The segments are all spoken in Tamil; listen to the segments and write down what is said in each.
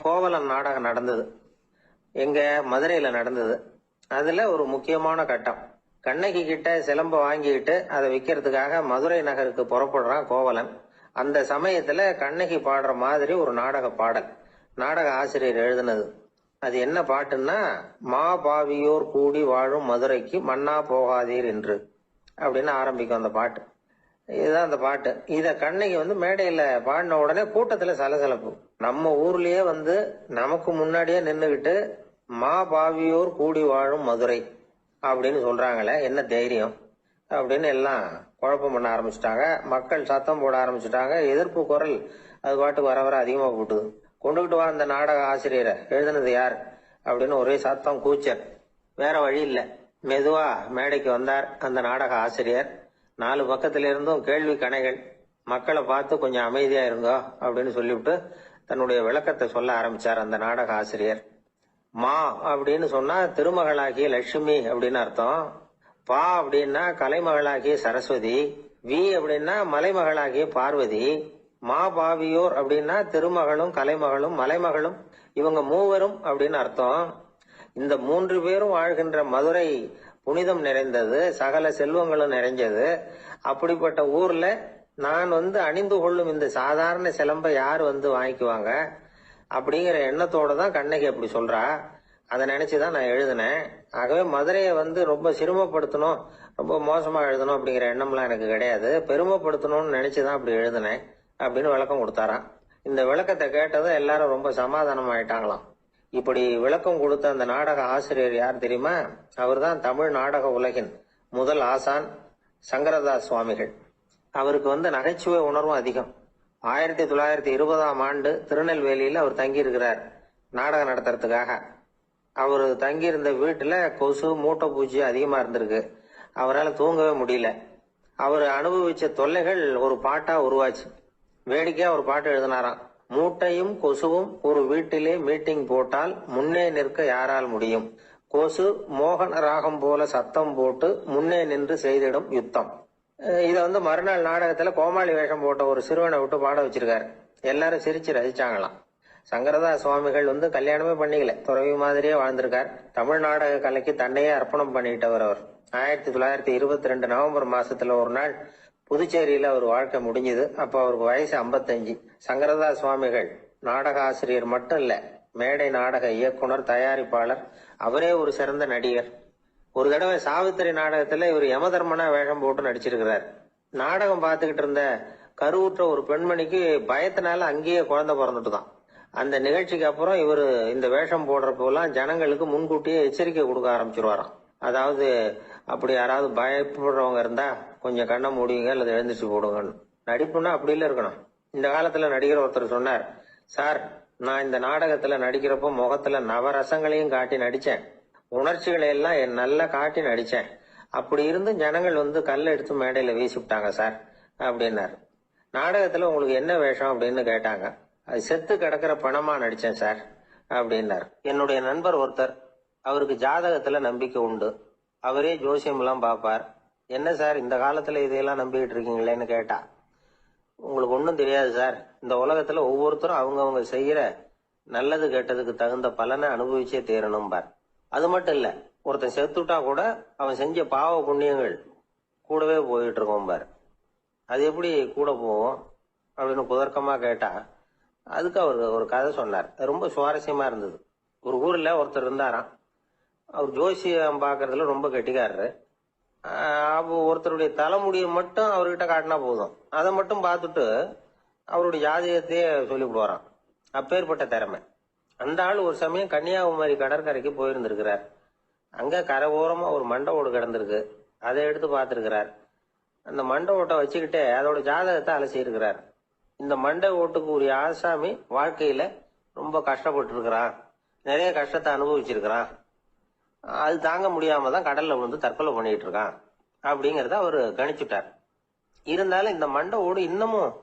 கோவலன் நாடகம் நடந்தது. எங்க மதுரையில நடந்தது. அதுல ஒரு முக்கியமான கட்டம், கண்ணகி கிட்ட சிலம்ப வாங்கிக்கிட்டு அதை விற்கிறதுக்காக மதுரை நகருக்கு புறப்படுறான் கோவலன். அந்த சமயத்துல கண்ணகி பாடுற மாதிரி ஒரு நாடக பாடல் நாடக ஆசிரியர் எழுதினது. அது என்ன பாட்டுன்னா, மா பாவியோர் கூடி வாழும் மதுரைக்கு மன்னா போகாதீர் என்று அப்படின்னு ஆரம்பிக்கும் அந்த பாட்டு. இதுதான் அந்த பாட்டு. இத கண்ணகி மேடையில பாடின உடனே கூட்டத்துல சலசலப்பு. நம்ம ஊர்லயே நமக்கு முன்னாடியே நின்னுகிட்டு மா பாவியோர் கூடி வாழும் மதுரை அப்படின்னு சொல்றாங்களே, என்ன தைரியம் அப்படின்னு எல்லாம் குழப்பம் பண்ண ஆரம்பிச்சுட்டாங்க. மக்கள் சத்தம் போட ஆரம்பிச்சுட்டாங்க. எதிர்ப்பு குரல் அது பாட்டுக்கு வர வர அதிகமா போட்டுது. கொண்டுகிட்டு வா அந்த நாடக ஆசிரியரை, எழுதுனது யார் அப்படின்னு ஒரே சத்தம், கூச்சல். வேற வழி இல்லை, மெதுவா மேடைக்கு வந்தார் அந்த நாடக ஆசிரியர். 4 பக்கத்துல இருந்தும் கேள்வி கணைகள். மக்களை பார்த்து கொஞ்சம் அமைதியா இருங்கோ அப்படின்னு சொல்லிவிட்டு தன்னுடைய விளக்கத்தை சொல்ல ஆரம்பிச்சார் அந்த நாடக ஆசிரியர். மா அப்படின்னு சொன்னா திருமகளாகிய லட்சுமி அப்படின்னு அர்த்தம். பா அப்படின்னா கலைமகளாகிய சரஸ்வதி. வி அப்படின்னா மலைமகளாகிய பார்வதி. மா பாவியோர் அப்படின்னா திருமகளும் கலைமகளும் மலைமகளும், இவங்க மூவரும் அப்படின்னு அர்த்தம். இந்த 3 பேரும் வாழ்கின்ற மதுரை புனிதம் நிறைந்தது, சகல செல்வங்களும் நிறைஞ்சது. அப்படிப்பட்ட ஊர்ல நான் அணிந்து கொள்ளும் இந்த சாதாரண சிலம்பை யார் வாங்கிக்குவாங்க அப்படிங்கிற எண்ணத்தோட தான் கண்ணகி அப்படி சொல்றா. அதை நினைச்சுதான் நான் எழுதினேன். ஆகவே மதுரையை ரொம்ப சிரமப்படுத்தணும், ரொம்ப மோசமா எழுதணும் அப்படிங்கிற எண்ணம்லாம் எனக்கு கிடையாது. பெருமைப்படுத்தணும்னு நினைச்சுதான் அப்படி எழுதினேன் அப்படின்னு விளக்கம் கொடுத்தாராம். இந்த விளக்கத்தை கேட்டதும் எல்லாரும் ரொம்ப சமாதானம் ஆயிட்டாங்களாம். இப்படி விளக்கம் கொடுத்த அந்த நாடக ஆசிரியர் யார் தெரியுமா? அவர் தான் தமிழ் நாடக உலகின் முதல் ஆசான் சங்கரதாஸ் சுவாமிகள். அவருக்கு நகைச்சுவை உணர்வும் அதிகம். 1920ஆம் ஆண்டு திருநெல்வேலியில அவர் தங்கி இருக்கிறார் நாடகம் நடத்துறதுக்காக. அவர் தங்கியிருந்த வீட்டுல கொசு மூட்டை பூச்சி அதிகமா இருந்திருக்கு. அவரால் தூங்கவே முடியல. அவர் அனுபவிச்ச தொல்லைகள் ஒரு பாட்டா உருவாச்சு. வேடிக்கையா ஒரு பாட்டு எழுதினாராம். மூட்டையும் கொசுவும் ஒரு வீட்டிலே மீட்டிங் போட்டால் முன்னே நிற்க யாரால் முடியும், கொசு மோகன ராகம் போல சத்தம் போட்டு முன்னே நின்று செய்திடும் யுத்தம். இத மறுநாள் நாடகத்துல கோமாளி வேஷம் போட்ட ஒரு சிறுவனை விட்டு பாட வச்சிருக்காரு. எல்லாரும் சிரிச்சு ரசிச்சாங்களாம். சங்கரதாஸ் சுவாமிகள் கல்யாணமே பண்ணிக்கல, துறவி மாதிரியே வாழ்ந்திருக்கார். தமிழ் நாடக கலைக்கு தன்னையே அர்ப்பணம் பண்ணிட்டவர் அவர். 1922 நவம்பர் மாசத்துல ஒரு நாள் புதுச்சேரியில அவர் வாழ்க்கை முடிஞ்சது. அப்ப அவருக்கு வயசு 55. சங்கரதாஸ் சுவாமிகள் நாடக ஆசிரியர் மட்டும் இல்ல, மேடை நாடக இயக்குனர், தயாரிப்பாளர். அவரே ஒரு சிறந்த நடிகர். ஒரு தடவை சாவித்திரி நாடகத்துல இவர் யமதர்மனா வேஷம் போட்டு நடிச்சிருக்கிறார். நாடகம் பார்த்துக்கிட்டு இருந்த கருவுற்ற ஒரு பெண்மணிக்கு பயத்தினால அங்கேயே குழந்தை பிறந்துட்டுதான். அந்த நிகழ்ச்சிக்கு அப்புறம் இவர் இந்த வேஷம் போடுறப்பெல்லாம் ஜனங்களுக்கு முன்கூட்டியே எச்சரிக்கை கொடுக்க ஆரம்பிச்சிருவாராம். அதாவது அப்படி யாராவது பயப்படுறவங்க இருந்தா கொஞ்சம் கண்ணை மூடிங்க அல்லது எழுந்திரிச்சு போடுங்கன்னு. நடிப்புன்னா அப்படி இல்ல இருக்கணும். இந்த காலத்துல நடிகர் ஒருத்தர் சொன்னார், சார் நான் இந்த நாடகத்துல நடிக்கிறப்போ முகத்துல நவரசங்களையும் காட்டி நடிச்சேன், உணர்ச்சிகளை எல்லாம் நல்லா காட்டி நடிச்சேன். அப்படி இருந்து ஜனங்கள் கல்லை எடுத்து மேடையில வீசிவிட்டாங்க சார் அப்படின்னாரு. நாடகத்துல உங்களுக்கு என்ன வேஷம் அப்படின்னு கேட்டாங்க. அது செத்து கிடக்கிற பணமா நடிச்சேன் சார் அப்படின்னாரு. என்னுடைய நண்பர் ஒருத்தர், அவருக்கு ஜாதகத்துல நம்பிக்கை உண்டு. அவரே ஜோசியம் எல்லாம் பார்ப்பார். என்ன சார் இந்த காலத்துல இதையெல்லாம் நம்பிக்கிட்டு இருக்கீங்களேன்னு கேட்டா, உங்களுக்கு ஒன்றும் தெரியாது சார், இந்த உலகத்துல ஒவ்வொருத்தரும் அவங்கவுங்க செய்யற நல்லது கெட்டதுக்கு தகுந்த பலனை அனுபவிச்சே தீரணும் பார். அது மட்டும் இல்ல, ஒருத்தன் செத்துட்டா கூட அவன் செஞ்ச பாவ புண்ணியங்கள் கூடவே போயிட்டு இருக்கோம் பார். அது எப்படி கூட போவோம் அப்படின்னு குதர்க்கமா கேட்டா, அதுக்கு அவர் ஒரு கதை சொன்னார். ரொம்ப சுவாரஸ்யமா இருந்தது. ஒரு ஊர்ல ஒருத்தர் இருந்தாராம். அவர் ஜோசியம் பாக்குறதுல ரொம்ப கெட்டிக்காரரு. ஒருத்தருடைய தலைமுடியை மட்டும் அவர்கிட்ட காட்டினா போதும், அதை மட்டும் பார்த்துட்டு அவருடைய ஜாதகத்தையே சொல்லிவிடுவாராம். அப்பேற்பட்ட திறமை. அந்த ஆள் ஒரு சமயம் கன்னியாகுமரி கடற்கரைக்கு போயிருந்திருக்கிறார். அங்க கரை ஓரமா ஒரு மண்டை ஓடு கிடந்திருக்கு. அதை எடுத்து பார்த்திருக்கிறார். அந்த மண்டை ஓட்டை வச்சுக்கிட்டே அதோட ஜாதகத்தை அலசி இருக்கிறார். இந்த மண்டை ஓட்டுக்கு உரிய ஆசாமி வாழ்க்கையில ரொம்ப கஷ்டப்பட்டு இருக்கிறான், நிறைய கஷ்டத்தை அனுபவிச்சிருக்கிறான், அது தாங்க முடியாம தான் கடல்ல தற்கொலை பண்ணிட்டு இருக்கான் அப்படிங்கறத அவரு கணிச்சுட்டார். இருந்தாலும் இந்த மண்டை ஓடு இன்னமும்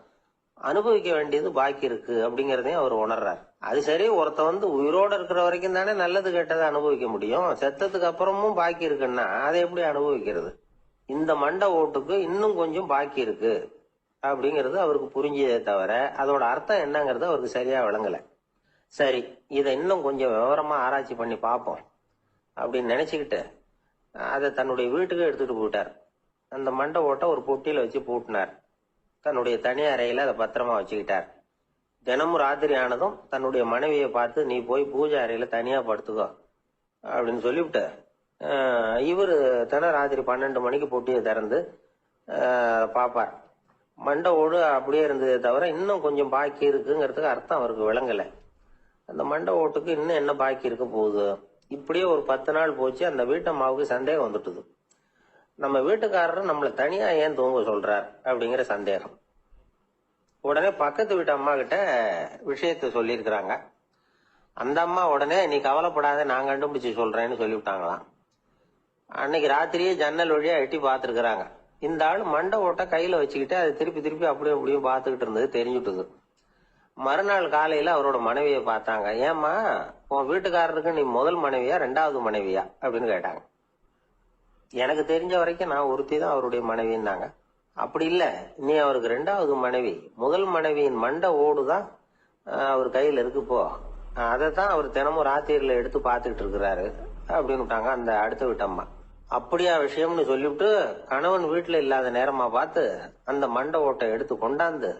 அனுபவிக்க வேண்டியது பாக்கி இருக்கு அப்படிங்கறதையும் அவர் உணர்றார். அது சரி, ஒருத்த உயிரோட இருக்கிற வரைக்கும் தானே நல்லது கெட்டதை அனுபவிக்க முடியும். செத்ததுக்கு அப்புறமும் பாக்கி இருக்குன்னா அதை எப்படி அனுபவிக்கிறது? இந்த மண்டை ஓட்டுக்கு இன்னும் கொஞ்சம் பாக்கி இருக்கு அப்படிங்கிறது அவருக்கு புரிஞ்சதே தவிர அதோட அர்த்தம் என்னங்கிறது அவருக்கு சரியா விளங்கல. சரி, இதை இன்னும் கொஞ்சம் விவரமா ஆராய்ச்சி பண்ணி பார்ப்போம் அப்படின்னு நினைச்சுக்கிட்டு அதை தன்னுடைய வீட்டுக்கு எடுத்துட்டு போயிட்டார். அந்த மண்டை ஓட்டை ஒரு பொட்டியில வச்சு பூட்டினார். தன்னுடைய தனி அறையில அதை பத்திரமா வச்சுக்கிட்டார். தினமும் ராத்திரி ஆனதும் தன்னுடைய மனைவியை பார்த்து, நீ போய் பூஜை அறையில தனியா படுத்துக்கோ அப்படின்னு சொல்லிவிட்டு இவர் தினம் ராத்திரி 12 மணிக்கு பொட்டியை திறந்து பார்ப்பார். மண்டை ஓடு அப்படியே இருந்ததே தவிர இன்னும் கொஞ்சம் பாக்கி இருக்குங்கிறதுக்கு அர்த்தம் அவருக்கு விளங்கலை. அந்த மண்டை ஓட்டுக்கு இன்னும் என்ன பாக்கி இருக்க போகுது. இப்படியே ஒரு 10 நாள் போச்சு. அந்த வீட்டம்மாவுக்கு சந்தேகம் வந்துட்டுது. நம்ம வீட்டுக்காரர் நம்மளை தனியா ஏன் தூங்க சொல்றார் அப்படிங்கிற சந்தேகம். உடனே பக்கத்து வீட்டு அம்மா கிட்ட விஷயத்த சொல்லியிருக்கிறாங்க. அந்த அம்மா உடனே, நீ கவலைப்படாத, நான் கண்டுபிடிச்சு சொல்றேன்னு சொல்லிவிட்டாங்களாம். அன்னைக்கு ராத்திரியே ஜன்னல் வழியா எட்டி பார்த்துருக்குறாங்க. இந்த ஆள் மண்டை ஓட்டை கையில வச்சுக்கிட்டு அதை திருப்பி திருப்பி அப்படியும் அப்படியும் பார்த்துக்கிட்டு இருந்தது தெரிஞ்சுட்டுது. மறுநாள் காலையில அவரோட மனைவியை பார்த்தாங்க. ஏம்மா, உன் வீட்டுக்காரருக்கு நீ முதல் மனைவியா 2வது மனைவியா அப்படின்னு கேட்டாங்க. எனக்கு தெரிஞ்ச வரைக்கும் நான் ஒருத்தி தான் அவருடைய மனைவின்னாங்க. அப்படி இல்ல, நீ அவருக்கு 2வது மனைவி. முதல் மனைவியின் மண்டை ஓடுதான் அவர் கையில இருக்குப்போ, அதைத்தான் அவர் தினமும் ராத்திரியில எடுத்து பார்த்துக்கிட்டு இருக்கிறாரு அப்படின்னு விட்டாங்க அந்த அடுத்த வீட்டம்மா. அப்படியா விஷயம்னு சொல்லிவிட்டு கணவன் வீட்டுல இல்லாத நேரமா பார்த்து அந்த மண்டை ஓட்டை எடுத்து கொண்டாந்து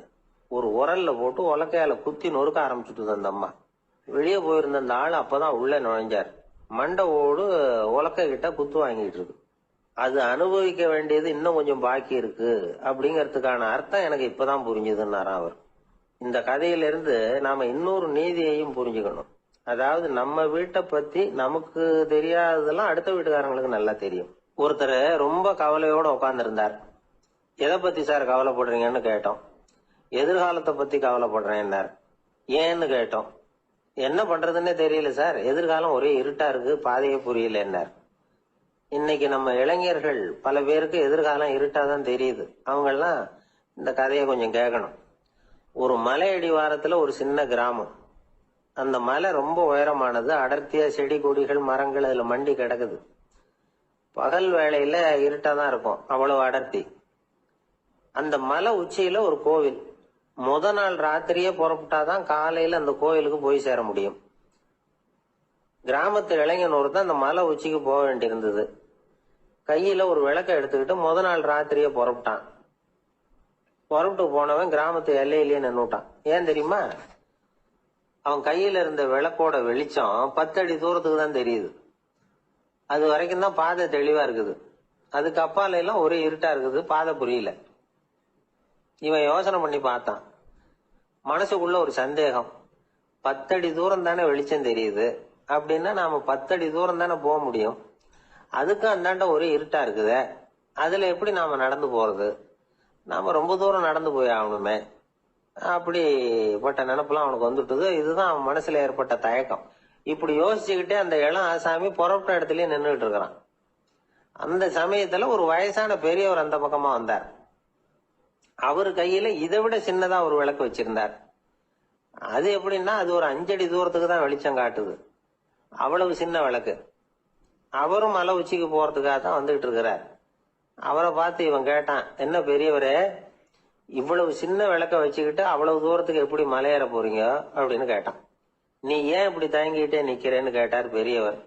ஒரு உரல்ல போட்டு உலக்கையால குத்தி நொறுக்க ஆரம்பிச்சுட்டு அந்த அம்மா. வெளியே போயிருந்த அந்த ஆள் அப்பதான் உள்ள நுழைஞ்சார். மண்டை ஓடு உலக்கை கிட்ட குத்து வாங்கிட்டு இருக்கு. அது அனுபவிக்க வேண்டியது இன்னும் கொஞ்சம் பாக்கி இருக்கு அப்படிங்கறதுக்கான அர்த்தம் எனக்கு இப்பதான் புரிஞ்சுதுன்னாராம் அவர். இந்த கதையிலிருந்து நாம இன்னொரு நீதியையும் புரிஞ்சுக்கணும். அதாவது நம்ம வீட்டை பத்தி நமக்கு தெரியாததெல்லாம் அடுத்த வீட்டுக்காரங்களுக்கு நல்லா தெரியும். ஒருத்தர் ரொம்ப கவலையோட உட்கார்ந்து இருந்தார். எதை பத்தி சார் கவலைப்படுறீங்கன்னு கேட்டோம். எதிர்காலத்தை பத்தி கவலைப்படுறேன்னார். ஏன்னு கேட்டோம். என்ன பண்றதுன்னே தெரியல சார், எதிர்காலம் ஒரே இருட்டா இருக்கு, பாதையே புரியலன்னார். இன்னைக்கு நம்ம இளைஞர்கள் பல பேருக்கு எதிர்காலம் இருட்டாதான் தெரியுது. அவங்க எல்லாம் இந்த கதையை கொஞ்சம் கேட்கணும். ஒரு மலை அடிவாரத்துல ஒரு சின்ன கிராமம். அந்த மலை ரொம்ப உயரமானது. அடர்த்தியா செடி கொடிகள் மரங்கள் அதுல மண்டி கிடக்குது. பகல் வேளையில இருட்டாதான் இருக்கும், அவ்வளவு அடர்த்தி. அந்த மலை உச்சியில ஒரு கோவில். முத நாள் ராத்திரியே புறப்பட்டாதான் காலையில அந்த கோயிலுக்கு போய் சேர முடியும். கிராமத்து இளைஞன் ஒருத்தன் அந்த மலை உச்சிக்கு போக வேண்டியிருந்தது. கையில ஒரு விளக்க எடுத்துக்கிட்டு முத நாள் ராத்திரியே புறப்பட்டான். புறப்பட்டு போனவன் கிராமத்து எல்லையிலேயே நின்னுட்டான். ஏன் தெரியுமா? அவன் கையில இருந்த விளக்கோட வெளிச்சம் 10 அடி தூரத்துக்கு தான் தெரியுது. அது வரைக்கும் தான் பாதை தெளிவா இருக்குது. அதுக்கு அப்பால எல்லாம் ஒரே இருட்டா இருக்குது, பாதை புரியல. இவன் யோசனை பண்ணி பார்த்தான். மனசுக்குள்ள ஒரு சந்தேகம். 10 அடி தூரம் தானே வெளிச்சம் தெரியுது, அப்படின்னா நாம 10 அடி தூரம் தானே போக முடியும். அதுக்கும் அந்தாண்ட ஒரே இருட்டா இருக்குதே, அதுல எப்படி நாம நடந்து போறது? நாம ரொம்ப தூரம் நடந்து போய் ஆகணுமே. அப்படிப்பட்ட நினைப்புலாம் அவனுக்கு வந்துட்டுது. இதுதான் அவன் மனசுல ஏற்பட்ட தயக்கம். இப்படி யோசிச்சுக்கிட்டே அந்த இளம் ஆசாமி புறப்பட்ட இடத்துலயே நின்றுட்டு இருக்கிறான். அந்த சமயத்துல ஒரு வயசான பெரியவர் அந்த பக்கமா வந்தார். அவரு கையில இதை விட சின்னதா ஒரு விளக்கு வச்சிருந்தார். அது எப்படின்னா அது ஒரு 5 அடி தூரத்துக்கு தான் வெளிச்சம் காட்டுது. அவ்வளவு சின்ன விளக்கு. அவரும் மலை உச்சிக்கு போறதுக்காக தான் வந்துகிட்டு இருக்கிறார். அவரை பார்த்து இவன் கேட்டான், என்ன பெரியவரே, இவ்வளவு சின்ன விளக்க வச்சுக்கிட்டு அவ்வளவு தூரத்துக்கு எப்படி மலையேற போறீங்க அப்படின்னு கேட்டான். நீ ஏன் இப்படி தயங்கிட்டே நிக்கிறேன்னு கேட்டார் பெரியவர்.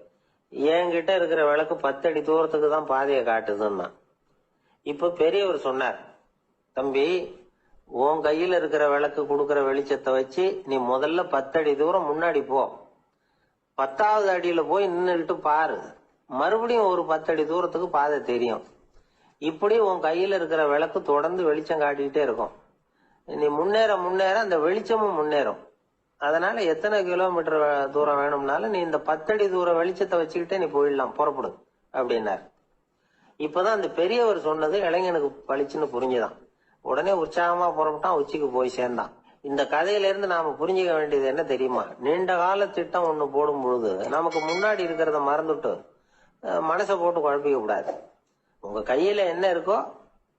என்கிட்ட இருக்கிற விளக்கு 10 அடி தூரத்துக்கு தான் பாதையை காட்டுதுன்னா. இப்ப பெரியவர் சொன்னார், தம்பி, உன் கையில இருக்கிற விளக்கு கொடுக்கற வெளிச்சத்தை வச்சு நீ முதல்ல 10 அடி தூரம் முன்னாடி போ. 10வது அடியில போய் நின்றுட்டு பாரு. மறுபடியும் ஒரு 10 அடி தூரத்துக்கு பாதை தெரியும். இப்படி உன் கையில இருக்கிற விளக்கு தொடர்ந்து வெளிச்சம் காட்டிக்கிட்டே இருக்கும். நீ முன்னேற முன்னேற அந்த வெளிச்சமும் முன்னேறும். அதனால எத்தனை கிலோமீட்டர் தூரம் வேணும்னாலும் நீ இந்த 10 அடி தூரம் வெளிச்சத்தை வச்சுக்கிட்டே நீ போயிடலாம், புறப்படு அப்படின்னார். இப்பதான் அந்த பெரியவர் சொன்னது இளைஞனுக்கு பளிச்சுன்னு புரிஞ்சுதான். உடனே உற்சாகமா புறப்பட்டான், உச்சிக்கு போய் சேர்ந்தான். இந்த கதையில இருந்து நாம புரிஞ்சுக்க வேண்டியது என்ன தெரியுமா? நீண்ட கால திட்டம் ஒண்ணு போடும் பொழுது நமக்கு முன்னாடி இருக்கிறத மறந்துட்டு மனசை போட்டு குழப்பிக்க கூடாது. உங்க கையில என்ன இருக்கோ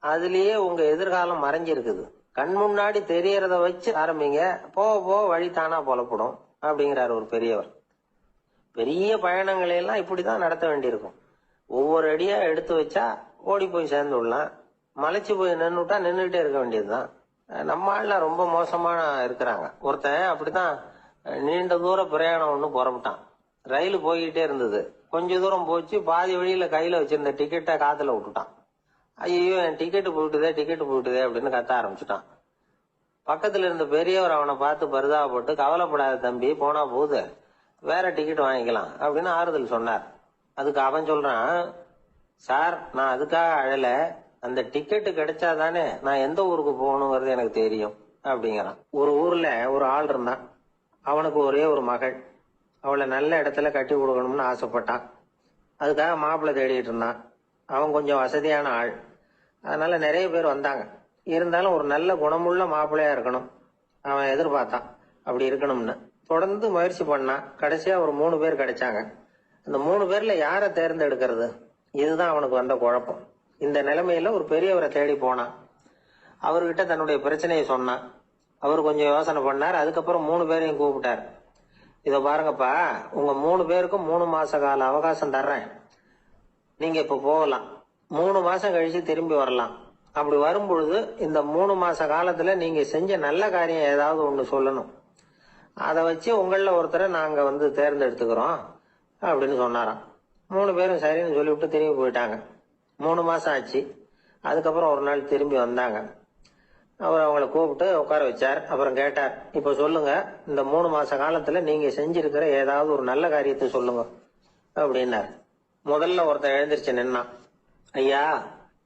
அதுலயே உங்க எதிர்காலம் மறைஞ்சிருக்குது. கண் முன்னாடி தெரியறத வச்சு ஆரம்பிங்க, போக போக வழி தானா புலப்படும் அப்படிங்கிறார் ஒரு பெரியவர். பெரிய பயணங்களை எல்லாம் இப்படிதான் நடத்த வேண்டியிருக்கும். ஒவ்வொரு அடியா எடுத்து வச்சா ஓடி போய் சேர்ந்து விடலாம். மலைச்சு போய் நின்றுட்டா நின்றுட்டே இருக்க வேண்டியதுதான். நம்ம ஆள்லாம் ரொம்ப மோசமான இருக்கிறாங்க. ஒருத்தன் அப்படித்தான் நீண்ட தூர பிரயாணம் ஒண்ணு புறப்பட்டான். ரயில் போய்கிட்டே இருந்தது. கொஞ்ச தூரம் போச்சு, பாதி வழியில கையில வச்சிருந்த டிக்கெட்டை காத்துல விட்டுட்டான். ஐயோ, என் டிக்கெட்டு போயிட்டுதே அப்படின்னு கத்த ஆரம்பிச்சுட்டான். பக்கத்துல இருந்த பெரியவர் அவனை பார்த்து பரிதாபப்பட்டு, கவலைப்படாத தம்பி, போனா போகுது, வேற டிக்கெட் வாங்கிக்கலாம் அப்படின்னு ஆறுதல் சொன்னார். அதுக்கு அவன் சொல்றான், சார், நான் அதுக்காக அழல, அந்த டிக்கெட்டு கிடைச்சாதானே நான் எந்த ஊருக்கு போகணுங்கிறது எனக்கு தெரியும் அப்படிங்கிறான். ஒரு ஊர்ல ஒரு ஆள் இருந்தான். அவனுக்கு ஒரே ஒரு மகள். அவளை நல்ல இடத்துல கட்டி கொடுக்கணும்னு ஆசைப்பட்டான். அதுக்காக மாப்பிள்ளை தேடிட்டு இருந்தான். அவன் கொஞ்சம் வசதியான ஆள், அதனால நிறைய பேர் வந்தாங்க. இருந்தாலும் ஒரு நல்ல குணமுள்ள மாப்பிள்ளையா இருக்கணும் அவன் எதிர்பார்த்தான். அப்படி இருக்கணும்னு தொடர்ந்து முயற்சி பண்ணான். கடைசியா ஒரு 3 பேர் கிடைச்சாங்க. அந்த 3 பேர்ல யாரை தேர்ந்தெடுக்கிறது, இதுதான் அவனுக்கு வந்த குழப்பம். இந்த நிலைமையில ஒரு பெரியவரை தேடி போனான். அவர்கிட்ட தன்னுடைய பிரச்சனையை சொன்னான். அவர் கொஞ்சம் யோசனை பண்ணார். அதுக்கப்புறம் 3 பேரையும் கூப்பிட்டார். இத பாருங்கப்பா, உங்க 3 பேருக்கும் 3 மாச கால அவகாசம் தர்றேன். நீங்க இப்ப போகலாம். 3 மாசம் கழிச்சு திரும்பி வரலாம். அப்படி வரும்பொழுது இந்த 3 மாச காலத்துல நீங்க செஞ்ச நல்ல காரியம் ஏதாவது ஒண்ணு சொல்லணும். அதை வச்சு உங்கள ஒருத்தரை நாங்க தேர்ந்தெடுத்துக்கிறோம் அப்படின்னு சொன்னாராம். 3 பேரும் சரின்னு சொல்லிவிட்டு திரும்பி போயிட்டாங்க. 3 மாசம் ஆச்சு. அதுக்கப்புறம் ஒரு நாள் திரும்பி வந்தாங்க. அவர் அவங்கள கூப்பிட்டு உட்கார வச்சார். அப்புறம் கேட்டார், இப்ப சொல்லுங்க, இந்த 3 மாச காலத்துல நீங்க செஞ்சிருக்கிற ஏதாவது ஒரு நல்ல காரியத்தை சொல்லுங்க அப்படின்னாரு. முதல்ல ஒருத்தன் எழுந்திருச்சு நின்னான். ஐயா,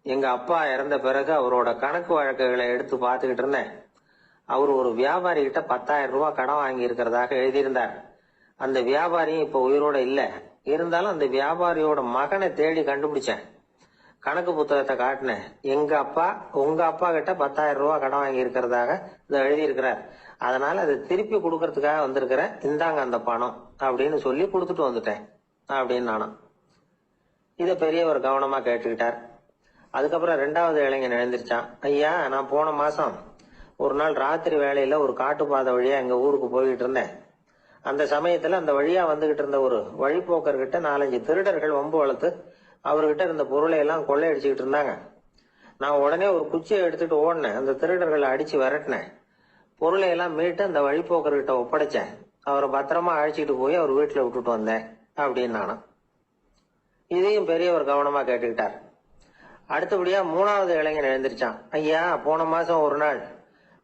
எங்க அப்பா இறந்த பிறகு அவரோட கணக்கு வழக்குகளை எடுத்து பார்த்துக்கிட்டு இருந்தேன். அவர் ஒரு வியாபாரி கிட்ட 10,000 ரூபாய் கடன் வாங்கி இருக்கிறதாக எழுதியிருந்தார். அந்த வியாபாரியும் இப்ப உயிரோட இல்ல. இருந்தாலும் அந்த வியாபாரியோட மகனை தேடி கண்டுபிடிச்சேன். கணக்கு புத்தகத்தை காட்டினேன். உங்க அப்பா கிட்ட 10,000 ரூபாய் கடன் வாங்கி இருக்கிறதாக இதை எழுதியிருக்கிறார். அதனால அதை திருப்பி கொடுக்கறதுக்காக வந்திருக்கிறேன். இந்தாங்க அந்த பணம் அப்படின்னு சொல்லி கொடுத்துட்டு வந்துட்டேன் அப்படின்னு நானும். இதை பெரியவர் கவனமா கேட்டுக்கிட்டார். அதுக்கப்புறம் 2வது இளைஞன் எழுந்திருச்சான். ஐயா, நான் போன மாசம் ஒரு நாள் ராத்திரி வேளையில ஒரு காட்டுப்பாதை வழியா எங்க ஊருக்கு போய்கிட்டு இருந்தேன். அந்த சமயத்துல அந்த வழியா வந்துகிட்டு இருந்த ஒரு வழிபோக்கர்கிட்ட 4-5 திருடர்கள் வம்பு வளர்த்து அவர்கிட்ட இருந்த பொருளை எல்லாம் கொள்ளையடிச்சுக்கிட்டு இருந்தாங்க. நான் உடனே ஒரு குச்சியை எடுத்துட்டு ஓடினேன். அந்த திருடர்களை அடிச்சு விரட்டினேன். பொருளை எல்லாம் மீட்டு அந்த வழிபோக்கர்கிட்ட ஒப்படைச்சேன். அவரை பத்திரமா அழைச்சிட்டு போய் அவர் வீட்டுல விட்டுட்டு வந்தேன் அப்படின்னு நானும். இதையும் பெரியவர் கவனமா கேட்டுக்கிட்டார். அடுத்தபடியா 3வது இளைஞன் எழுந்திருச்சான். ஐயா, போன மாசம் ஒரு நாள்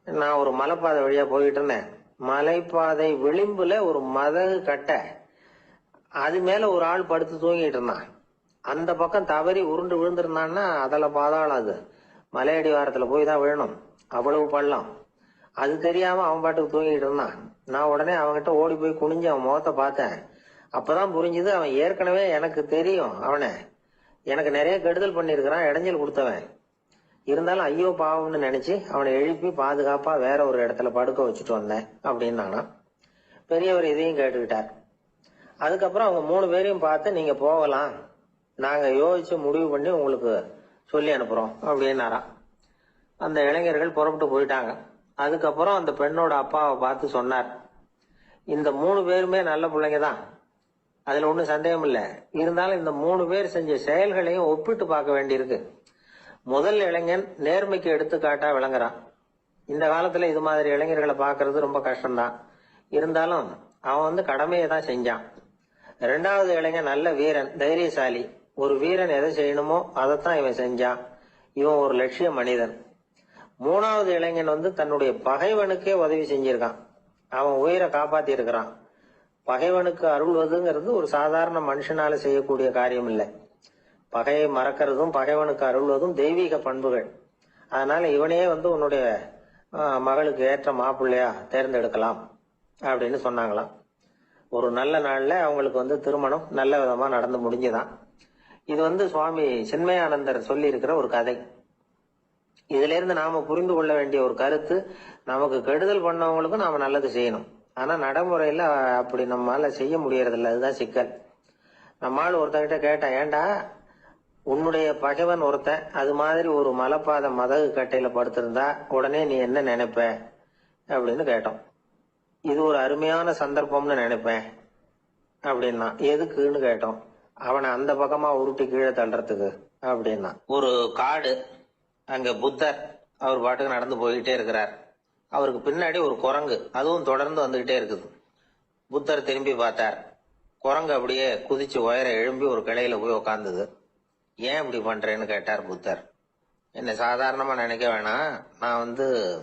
நான் ஒரு மலைப்பாதை வழியா போயிட்டு இருந்தேன். மலைப்பாதை விளிம்புல ஒரு மதகு கட்ட, அது மேல ஒரு ஆள் படுத்து தூங்கிட்டு இருந்தான். அந்த பக்கம் தவறி உருண்டு விழுந்திருந்தான்னா அதில் பாதாளம். அது மலையடி வாரத்துல போய் தான் விழணும், அவ்வளவு பள்ளம். அது தெரியாம அவன் பாட்டுக்கு தூங்கிட்டு இருந்தான். நான் உடனே அவன்கிட்ட ஓடி போய் குனிஞ்சு அவன் முகத்தை பார்த்தேன். அப்பதான் புரிஞ்சுது, அவன் ஏற்கனவே எனக்கு தெரியும். அவனை எனக்கு நிறைய கெடுதல் பண்ணிருக்கிறான், இடைஞ்சல் கொடுத்தவன். இருந்தாலும் ஐயோ பாவம்னு நினைச்சு அவனை எழுப்பி பாதுகாப்பா வேற ஒரு இடத்துல படுக்க வச்சுட்டு வந்தேன் அப்படின்னு நானா. பெரியவர் இதையும் கேட்டுக்கிட்டார். அதுக்கப்புறம் அவங்க 3 பேரையும் பார்த்து, நீங்க போகலாம், நாங்க யோசிச்சு முடிவு பண்ணி உங்களுக்கு சொல்லி அனுப்புறோம் அப்படின்னாராம். அந்த இளைஞர்கள் புறப்பட்டு போயிட்டாங்க. அதுக்கப்புறம் அந்த பெண்ணோட அப்பாவை பார்த்து சொன்னார், இந்த 3 பேருமே நல்ல பிள்ளைங்க தான், அதுல ஒன்றும் சந்தேகம் இல்லை. இருந்தாலும் இந்த 3 பேர் செஞ்ச செயல்களையும் ஒப்பிட்டு பார்க்க வேண்டியிருக்கு. முதல் இளைஞன் நேர்மைக்கு எடுத்துக்காட்டா விளங்குறான். இந்த காலத்துல இது மாதிரி இளைஞர்களை பார்க்கறது ரொம்ப கஷ்டம்தான். இருந்தாலும் அவன் கடமையை தான் செஞ்சான். 2வது இளைஞன் நல்ல வீரன், தைரியசாலி. ஒரு வீரன் எதை செய்யணுமோ அதைத்தான் இவன் செஞ்சான். இவன் ஒரு லட்சிய மனிதன். 3வது இளைஞன் தன்னுடைய பகைவனுக்கே உதவி செஞ்சிருக்கான். அவன் உயிரை காப்பாத்தி இருக்கிறான். பகைவனுக்கு அருள்வதுங்கிறது ஒரு சாதாரண மனுஷனால செய்யக்கூடிய காரியம் இல்லை. பகையை மறக்கிறதும் பகைவனுக்கு அருள்வதும் தெய்வீக பண்புகள். அதனால இவனே உன்னுடைய மகளுக்கு ஏற்ற மாப்பிள்ளையா தேர்ந்தெடுக்கலாம் அப்படின்னு சொன்னாங்களாம். ஒரு நல்ல நாள்ல அவங்களுக்கு திருமணம் நல்ல விதமா நடந்து முடிஞ்சுதான். இது சுவாமி சின்மயானந்தர் சொல்லி இருக்கிற ஒரு கதை. இதுல இருந்து நாம புரிந்து கொள்ள வேண்டிய ஒரு கருத்து, நமக்கு கெடுதல் பண்ணவங்களுக்கும் நாம நல்லது செய்யணும். ஆனா நடைமுறையில அப்படி நம்மளால செய்ய முடியறது இல்லை. அதுதான் சிக்கல். நம்மால் ஒருத்தங்கிட்ட கேட்டேன், ஏண்டா உன்னுடைய பகைவன் ஒருத்தன் அது மாதிரி ஒரு மலைப்பாதை மதகு கட்டையில படுத்திருந்தா உடனே நீ என்ன நினைப்ப அப்படின்னு கேட்டோம். இது ஒரு அருமையான சந்தர்ப்பம்னு நினைப்பேன் அப்படின்னா. எதுக்குன்னு கேட்டோம். அவனை அந்த பக்கமா உருட்டி கீழே தள்ளுறதுக்கு அப்படின்னா. ஒரு காடு, அங்க புத்தர் அவர் பாட்டுக்கு நடந்து போய்கிட்டே இருக்கிறார். அவருக்கு பின்னாடி ஒரு குரங்கு, அதுவும் தொடர்ந்து வந்துகிட்டே இருக்குது. புத்தர் திரும்பி பார்த்தார். குரங்கு அப்படியே குதிச்சு உயர எழும்பி ஒரு கிளையில போய் உக்காந்தது. ஏன் இப்படி பண்றேன்னு கேட்டார் புத்தர். என்ன சாதாரணமா நினைக்க வேணாம், நான்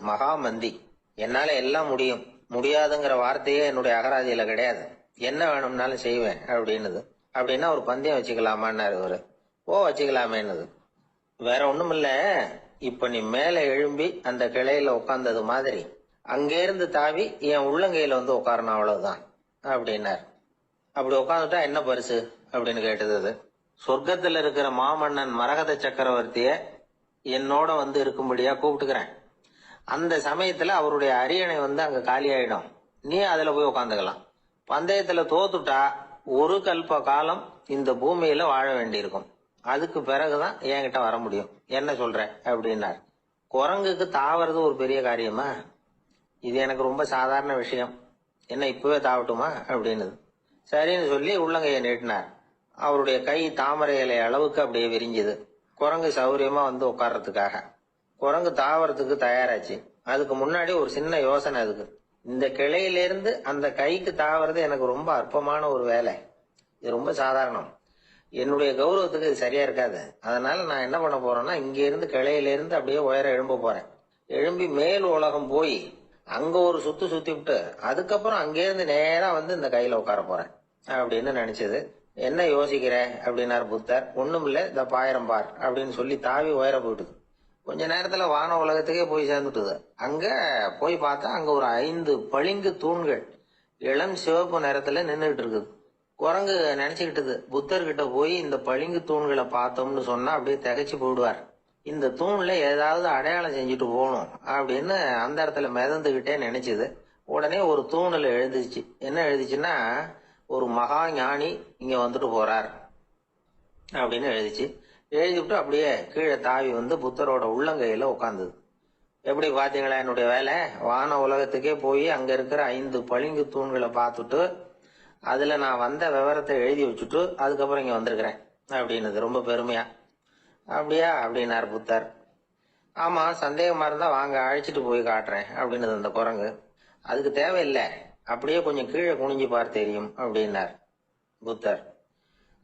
மகாமந்தி, என்னால எல்லாம் முடியும், முடியாதுங்கிற வார்த்தையே என்னுடைய அகராதியில கிடையாது, என்ன வேணும்னாலும் செய்வேன் அப்படின்னுது. அப்படின்னா ஒரு பந்தயம் வச்சுக்கலாமான்னாரு இவரு. ஓ வச்சுக்கலாமேன்னுது. வேற ஒண்ணும் இல்ல, இப்ப நீ மேல எழும்பி அந்த கிளையில உட்கார்ந்தது மாதிரி அங்கேருந்து தாவி என் உள்ளங்கையில உட்காரணும், அவ்வளவுதான் அப்படின்னார். அப்படி உட்காந்துட்டா என்ன பரிசு அப்படின்னு கேட்டது அது. சொர்க்கத்துல இருக்கிற மாமன்னன் மரகத சக்கரவர்த்திய என்னோட இருக்கும்படியா கூப்பிட்டுக்கிறேன். அந்த சமயத்துல அவருடைய அரியணை அங்க காலியாயிடும், நீ அதுல போய் உட்காந்துக்கலாம். பந்தயத்துல தோத்துட்டா ஒரு கல்ப காலம் இந்த பூமியில வாழ வேண்டியிருக்கும், அதுக்கு பிறகுதான் என்கிட்ட வர முடியும், என்ன சொல்ற அப்படின்னார். குரங்குக்கு தாவறது ஒரு பெரிய காரியமா? இது எனக்கு ரொம்ப சாதாரண விஷயம், என்ன இப்பவே தாவட்டுமா அப்படின்னுது. சரின்னு சொல்லி உள்ளங்கையை நீட்டினார். அவருடைய கை தாமரை இலை அளவுக்கு அப்படியே விரிஞ்சுது. குரங்கு சௌரியமா உட்கார்றதுக்காக. குரங்கு தாவறதுக்கு தயாராச்சு. அதுக்கு முன்னாடி ஒரு சின்ன யோசனை அதுக்கு. இந்த கிளையிலிருந்து அந்த கைக்கு தாவறது எனக்கு ரொம்ப அற்பமான ஒரு வேலை, இது ரொம்ப சாதாரணம், என்னுடைய கௌரவத்துக்கு இது சரியா இருக்காது. அதனால நான் என்ன பண்ண போறேன்னா, இங்க இருந்து கிளையிலிருந்து அப்படியே உயர எழும்ப போறேன். எழும்பி மேல் உலகம் போய் அங்க ஒரு சுத்தி விட்டு அதுக்கப்புறம் அங்கேருந்து நேரா இந்த கையில உட்கார போறேன் அப்படின்னு நினைச்சது. என்ன யோசிக்கிற அப்படின்னார் புத்தர். ஒண்ணுமில்ல, இந்த பாயிரம் பார் அப்படின்னு சொல்லி தாவி உயர போயிட்டுது. கொஞ்ச நேரத்துல வான உலகத்துக்கே போய் சேர்ந்துட்டுது. அங்க போய் பார்த்தா அங்க ஒரு 5 பளிங்கு தூண்கள் இளம் சிவப்பு நிறத்துல நின்றுட்டு இருக்குது. குரங்கு நினைச்சுக்கிட்டது, புத்தர்கிட்ட போய் இந்த பளிங்கு தூண்களை பார்த்தோம்னு சொன்னா அப்படியே திகைச்சு போயிடுவார், இந்த தூண்ல ஏதாவது அடையாளம் செஞ்சுட்டு போகணும் அப்படின்னு அந்த இடத்துல மிதந்துகிட்டே நினைச்சுது. உடனே ஒரு தூணில் எழுதிச்சு. என்ன எழுதிச்சுன்னா, ஒரு மகா ஞானி இங்க வந்துட்டு போறார் அப்படின்னு எழுதிச்சு. எழுதிவிட்டு அப்படியே கீழே தாவி புத்தரோட உள்ளங்கையில உட்கார்ந்தது. எப்படி பாத்தீங்களா என்னுடைய வேலை? வான உலகத்துக்கே போய் அங்க இருக்கிற 5 பளிங்கு தூண்களை பார்த்துட்டு அதுல நான் வந்த விவரத்தை எழுதி வச்சுட்டு அதுக்கப்புறம் இங்க வந்திருக்கிறேன் அப்படின்னுது ரொம்ப பெருமையா. அப்படியா அப்படின்னார் புத்தர். ஆமா, சந்தேகமா இருந்தா வாங்க, அழைச்சிட்டு போய் காட்டுறேன் அப்படின்னது அந்த குரங்கு. அதுக்கு தேவையில்லை, அப்படியே கொஞ்சம் கீழே குனிஞ்சு பார் தெரியும் அப்படின்னார் புத்தர்.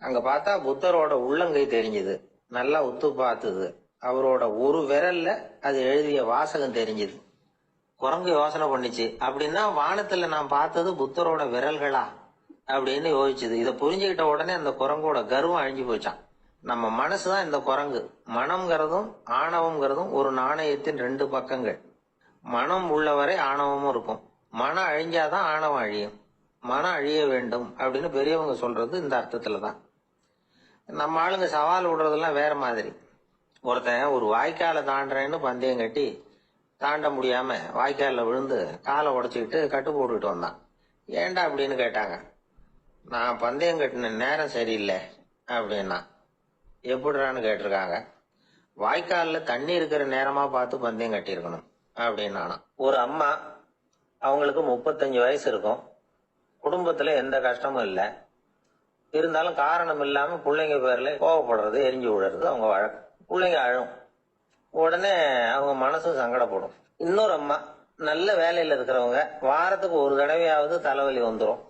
அங்க பார்த்தா புத்தரோட உள்ளங்கை தெரிஞ்சது. நல்லா உத்து பார்த்தது. அவரோட ஒரு விரல்ல அது எழுதிய வாசகம் தெரிஞ்சது. குரங்கு யோசனை பண்ணிச்சு, அப்படின்னா வானத்துல நான் பார்த்தது புத்தரோட விரல்களா அப்படின்னு யோசிச்சுது. இதை புரிஞ்சுக்கிட்ட உடனே அந்த குரங்கோட கர்வம் அழிஞ்சு போச்சான். நம்ம மனசுதான் இந்த குரங்கு. மனம்ங்கிறதும் ஆணவம்ங்கிறதும் ஒரு நாணயத்தின் 2 பக்கங்கள். மனம் உள்ளவரை ஆணவமும் இருக்கும். மனம் அழிஞ்சாதான் ஆணவம் அழியும். மனம் அழிய வேண்டும் அப்படின்னு பெரியவங்க சொல்றது இந்த அர்த்தத்துலதான். நம்ம ஆளுங்க சவால் விடுறதெல்லாம் வேற மாதிரி. ஒருத்தன் ஒரு வாய்க்காலை தாண்டுறேன்னு பந்தயம் கட்டி தாண்ட முடியாம வாய்க்காலில் விழுந்து காலை உடைச்சிக்கிட்டு கட்டு போட்டுக்கிட்டு வந்தான். ஏன்டா அப்படின்னு கேட்டாங்க. நான் பந்தயம் கட்டின நேரம் சரியில்லை அப்படின்னா. எப்படிறான்னு கேட்டிருக்காங்க. வாய்க்காலில் தண்ணி இருக்கிற நேரமா பார்த்து பந்தயம் கட்டியிருக்கணும் அப்படின்னானா. ஒரு அம்மா, அவங்களுக்கு 35 வயசு இருக்கும். குடும்பத்துல எந்த கஷ்டமும் இல்லை. இருந்தாலும் காரணம் இல்லாம பிள்ளைங்க பேர்ல கோவப்படுறது, எரிஞ்சு விடுறது அவங்க வழக்கம். பிள்ளைங்க அழும். உடனே அவங்க மனசும் சங்கடப்படும். இன்னொரு அம்மா, நல்ல வேலையில இருக்கிறவங்க, வாரத்துக்கு ஒரு தடவையாவது தலைவலி வந்துடும்.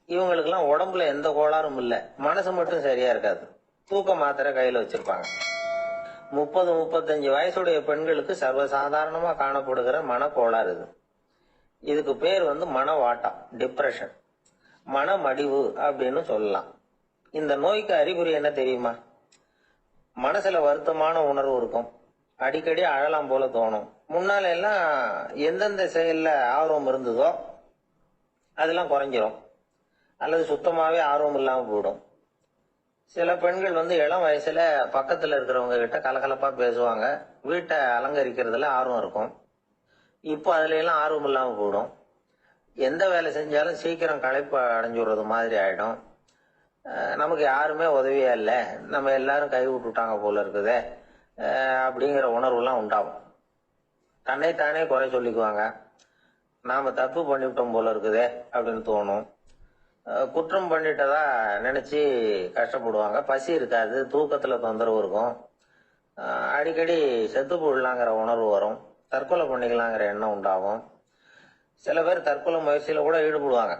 இவங்களுக்கெல்லாம் உடம்புல எந்த கோளாறும் இல்லை, மனசு மட்டும் சரியா இருக்காது. தூக்க மாத்திரை கையில வச்சிருப்பாங்க. 30-35 வயசுடைய பெண்களுக்கு சர்வசாதாரணமா காணப்படுகிற மனக்கோளாறு இது. இதுக்கு பேர் மனவாட்டம், டிப்ரெஷன், மனமடிவு அப்படின்னு சொல்லலாம். இந்த நோய்க்கு அறிகுறி என்ன தெரியுமா? மனசுல வருத்தமான உணர்வு இருக்கும். அடிக்கடி அழலாம் போல தோணும். முன்னால எல்லாம் எந்தெந்த செயல்ல ஆர்வம் இருந்ததோ அதெல்லாம் குறைஞ்சிரும், அல்லது சுத்தமாவே ஆர்வம் இல்லாம போயிடும். சில பெண்கள் இளம் வயசுல பக்கத்துல இருக்கிறவங்க கிட்ட கலகலப்பா பேசுவாங்க. வீட்டை அலங்கரிக்கிறதுல ஆர்வம் இருக்கும். இப்போ அதுல எல்லாம் ஆர்வம் இல்லாம போயிடும். எந்த வேலை செஞ்சாலும் சீக்கிரம் களைப்பு அடைஞ்சு விடுறது மாதிரி ஆயிடும். நமக்கு யாருமே உதவியா இல்லை, நம்ம எல்லாரும் கை விட்டுட்டாங்க போல இருக்குதே அப்படிங்கிற உணர்வுலாம் உண்டாகும். தன்னைத்தானே குறை சொல்லிக்குவாங்க. நாம தப்பு பண்ணிவிட்டோம் போல இருக்குதே அப்படின்னு தோணும். குற்றம் பண்ணிட்டதா நினைச்சு கஷ்டப்படுவாங்க. பசி இருக்காது, தூக்கத்துல தொந்தரவு இருக்கும். அடிக்கடி செத்து போடலாங்கிற உணர்வு வரும். தற்கொலை பண்ணிக்கலாங்கிற எண்ணம் உண்டாகும். சில பேர் தற்கொலை முயற்சியில கூட ஈடுபடுவாங்க.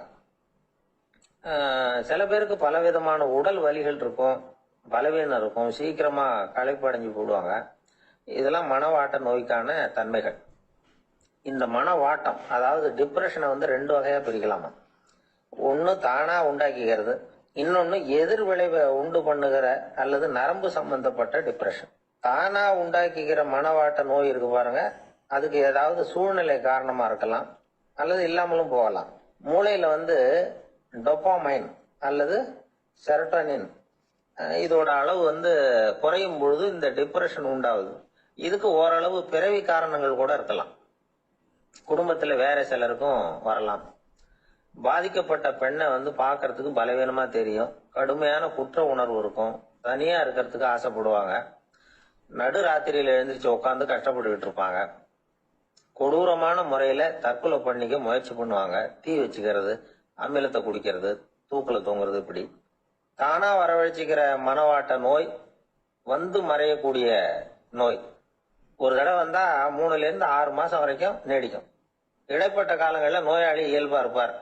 சில பேருக்கு பலவிதமான உடல் வலிகள் இருக்கும், பலவீனம் இருக்கும், சீக்கிரமா களைப்படைஞ்சு போடுவாங்க. இதெல்லாம் மனவாட்ட நோய்க்கான தன்மைகள். இந்த மனவாட்டம், அதாவது டிப்ரெஷனை வந்து ரெண்டு வகையா பிரிக்கலாமா. ஒன்னு தானா உண்டாக்கிக்கிறது, இன்னொன்னு எதிர் விளைவை உண்டு பண்ணுகிற அல்லது நரம்பு சம்பந்தப்பட்ட டிப்ரெஷன். தானா உண்டாக்கிக்கிற மனவாட்ட நோய் இருக்கு பாருங்க, அதுக்கு ஏதாவது சூழ்நிலை காரணமா இருக்கலாம் அல்லது இல்லாமலும் போகலாம். மூளையில வந்து டொபாமைன் அல்லது செரட்டோனின் இதோட அளவு வந்து குறையும் பொழுது இந்த டிப்ரெஷன் உண்டாகுது. இதுக்கு ஓரளவு பிறவி காரணங்கள் கூட இருக்கலாம், குடும்பத்துல வேற சிலருக்கும் வரலாம். பாதிக்கப்பட்ட பெண்ணை வந்து பார்க்கறதுக்கு பலவீனமா தெரியும், கடுமையான குற்ற உணர்வு இருக்கும், தனியா இருக்கிறதுக்கு ஆசைப்படுவாங்க, நடு ராத்திரியில எழுந்திரிச்சு உட்காந்து கஷ்டப்பட்டுக்கிட்டு இருப்பாங்க, கொடூரமான முறையில தற்கொலை பண்ணிக்க முயற்சி பண்ணுவாங்க, தீ வச்சுக்கிறது, அமிலத்தை குடிக்கிறது, தூக்கில தூங்குறது. இப்படி தானா வரவழைச்சிக்கிற மனவாட்ட நோய் வந்து மறையக்கூடிய நோய். ஒரு தடவை வந்தா 3 to 6 மாசம் வரைக்கும் நீடிக்கும். இடைப்பட்ட காலங்களில் நோயாளி இயல்பா இருப்பார்.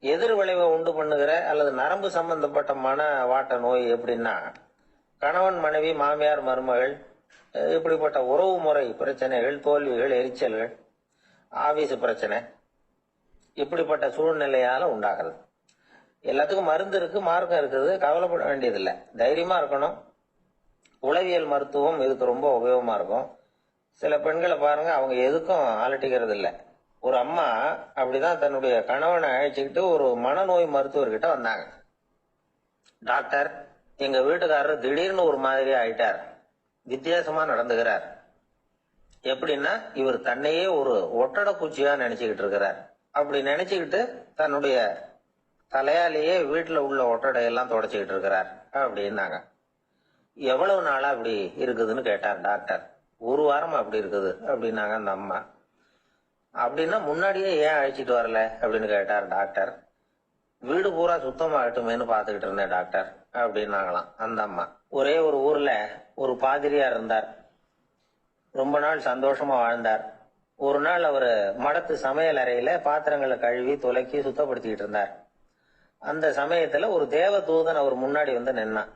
எதிர் விளைவை உண்டு பண்ணுகிற அல்லது நரம்பு சம்பந்தப்பட்ட மனவாட்ட நோய் எப்படின்னா, கணவன் மனைவி மாமியார் மருமகள் இப்படிப்பட்ட உறவு முறை பிரச்சனைகள், தோல்விகள், எரிச்சல்கள், ஆபீஸ் பிரச்சனை, இப்படிப்பட்ட சூழ்நிலையால உண்டாகிறது. எல்லாத்துக்கும் மருந்து இருக்கு, மார்க்கம் இருக்குது, கவலைப்பட வேண்டியதில்லை, தைரியமா இருக்கணும். உளவியல் மருத்துவம் இதுக்கு ரொம்ப உபயோகமா இருக்கும். சில பெண்களை பாருங்க, அவங்க எதுக்கும் அலட்டிக்கிறது இல்லை. ஒரு அம்மா அப்படிதான் தன்னுடைய கணவனை அழைச்சிக்கிட்டு ஒரு மனநோய் மருத்துவர்கிட்ட வந்தாங்க. டாக்டர், எங்க வீட்டுக்காரர் திடீர்னு ஒரு மாதிரி ஆயிட்டார், வித்தியாசமா நடந்துகிறார். எப்படின்னா, இவர் தன்னையே ஒரு ஒட்டட பூச்சியா நினைச்சுக்கிட்டு இருக்கிறார். அப்படி நினைச்சுக்கிட்டு தன்னுடைய தலையாலேயே வீட்டுல உள்ள ஒட்டடையெல்லாம் தொடச்சிக்கிட்டு இருக்கிறார் அப்படின்னாங்க. எவ்வளவு நாளா அப்படி இருக்குதுன்னு கேட்டார் டாக்டர். 1 வாரமா அப்படி இருக்குது அப்படின்னாங்க அந்த அம்மா. அப்படின்னா முன்னாடியே ஏன் அழைச்சிட்டு வரல அப்படின்னு கேட்டார் டாக்டர். வீடு பூரா சுத்தமாகட்டுமேனு பாத்துக்கிட்டு இருந்தேன் டாக்டர் அப்படின்னாங்களாம் அந்த அம்மா. ஒரே ஒரு ஊர்ல ஒரு பாதிரியார் இருந்தார். ரொம்ப நாள் சந்தோஷமா வாழ்ந்தார். ஒரு நாள் அவரு மடத்து சமையல் அறையில பாத்திரங்களை கழுவி துலக்கி சுத்தப்படுத்திக்கிட்டு இருந்தார். அந்த சமயத்துல ஒரு தேவ தூதன் அவர் முன்னாடி வந்து நின்னான்.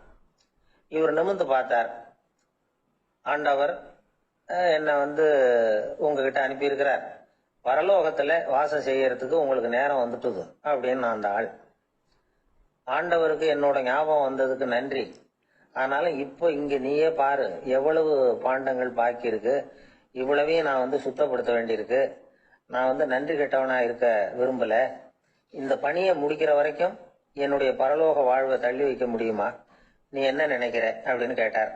இவர் நிமிர்ந்து பார்த்தார். ஆண்டவர் என்ன வந்து உங்ககிட்ட அனுப்பியிருக்கிறார், பரலோகத்துல வாசம் செய்யறதுக்கு உங்களுக்கு நேரம் வந்துட்டுது அப்படின்னு அந்த ஆள். ஆண்டவருக்கு என்னோட ஞாபகம் வந்ததுக்கு நன்றி. ஆனாலும் இப்போ இங்க நீயே பாரு, எவ்வளவு பாண்டங்கள் பாக்கி இருக்கு, இவ்வளவையும் நான் வந்து சுத்தப்படுத்த வேண்டியிருக்கு. நான் வந்து நன்றி கெட்டவனா இருக்க விரும்பல. இந்த பணியை முடிக்கிற வரைக்கும் என்னுடைய பரலோக வாழ்வை தள்ளி வைக்க முடியுமா, நீ என்ன நினைக்கிற அப்படின்னு கேட்டார்.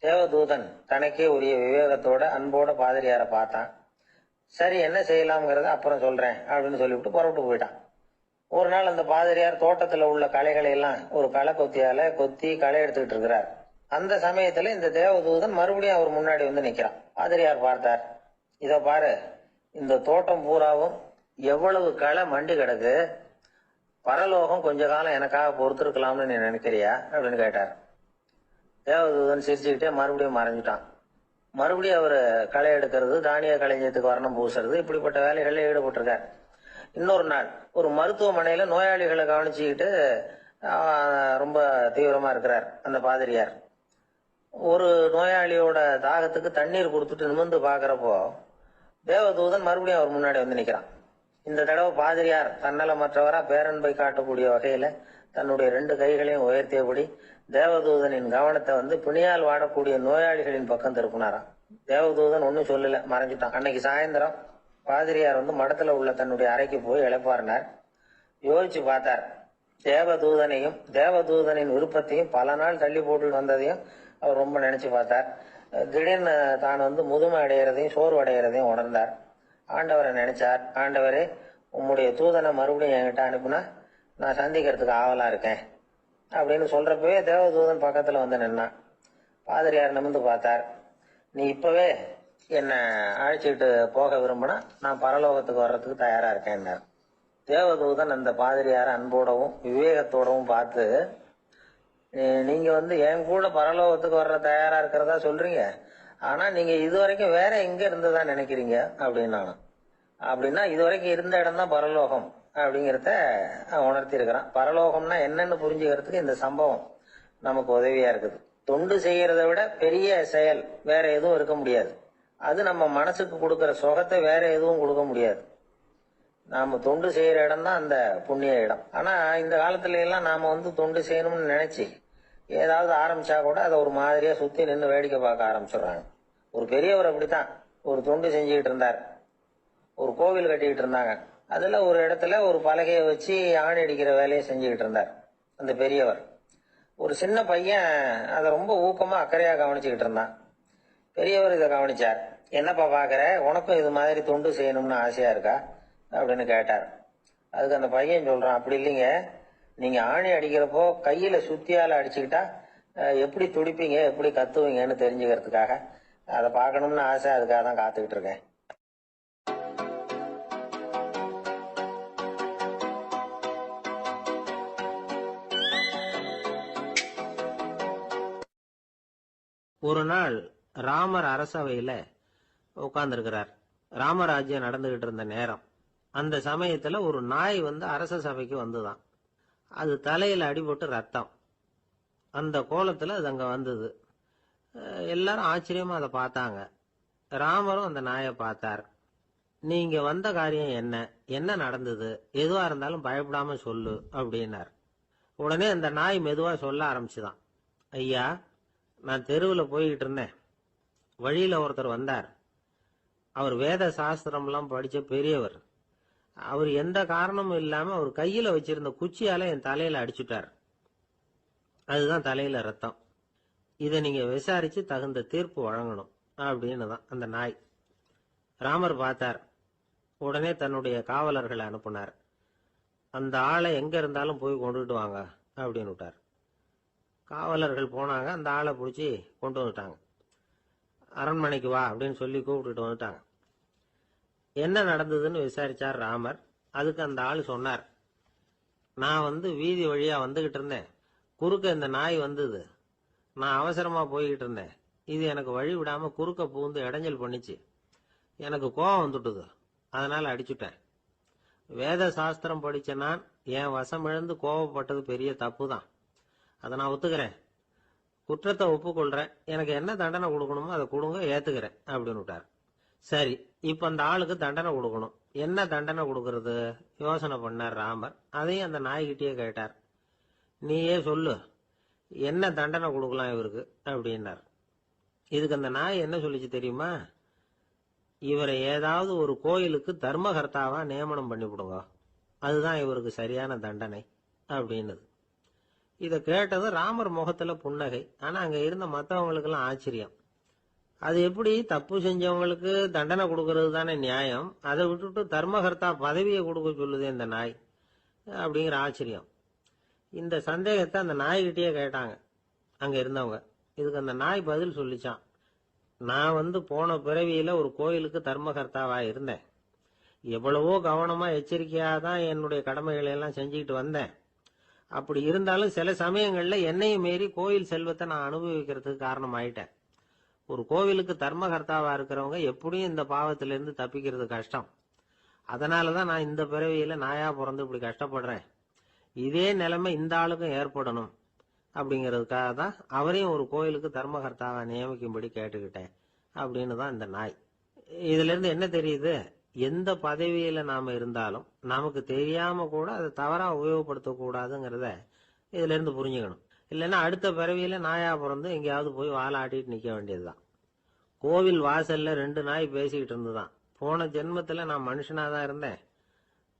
தேவதூதன் தனக்கே உரிய விவேகத்தோட அன்போட பாதிரியார பார்த்தான். சரி, என்ன செய்யலாம்ங்கிறத அப்புறம் சொல்றேன் அப்படின்னு சொல்லிவிட்டு புறப்பட்டு போயிட்டான். ஒரு நாள் அந்த பாதிரியார் தோட்டத்துல உள்ள களைகளை எல்லாம் ஒரு களை கொத்தியால கொத்தி களை எடுத்துக்கிட்டு இருக்கிறார். அந்த சமயத்துல இந்த தேவதூதன் மறுபடியும் அவர் முன்னாடி வந்து நிக்கிறான். பாதிரியார் பார்த்தார். இத பாரு, இந்த தோட்டம் பூராவும் எவ்வளவு களை மண்டி கிடக்கு, பரலோகம் கொஞ்ச காலம் எனக்காக பொறுத்திருக்கலாம்னு நீ நினைக்கிறியா அப்படின்னு கேட்டார். தேவதூதன் சிரிச்சுக்கிட்டே மறுபடியும் மறைஞ்சிட்டான். மறுபடியும் அவர் களை எடுக்கிறது, தானிய களஞ்சியத்துக்கு வர்ணம் பூசுறது, இப்படிப்பட்ட வேலைகள்ல ஈடுபட்டிருக்கார். இன்னொரு நாள் ஒரு மருத்துவமனையில நோயாளிகளை கவனிச்சுக்கிட்டு ரொம்ப தீவிரமா இருக்கிறார் அந்த பாதிரியார். ஒரு நோயாளியோட தாகத்துக்கு தண்ணீர் கொடுத்துட்டு நிமிர்ந்து பாக்குறப்போ தேவதூதன் மறுபடியும் அவர் முன்னாடி வந்து நிக்கிறான். இந்த தடவை பாதிரியார் தன்னலமற்றவரா பேரன்பை காட்டக்கூடிய வகையில தன்னுடைய 2 கைகளையும் உயர்த்தியபடி தேவதூதனின் கவனத்தை வந்து பிணியால் வாடக்கூடிய நோயாளிகளின் பக்கம் திருப்பினாராம். தேவதூதன் ஒன்னும் சொல்லல, மறைஞ்சிட்டான். அன்னைக்கு சாயந்தரம் பாதிரியார் வந்து மடத்துல உள்ள தன்னுடைய அறைக்கு போய் இளைப்பாறினார். யோசிச்சு பார்த்தார். தேவதூதனையும் தேவதூதனின் விருப்பத்தையும் பல நாள் தள்ளி போட்டு வந்ததையும் அவர் ரொம்ப நினைச்சு பார்த்தார். திடீர்னு தான் வந்து முதுமை அடைகிறதையும் சோர்வு அடைகிறதையும் உணர்ந்தார். ஆண்டவரை நினைச்சார். ஆண்டவரே, உம்முடைய தூதனை மறுபடியும் என்கிட்ட அனுப்புனா நான் சந்திக்கிறதுக்கு ஆவலா இருக்கேன் அப்படின்னு சொல்றப்பவே தேவதூதன் பக்கத்துல வந்து நின்னான். பாதிரியார் நிமிர்ந்து பார்த்தார். நீ இப்பவே என்ன அழைச்சிட்டு போக விரும்பினா நான் பரலோகத்துக்கு வர்றதுக்கு தயாரா இருக்கேன்னார். தேவதூதன் அந்த பாதிரியார அன்போடவும் விவேகத்தோடவும் பார்த்து, நீங்க வந்து என் கூட பரலோகத்துக்கு வர்ற தயாரா இருக்கிறதா சொல்றீங்க, ஆனா நீங்க இதுவரைக்கும் வேற எங்க இருந்ததா நினைக்கிறீங்க அப்படின்னாலும். அப்படின்னா இதுவரைக்கும் இருந்த இடம் தான் பரலோகம், அப்படிங்கிறத உணர்த்தி இருக்கிறான். பரலோகம்னா என்னன்னு புரிஞ்சுக்கிறதுக்கு இந்த சம்பவம் நமக்கு உதவியா இருக்குது. தொண்டு செய்யறதை விட பெரிய செயல் வேற எதுவும் இருக்க முடியாது. அது நம்ம மனசுக்கு கொடுக்கற சுகத்தை வேற எதுவும் கொடுக்க முடியாது. நாம தொண்டு செய்யற இடம் தான் அந்த புண்ணிய இடம். ஆனா இந்த காலத்துல எல்லாம் நாம தொண்டு செய்யணும்னு நினைச்சு ஏதாவது ஆரம்பிச்சா கூட அதை ஒரு மாதிரியா சுத்தி நின்று வேடிக்கை பார்க்க ஆரம்பிச்சிடுறாங்க. ஒரு பெரியவர் அப்படித்தான் ஒரு தொண்டு செஞ்சுக்கிட்டு இருந்தார். ஒரு கோவில் கட்டிக்கிட்டு இருந்தாங்க. அதுல ஒரு இடத்துல ஒரு பலகையை வச்சு ஆணி அடிக்கிற வேலையை செஞ்சுக்கிட்டு இருந்தார் அந்த பெரியவர். ஒரு சின்ன பையன் அதை ரொம்ப ஊக்கமா அக்கறையா கவனிச்சுக்கிட்டு இருந்தான். பெரியவர் இதை கவனிச்சார். என்னப்பா பாக்குற, உனக்கும் இது மாதிரி தொண்டு செய்யணும்னு ஆசையா இருக்கா அப்படின்னு கேட்டார். அதுக்கு அந்த பையன் சொல்றான், அப்படி இல்லைங்க, நீங்க ஆணி அடிக்கிறப்போ கையில சுத்தியால அடிச்சுக்கிட்டா எப்படி துடிப்பீங்க, எப்படி கத்துவீங்கன்னு தெரிஞ்சுக்கிறதுக்காக அதை பார்க்கணும்னு ஆசை, அதுக்காக தான் காத்துக்கிட்டு இருக்கேன். ஒரு நாள் ராமர் அரசவையில உட்கார்ந்துருக்கிறார். ராமராஜ்யம் நடந்துகிட்டு இருந்த நேரம். அந்த சமயத்துல ஒரு நாய் அரச சபைக்கு வந்துதான். அது தலையில அடிபட்டு ரத்தம். அந்த கோலத்துல அது அங்க வந்தது. எல்லாரும் ஆச்சரியமா அதை பார்த்தாங்க. ராமரும் அந்த நாயை பார்த்தார். நீங்க வந்த காரியம் என்ன, என்ன நடந்தது, எதுவா இருந்தாலும் பயப்படாம சொல்லு அப்படின்னார். உடனே அந்த நாய் மெதுவா சொல்ல ஆரம்பிச்சுதான். ஐயா, நான் தெருவில் போய்கிட்டு இருந்தேன். வழியில ஒருத்தர் வந்தார். அவர் வேத சாஸ்திரம்லாம் படிச்ச பெரியவர். அவர் எந்த காரணமும் இல்லாம அவர் கையில வச்சிருந்த குச்சியால என் தலையில அடிச்சுட்டார். அதுதான் தலையில ரத்தம். இதை நீங்க விசாரிச்சு தகுந்த தீர்ப்பு வழங்கணும் அப்படின்னு தான் அந்த நாய். ராமர் பார்த்தார். உடனே தன்னுடைய காவலர்களை அனுப்புனார். அந்த ஆளை எங்க இருந்தாலும் போய் கொண்டுகிட்டு வாங்க அப்படின்னு விட்டார். காவலர்கள் போனாங்க. அந்த ஆளை பிடிச்சி கொண்டு வந்துட்டாங்க. அரண்மனைக்கு வா அப்படின்னு சொல்லி கூப்பிட்டுட்டு வந்துட்டாங்க. என்ன நடந்ததுன்னு விசாரிச்சார் ராமர். அதுக்கு அந்த ஆள் சொன்னார், நான் வீதி வழியா வந்துகிட்டு இருந்தேன். குறுக்க இந்த நாய் வந்தது. நான் அவசரமா போய்கிட்டு இருந்தேன். இது எனக்கு வழி விடாம குறுக்க பூந்து இடைஞ்சல் பண்ணிச்சு. எனக்கு கோபம் வந்துட்டுது. அதனால அடிச்சுட்டேன். வேத சாஸ்திரம் படிச்ச நான் என் வசம் இழந்து கோபப்பட்டது பெரிய தப்பு தான். அதை நான் ஒத்துக்கிறேன். குற்றத்தை ஒப்புக்கொள்றேன். எனக்கு என்ன தண்டனை கொடுக்கணுமோ அதை கொடுங்க, ஏத்துக்கிறேன் அப்படின்னு விட்டார். சரி, இப்ப அந்த ஆளுக்கு தண்டனை கொடுக்கணும். என்ன தண்டனை கொடுக்கறது யோசனை பண்ணார் ராமர். அதையும் அந்த நாய்கிட்டயே கேட்டார். நீயே சொல்லு, என்ன தண்டனை கொடுக்கலாம் இவருக்கு அப்படின்னார். இதுக்கு அந்த நாய் என்ன சொல்லிச்சு தெரியுமா? இவரை ஏதாவது ஒரு கோயிலுக்கு தர்மகர்த்தாவா நியமனம் பண்ணிவிடுங்க, அதுதான் இவருக்கு சரியான தண்டனை அப்படின்னுது. இதை கேட்டது ராமர் முகத்துல புன்னகை. ஆனா அங்க இருந்த மற்றவங்களுக்கு எல்லாம் ஆச்சரியம். அது எப்படி, தப்பு செஞ்சவங்களுக்கு தண்டனை கொடுக்கறது தானே நியாயம், அதை விட்டுட்டு தர்மகர்த்தா பதவியை கொடுக்க சொல்லுது இந்த நாய் அப்படிங்கிற ஆச்சரியம். இந்த சந்தேகத்தை அந்த நாய்கிட்டயே கேட்டாங்க அங்க இருந்தவங்க. இதுக்கு அந்த நாய் பதில் சொல்லிச்சான். நான் போன பிறவியில ஒரு கோயிலுக்கு தர்மகர்த்தாவா இருந்தேன். எவ்வளவோ கவனமா எச்சரிக்கையா தான் என்னுடைய கடமைகளை எல்லாம் செஞ்சுக்கிட்டு வந்தேன். அப்படி இருந்தாலும் சில சமயங்கள்ல என்னையும் மீறி கோயில் செல்வத்தை நான் அனுபவிக்கிறதுக்கு காரணம் ஆயிட்டேன். ஒரு கோவிலுக்கு தர்மகர்த்தாவா இருக்கிறவங்க எப்படியும் இந்த பாவத்திலிருந்து தப்பிக்கிறது கஷ்டம். அதனாலதான் நான் இந்த பிறவியில நாயா பிறந்து இப்படி கஷ்டப்படுறேன். இதே நிலைமை இந்த ஆளுக்கும் ஏற்படணும் அப்படிங்கிறதுக்காக தான் அவரையும் ஒரு கோயிலுக்கு தர்மகர்த்தாவா நியமிக்கும்படி கேட்டுக்கிட்டேன் அப்படின்னு தான் இந்த நாய். இதுல இருந்து என்ன தெரியுது? எந்த பதவியில நாம இருந்தாலும் நமக்கு தெரியாம கூட அதை தவறா உபயோகப்படுத்த கூடாதுங்கிறத இதுல இருந்து புரிஞ்சுக்கணும். இல்லைன்னா அடுத்த பிறவியில நாயா பிறந்து எங்கேயாவது போய் வாலாட்டிட்டு நிக்க வேண்டியதுதான். கோவில் வாசல்ல 2 நாய் பேசிக்கிட்டு இருந்துதான். போன ஜென்மத்துல நான் மனுஷனாதான் இருந்தேன்.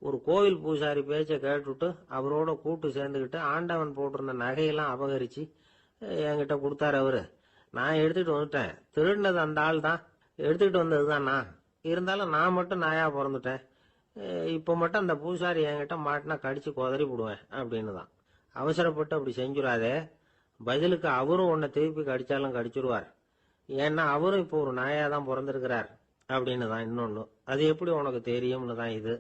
ஒரு கோவில் பூசாரி பேச்ச கேட்டுட்டு அவரோட கூட்டு சேர்ந்துக்கிட்டு ஆண்டவன் போட்டிருந்த நகையெல்லாம் அபகரிச்சு என்கிட்ட கொடுத்தாரு அவரு. நான் எடுத்துட்டு வந்துட்டேன். திருடினது அந்த ஆள் தான், எடுத்துக்கிட்டு வந்ததுதான் நான். இருந்தாலும் நான் மட்டும் நாயா பிறந்துட்டேன். இப்ப மட்டும் அந்த பூசாரி என்கிட்ட மாட்டினா கடிச்சு கொதறி விடுவேன் அப்படின்னு தான். அவசரப்பட்டு அப்படி செஞ்சுடாதே. பதிலுக்கு அவரும் உன்னை திருப்பி கடிச்சாலும் கடிச்சிருவார். ஏன்னா அவரும் இப்போ ஒரு நாயா தான் பிறந்திருக்கிறார் அப்படின்னு தான் இன்னொன்னு. அது எப்படி உனக்கு தெரியும்னு தான் இது.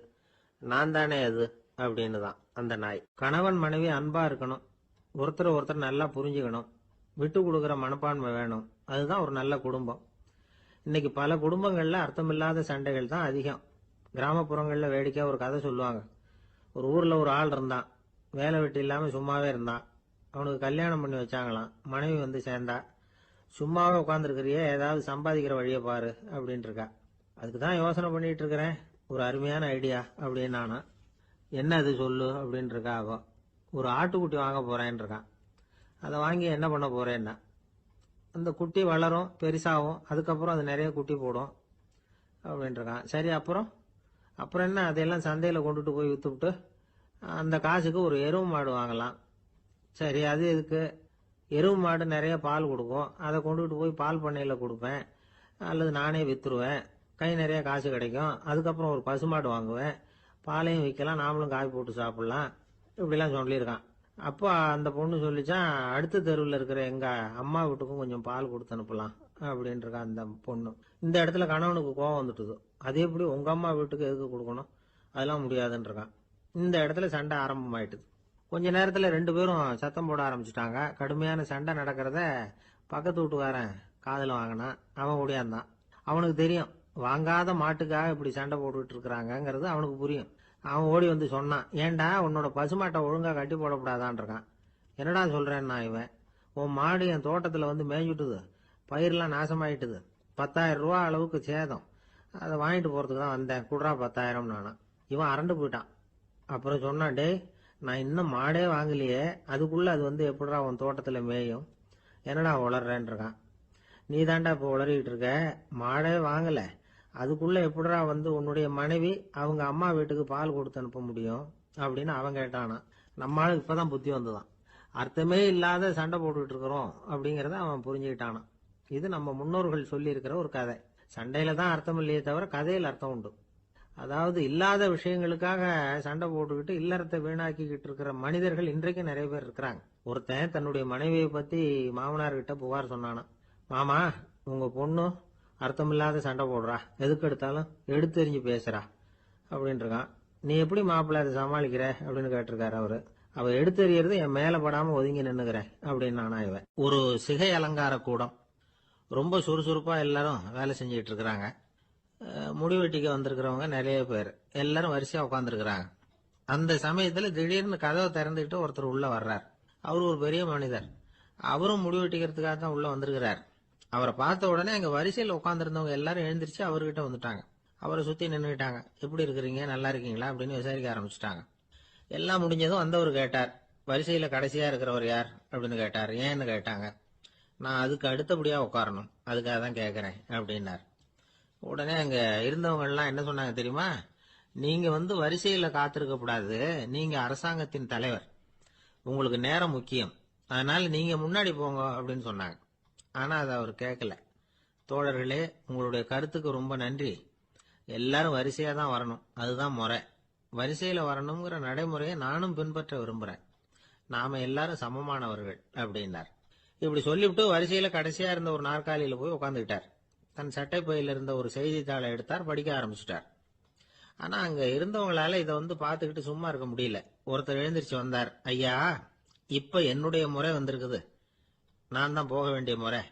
நான் தானே அது அப்படின்னு தான் அந்த நாய். கணவன் மனைவி அன்பா இருக்கணும். ஒருத்தர் ஒருத்தர் நல்லா புரிஞ்சுக்கணும். விட்டு கொடுக்குற மனப்பான்மை வேணும். அதுதான் ஒரு நல்ல குடும்பம். இன்னைக்கு பல குடும்பங்கள்ல அர்த்தமில்லாத சண்டைகள் தான் அதிகம். கிராமப்புறங்கள்ல வேடிக்கையா ஒரு கதை சொல்லுவாங்க. ஒரு ஊர்ல ஒரு ஆள் இருந்தான். வேலை வெட்டி இல்லாம சும்மாவே இருந்தான். அவனுக்கு கல்யாணம் பண்ணி வச்சாங்களாம். மனைவி வந்து சேர்ந்தா. சும்மாவே உட்காந்துருக்கிறியே, ஏதாவது சம்பாதிக்கிற வழியை பாரு அப்படின்ட்டு இருக்கா. அதுக்கு தான் யோசனை பண்ணிட்டு இருக்கிறேன். ஒரு அருமையான ஐடியா அப்படின்னு நானா. என்ன அது சொல்லு அப்படின்னு இருக்கா அவ. ஒரு ஆட்டுக்குட்டி வாங்க போறேன்னு இருக்கான். அதை வாங்கி என்ன பண்ண போறேன்னா, அந்த குட்டி வளரும், பெருசாகும், அதுக்கப்புறம் அது நிறைய குட்டி போடும் அப்படின்னு இருக்கான். சரி, அப்புறம் அப்புறம் என்ன, அதையெல்லாம் சந்தையில கொண்டுட்டு போய் வித்துவிட்டு அந்த காசுக்கு ஒரு எருவு மாடு வாங்கலாம். சரி, அது எதுக்கு? எருவு மாடு நிறைய பால் கொடுக்கும். அதை கொண்டுட்டு போய் பால் பண்ணையில கொடுப்பேன், அல்லது நானே வித்துருவேன். கை நிறைய காசு கிடைக்கும். அதுக்கப்புறம் ஒரு பசுமாடு வாங்குவேன், பாலையும் விற்கலாம், நாமளும் காய் போட்டு சாப்பிடலாம். இப்படிலாம் சொல்லியிருக்கான். அப்போ அந்த பொண்ணு சொல்லிச்சான், அடுத்த தெருவில் இருக்கிற எங்க அம்மா வீட்டுக்கும் கொஞ்சம் பால் கொடுத்து அனுப்பலாம் அப்படின்னு இருக்கா அந்த பொண்ணு. இந்த இடத்துல கணவனுக்கு கோவம் வந்துட்டுது. அது எப்படி உங்க அம்மா வீட்டுக்கு எதுக்கு கொடுக்கணும், அதெல்லாம் முடியாதுன்னு இருக்கான். இந்த இடத்துல சண்டை ஆரம்பமாயிட்டுது. கொஞ்ச நேரத்துல 2 பேரும் சத்தம் போட ஆரம்பிச்சுட்டாங்க. கடுமையான சண்டை நடக்கிறத பக்கத்து வீட்டுக்காரன் காதுல வாங்கினான். அவன் ஓடியாந்தான். அவனுக்கு தெரியும், வாங்காத மாட்டுக்காக இப்படி சண்டை போட்டுட்டு இருக்கிறாங்கிறது அவனுக்கு புரியும். அவன் ஓடி வந்து சொன்னான், ஏண்டா உன்னோட பசுமாட்டை ஒழுங்கா கட்டி போடக்கூடாதான் இருக்கான். என்னடா சொல்றேன்னா இவன், உன் மாடு என் தோட்டத்துல வந்து மேய்ஞ்சுட்டுது, பயிரெல்லாம் நாசமாயிட்டுது, 10,000 ரூபா அளவுக்கு சேதம், அதை வாங்கிட்டு போறதுக்கு தான் வந்தேன், குடுறா 10,000 நானா. இவன் அரண்டு போயிட்டான். அப்புறம் சொன்னான், டேய் நான் இன்னும் மாடே வாங்கலையே, அதுக்குள்ள அது வந்து எப்படிடா உன் தோட்டத்துல மேயும், என்னடா உளறேன்னு இருக்கான். நீ தாண்டா இப்ப உளறிட்டு இருக்க, மாடே வாங்கல, அதுக்குள்ள எப்படிடா வந்து உன்னுடைய மனைவி அவங்க அம்மா வீட்டுக்கு பால் கொடுத்து அனுப்ப முடியும் அப்படின்னு அவன் கேட்டானா. நம்மளுக்கு இப்பதான் புத்தி வந்துதான். அர்த்தமே இல்லாத சண்டை போட்டுட்டு இருக்கிறோம் அப்படிங்கறத அவன் புரிஞ்சுக்கிட்டானான். இது நம்ம முன்னோர்கள் சொல்லி இருக்கிற ஒரு கதை. சண்டையில தான் அர்த்தம் இல்லையே தவிர கதையில் அர்த்தம் உண்டு. அதாவது இல்லாத விஷயங்களுக்காக சண்டை போட்டுக்கிட்டு இல்லறத்தை வீணாக்கிக்கிட்டு இருக்கிற மனிதர்கள் இன்றைக்கு நிறைய பேர் இருக்கிறாங்க. ஒருத்தன் தன்னுடைய மனைவியை பத்தி மாமனார் கிட்ட புகார் சொன்னானா. மாமா, உங்க பொண்ணு அர்த்தமில்லாத சண்டை போடுறா, எதுக்கு எடுத்தாலும் எடுத்தெறிஞ்சு பேசுறா அப்படின்னு இருக்கான். நீ எப்படி மாப்பிள்ளை அதை சமாளிக்கிற அப்படின்னு கேட்டிருக்காரு அவரு. அவ எடுத்தெறியறது என் மேல படாம ஒதுங்கி நின்னுக்கிறேன் அப்படின்னு நானா இவன். ஒரு சிகை அலங்கார கூடம். ரொம்ப சுறுசுறுப்பா எல்லாரும் வேலை செஞ்சுட்டு இருக்கிறாங்க. முடிவெட்டிக்க வந்திருக்கிறவங்க நிறைய பேர் எல்லாரும் வரிசையா உட்காந்துருக்கிறாங்க. அந்த சமயத்துல திடீர்னு கதவை திறந்துக்கிட்டு ஒருத்தர் உள்ள வர்றார். அவரு ஒரு பெரிய மனிதர். அவரும் முடிவெட்டிக்கிறதுக்காக தான் உள்ள வந்திருக்கிறார். அவரை பார்த்த உடனே அங்க வரிசையில் உட்காந்துருந்தவங்க எல்லாரும் எழுந்திருச்சு அவர்கிட்ட வந்துட்டாங்க. அவரை சுத்தி நின்றுட்டாங்க. எப்படி இருக்கிறீங்க, நல்லா இருக்கீங்களா அப்படின்னு விசாரிக்க ஆரம்பிச்சுட்டாங்க. எல்லாம் முடிஞ்சதும் வந்தவர் கேட்டார், வரிசையில கடைசியா இருக்கிறவர் யார் அப்படின்னு கேட்டார். ஏன்னு கேட்டாங்க. நான் அதுக்கு அடுத்தபடியா உட்காரணும், அதுக்காக தான் கேட்கறேன் அப்படின்னார். உடனே அங்க இருந்தவங்க எல்லாம் என்ன சொன்னாங்க தெரியுமா, நீங்க வந்து வரிசையில காத்திருக்க கூடாது, நீங்க அரசாங்கத்தின் தலைவர், உங்களுக்கு நேரம் முக்கியம், அதனால நீங்க முன்னாடி போங்க அப்படின்னு சொன்னாங்க. ஆனா அதை அவர் கேட்கல. தோழர்களே, உங்களுடைய கருத்துக்கு ரொம்ப நன்றி. எல்லாரும் வரிசையா தான் வரணும், அதுதான் முறை. வரிசையில வரணுங்கிற நடைமுறையை நானும் பின்பற்ற விரும்புறேன். நாம எல்லாரும் சமமானவர்கள் அப்படின்னார். இப்படி சொல்லிவிட்டு வரிசையில கடைசியா இருந்த ஒரு நாற்காலியில போய் உட்காந்துக்கிட்டார். தன் சட்டை பையில இருந்த ஒரு செய்தித்தாளை எடுத்தார், படிக்க ஆரம்பிச்சுட்டார். ஆனா அங்க இருந்தவங்களால இதை வந்து பாத்துக்கிட்டு சும்மா இருக்க முடியல. ஒருத்தர் எழுந்திருச்சு வந்தார். ஐயா, இப்ப என்னுடைய முறை வந்திருக்குது, நான் தான் போக வேண்டிய முறை.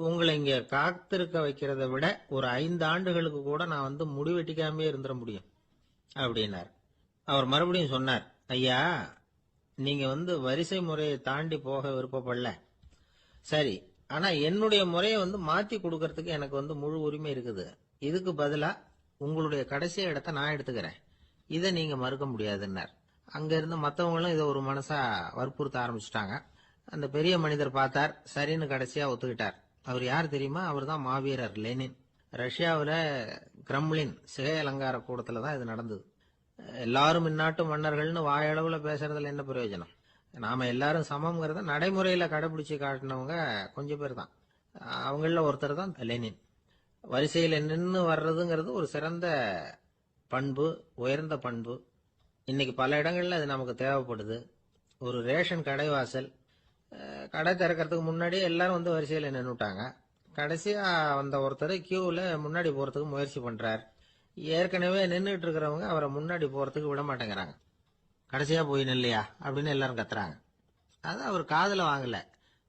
உங்களை இங்க காத்திருக்க வைக்கிறத விட ஒரு 5 ஆண்டுகளுக்கு கூட நான் வந்து முடிவெட்டிக்காமே இருந்துட முடியும் அப்படின்னார். அவர் மறுபடியும் சொன்னார், ஐயா, நீங்க வந்து வரிசை முறையை தாண்டி போக விருப்பப்படல, சரி, ஆனா என்னுடைய முறையை வந்து மாத்தி கொடுக்கறதுக்கு எனக்கு வந்து முழு உரிமை இருக்குது. இதுக்கு பதிலா உங்களுடைய கடைசி இடத்தை நான் எடுத்துக்கிறேன், இதை நீங்க மறுக்க முடியாதுன்னார். அங்க இருந்த மத்தவங்களும் இதை ஒரு மனசா வற்புறுத்த ஆரம்பிச்சுட்டாங்க. அந்த பெரிய மனிதர் பார்த்தார், சரின்னு கடைசியா ஒத்துக்கிட்டார். அவர் யார் தெரியுமா? அவர் தான் மாவீரர் லெனின். ரஷ்யாவில் கிரெம்ளின் சிகை அலங்கார கூடத்துல தான் இது நடந்தது. எல்லாரும் இந்நாட்டு மன்னர்கள்னு வாயளவுல பேசுறதுல என்ன பிரயோஜனம்? நாம எல்லாரும் சமம்ங்கிறத நடைமுறையில கடைபிடிச்சு காட்டினவங்க கொஞ்சம் பேர் தான். அவங்கள ஒருத்தர் தான் லெனின். வரிசையில நின்று வர்றதுங்கிறது ஒரு சிறந்த பண்பு, உயர்ந்த பண்பு. இன்னைக்கு பல இடங்கள்ல அது நமக்கு தேவைப்படுது. ஒரு ரேஷன் கடைவாசல், கடை திறக்கிறதுக்கு முன்னாடியே எல்லாரும் வந்து வரிசையில நின்னுட்டாங்க. கடைசியா வந்த ஒருத்தர் கியூல முன்னாடி போறதுக்கு முயற்சி பண்றார். ஏற்கனவே நின்றுட்டு இருக்கிறவங்க அவரை முன்னாடி போறதுக்கு விட மாட்டேங்கிறாங்க. கடைசியா போய் நில்லையா அப்படின்னு எல்லாரும் கத்துறாங்க. அது அவர் காதுல வாங்கல.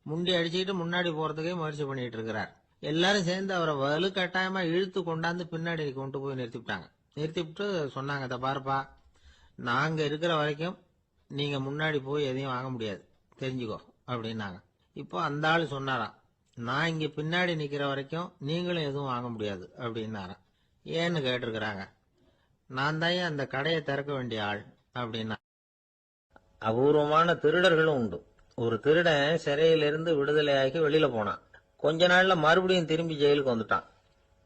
முண்டி அடிச்சுக்கிட்டு முன்னாடி போறதுக்கே முயற்சி பண்ணிட்டு இருக்கிறார். எல்லாரும் சேர்ந்து அவரை வலுக்கட்டாயமா இழுத்து கொண்டாந்து பின்னாடி கொண்டு போய் நிறுத்திவிட்டாங்க. நிறுத்திவிட்டு சொன்னாங்க, இதை பாருப்பா, நாங்க இருக்கிற வரைக்கும் நீங்க முன்னாடி போய் எதையும் வாங்க முடியாது, தெரிஞ்சுக்கோ அப்படின்னாங்க. இப்போ அந்த ஆளு சொன்னாராம், நான் இங்க பின்னாடி நிக்கிற வரைக்கும் நீங்களும் எதுவும் வாங்க முடியாது அப்படின்னாராம். ஏன்னு கேட்டிருக்கிறாங்க. நான் தான் அந்த கடையை திறக்க வேண்டிய ஆள் அப்படின்னா. அபூர்வமான திருடர்களும் உண்டு. ஒரு திருடன் சிறையிலிருந்து விடுதலையாகி வெளியில போனான். கொஞ்ச நாள்ல மறுபடியும் திரும்பி ஜெயிலுக்கு வந்துட்டான்.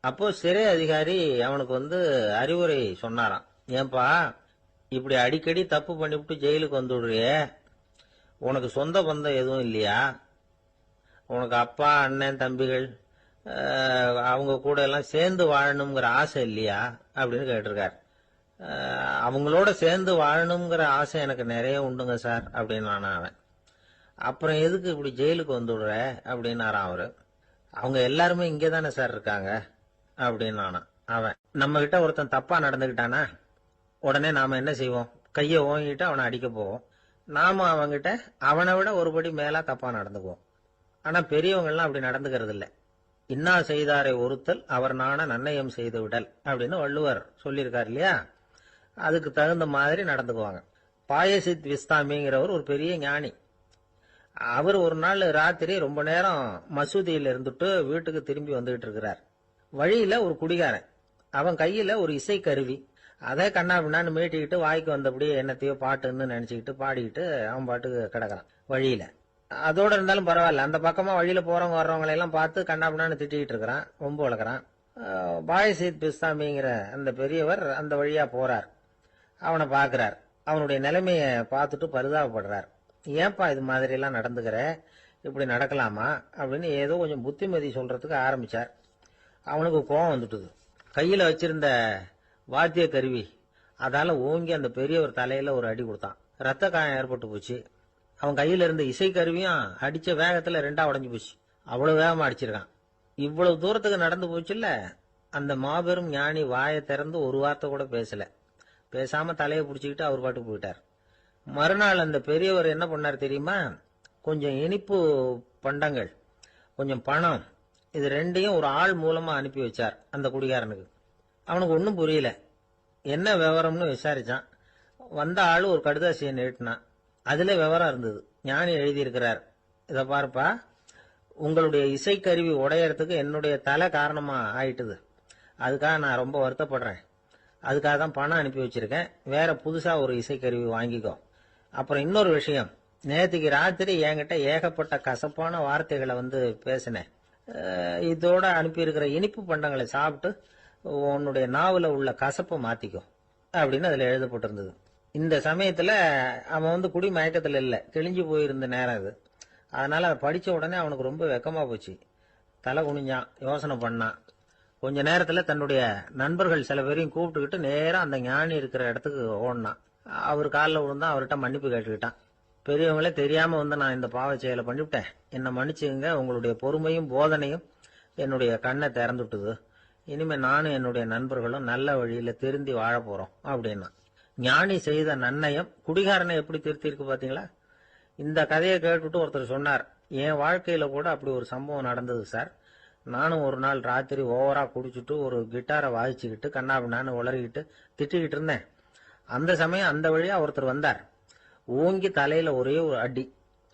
அப்போ சிறை அதிகாரி அவனுக்கு அறிவுரை சொன்னாராம். ஏன்பா, இப்படி அடிக்கடி தப்பு பண்ணிவிட்டு ஜெயிலுக்கு வந்துடுறியே, உனக்கு சொந்த பந்தம் எதுவும் இல்லையா? உனக்கு அப்பா, அண்ணன், தம்பிகள் அவங்க கூட எல்லாம் சேர்ந்து வாழணுங்கிற ஆசை இல்லையா அப்படின்னு கேட்டிருக்காரு. அவங்களோட சேர்ந்து வாழணுங்கிற ஆசை எனக்கு நிறைய உண்டுங்க சார் அப்படின்னு அவன். அப்புறம் எதுக்கு இப்படி ஜெயிலுக்கு வந்துடுற அப்படின்னாராம் அவரு. அவங்க எல்லாருமே இங்கே தானே சார் இருக்காங்க அப்படின்னு அவன். நம்ம கிட்ட ஒருத்தன் தப்பா நடந்துகிட்டானா உடனே நாம என்ன செய்வோம்? கையை ஓங்கிட்டு அவனை அடிக்க போவோம். நாம அவன்கிட்ட அவனை விட ஒருபடி மேலா தப்பா நடந்துக்குவோம். ஆனா பெரியவங்க எல்லாம் அப்படி நடந்துக்கிறது இல்லை. இன்னா செய்தாரை ஒருத்தல் அவர் நாண நன்னயம் செய்து விடல் அப்படின்னு வள்ளுவர் சொல்லியிருக்காரு இல்லையா? அதுக்கு தகுந்த மாதிரி நடந்துக்குவாங்க. பாயசித் விஸ்தாமிங்கிறவர் ஒரு பெரிய ஞானி. அவர் ஒரு நாள் ராத்திரி ரொம்ப நேரம் மசூதியில் இருந்துட்டு வீட்டுக்கு திரும்பி வந்துகிட்டு இருக்கிறார். வழியில ஒரு குடிகாரன், அவன் கையில ஒரு இசை கருவி, அதை கண்ணா பின்னான்னு மீட்டிக்கிட்டு வாய்க்கு வந்தபடி என்னத்தையோ பாட்டுன்னு நினைச்சுக்கிட்டு பாடிக்கிட்டு அவன் பாட்டுக்கு கிடக்குறான் வழியில. அதோட இருந்தாலும் பரவாயில்ல, அந்த பக்கமா வழியில போறவங்க வர்றவங்களை எல்லாம் பார்த்து கண்ணா பின்னான்னு திட்டிக்கிட்டு இருக்கிறான், ரொம்ப வளர்க்குறான். பாயசித் பிஸ்தாமிங்கிற அந்த பெரியவர் அந்த வழியா போறார். அவனை பார்க்கிறார். அவனுடைய நிலைமைய பார்த்துட்டு பரிதாபப்படுறார். ஏன்பா இது மாதிரி எல்லாம் நடந்துக்கிற, இப்படி நடக்கலாமா அப்படின்னு ஏதோ கொஞ்சம் புத்திமதி சொல்றதுக்கு ஆரம்பிச்சார். அவனுக்கு கோபம் வந்துட்டுது. கையில வச்சிருந்த வாத்திய கருவி அதால ஓங்கி அந்த பெரியவர் தலையில ஒரு அடி கொடுத்தான். ரத்த காயம் ஏற்பட்டு போச்சு. அவன் கையில இருந்த இசை கருவியும் அடிச்ச வேகத்துல ரெண்டா உடஞ்சு போச்சு. அவ்வளவு வேகமா அடிச்சிருக்கான். இவ்வளவு தூரத்துக்கு நடந்து போச்சுல்ல, அந்த மாபெரும் ஞானி வாயை திறந்து ஒரு வார்த்தை கூட பேசல. பேசாம தலையை பிடிச்சிக்கிட்டு அவர் பாட்டுக்கு போயிட்டார். மறுநாள் அந்த பெரியவர் என்ன பண்ணார் தெரியுமா? கொஞ்சம் இனிப்பு பண்டங்கள், கொஞ்சம் பணம், இது ரெண்டையும் ஒரு ஆள் மூலமா அனுப்பி வச்சார் அந்த குடிகாரனுக்கு. அவனுக்கு ஒன்றும் புரியல. என்ன விவரம்னு விசாரிச்சான். வந்த ஆளு ஒரு கடுதாசியை நீட்டினான். அதுல விவரம் இருந்தது. ஞானி எழுதியிருக்கிறார், இதை பார்ப்பா, உங்களுடைய இசைக்கருவி உடையறதுக்கு என்னுடைய தலை காரணமா ஆயிட்டுது. அதுக்காக நான் ரொம்ப வருத்தப்படுறேன். அதுக்காக தான் பணம் அனுப்பி வச்சிருக்கேன். வேற புதுசா ஒரு இசைக்கருவி வாங்கிக்கோ. அப்புறம் இன்னொரு விஷயம், நேற்றுக்கு ராத்திரி என்கிட்ட ஏகப்பட்ட கசப்பான வார்த்தைகளை பேசினேன். இதோட அனுப்பியிருக்கிற இனிப்பு பண்டங்களை சாப்பிட்டு உன்னுடைய நாவல உள்ள கசப்பை மாத்திக்கோ அப்படின்னு அதுல எழுதப்பட்டிருந்தது. இந்த சமயத்துல அவன் குடி மயக்கத்துல இல்ல, கிழிஞ்சு போயிருந்த நேரம் அது. அதனால அதை படிச்ச உடனே அவனுக்கு ரொம்ப வெக்கமா போச்சு. தலை குனிஞ்சான், யோசனை பண்ணான். கொஞ்ச நேரத்துல தன்னுடைய நண்பர்கள் சில பேரையும் கூப்பிட்டுக்கிட்டு நேரம் அந்த ஞானி இருக்கிற இடத்துக்கு ஓடினான். அவர் காலில் விழுந்தான். அவர்கிட்ட மன்னிப்பு கேட்டுக்கிட்டான். பெரியவங்களே தெரியாம நான் இந்த பாவ செயலை பண்ணிவிட்டேன், என்னை மன்னிச்சுங்க. உங்களுடைய பொறுமையும் போதனையும் என்னுடைய கண்ணை திறந்துட்டுது. இனிமே நானும் என்னுடைய நண்பர்களும் நல்ல வழியில திருந்தி வாழ போறோம் அப்படின்னா. ஞானி செய்த நன்னயம் குடிகாரனை எப்படி திருத்திருக்கு பாத்தீங்களா? இந்த கதையை கேட்டுட்டு ஒருத்தர் சொன்னார், என் வாழ்க்கையில கூட அப்படி ஒரு சம்பவம் நடந்தது சார். நானும் ஒரு நாள் ராத்திரி ஓவரா குடிச்சிட்டு ஒரு கிட்டாரை வாசிச்சுக்கிட்டு கண்ணாபின்னான்னு உளறிக்கிட்டு திட்டிக்கிட்டு இருந்தேன். அந்த சமயம் அந்த வழியா ஒருத்தர் வந்தார். ஓங்கி தலையில ஒரே ஒரு அடி,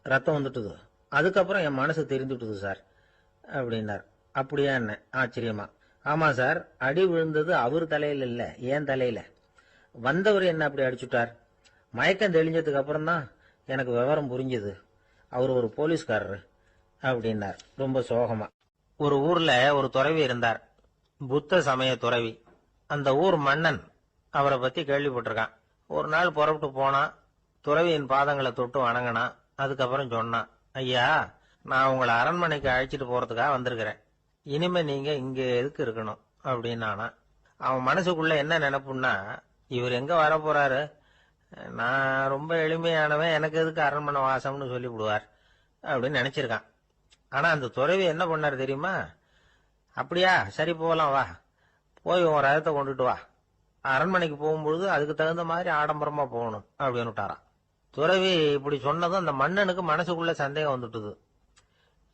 ரத்தம் வந்துட்டுது. அதுக்கப்புறம் என் மனசு தெரிந்துட்டுது சார் அப்படின்னார். அப்படியா என்ன ஆச்சரியமா? ஆமா சார், அடி விழுந்தது அவர் தலையில இல்ல, என் தலையில. வந்தவர் என்ன அப்படி அடிச்சுட்டார். மயக்கம் தெளிஞ்சதுக்கு அப்புறம் தான் எனக்கு விவரம் புரிஞ்சது. அவர் ஒரு போலீஸ்காரரு அப்படின்னார் ரொம்ப சோகமா. ஒரு ஊர்ல ஒரு துறவி இருந்தார், புத்த சமய துறவி. அந்த ஊர் மன்னன் அவரை பத்தி கேள்விப்பட்டிருக்கான். ஒரு நாள் புறப்பட்டு போனான். துறவியின் பாதங்களை தொட்டு வணங்கினான். அதுக்கப்புறம் சொன்னான், ஐயா, நான் உங்களை அரண்மனைக்கு அழைச்சிட்டு போறதுக்காக வந்திருக்கிறேன். இனிமே நீங்க இங்க எதுக்கு இருக்கணும் அப்படின்னானா. அவன் மனசுக்குள்ள என்ன நினைப்புன்னா, இவர் எங்க வர போறாரு, நான் ரொம்ப எளிமையானவன், எனக்கு எதுக்கு அரண்மனை வாசம்னு சொல்லிவிடுவார் அப்படின்னு நினைச்சிருக்கான். ஆனா அந்த துறவி என்ன பண்ணாரு தெரியுமா? அப்படியா, சரி போகலாம், வா, போய் உன் ரதத்தை கொண்டுட்டு வா, அரண்மனைக்கு போகும்பொழுது அதுக்கு தகுந்த மாதிரி ஆடம்பரமா போகணும் அப்படின்னு விட்டாரான். துறவி இப்படி சொன்னதும் அந்த மன்னனுக்கு மனசுக்குள்ள சந்தேகம் வந்துட்டுது.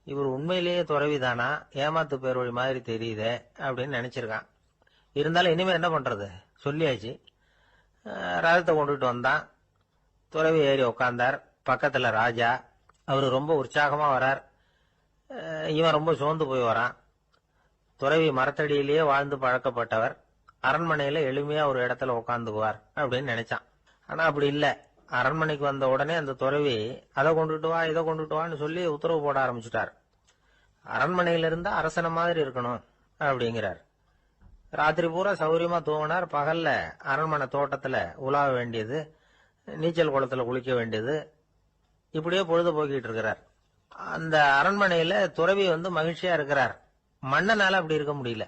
இவர் உண்மையிலேயே துறவி தானா, ஏமாத்து பேர் வழி மாதிரி தெரியுதே அப்படின்னு நினைச்சிருக்கான். இருந்தாலும் இனிமே என்ன பண்றது, சொல்லியாச்சு. ரதத்தை கொண்டுட்டு வந்தான். துறவி ஏறி உக்காந்தார். பக்கத்துல ராஜா. அவரு ரொம்ப உற்சாகமா வரார். இவன் ரொம்ப சோர்ந்து போய் வரான். துறவி மரத்தடியிலேயே வாழ்ந்து பழக்கப்பட்டவர். அரண்மனையில எளிமையா ஒரு இடத்துல உட்காந்துக்குவார் அப்படின்னு நினைச்சான். ஆனா அப்படி இல்ல. அரண்மனைக்கு வந்த உடனே அந்த துறவி அதை கொண்டுட்டு வா இதை கொண்டுட்டு வான்னு சொல்லி உத்தரவு போட ஆரம்பிச்சுட்டார். அரண்மனையில இருந்தா அரசனை மாதிரி இருக்கணும் அப்படிங்கிறார். ராத்திரி பூரா சௌரியமா தூங்கினார். பகல்ல அரண்மனை தோட்டத்துல உலாவ வேண்டியது, நீச்சல் குளத்துல குளிக்க வேண்டியது, இப்படியே பொழுது போக்கிட்டு இருக்கிறார். அந்த அரண்மனையில துறவி மகிழ்ச்சியா இருக்கிறார். மன்னனால அப்படி இருக்க முடியல.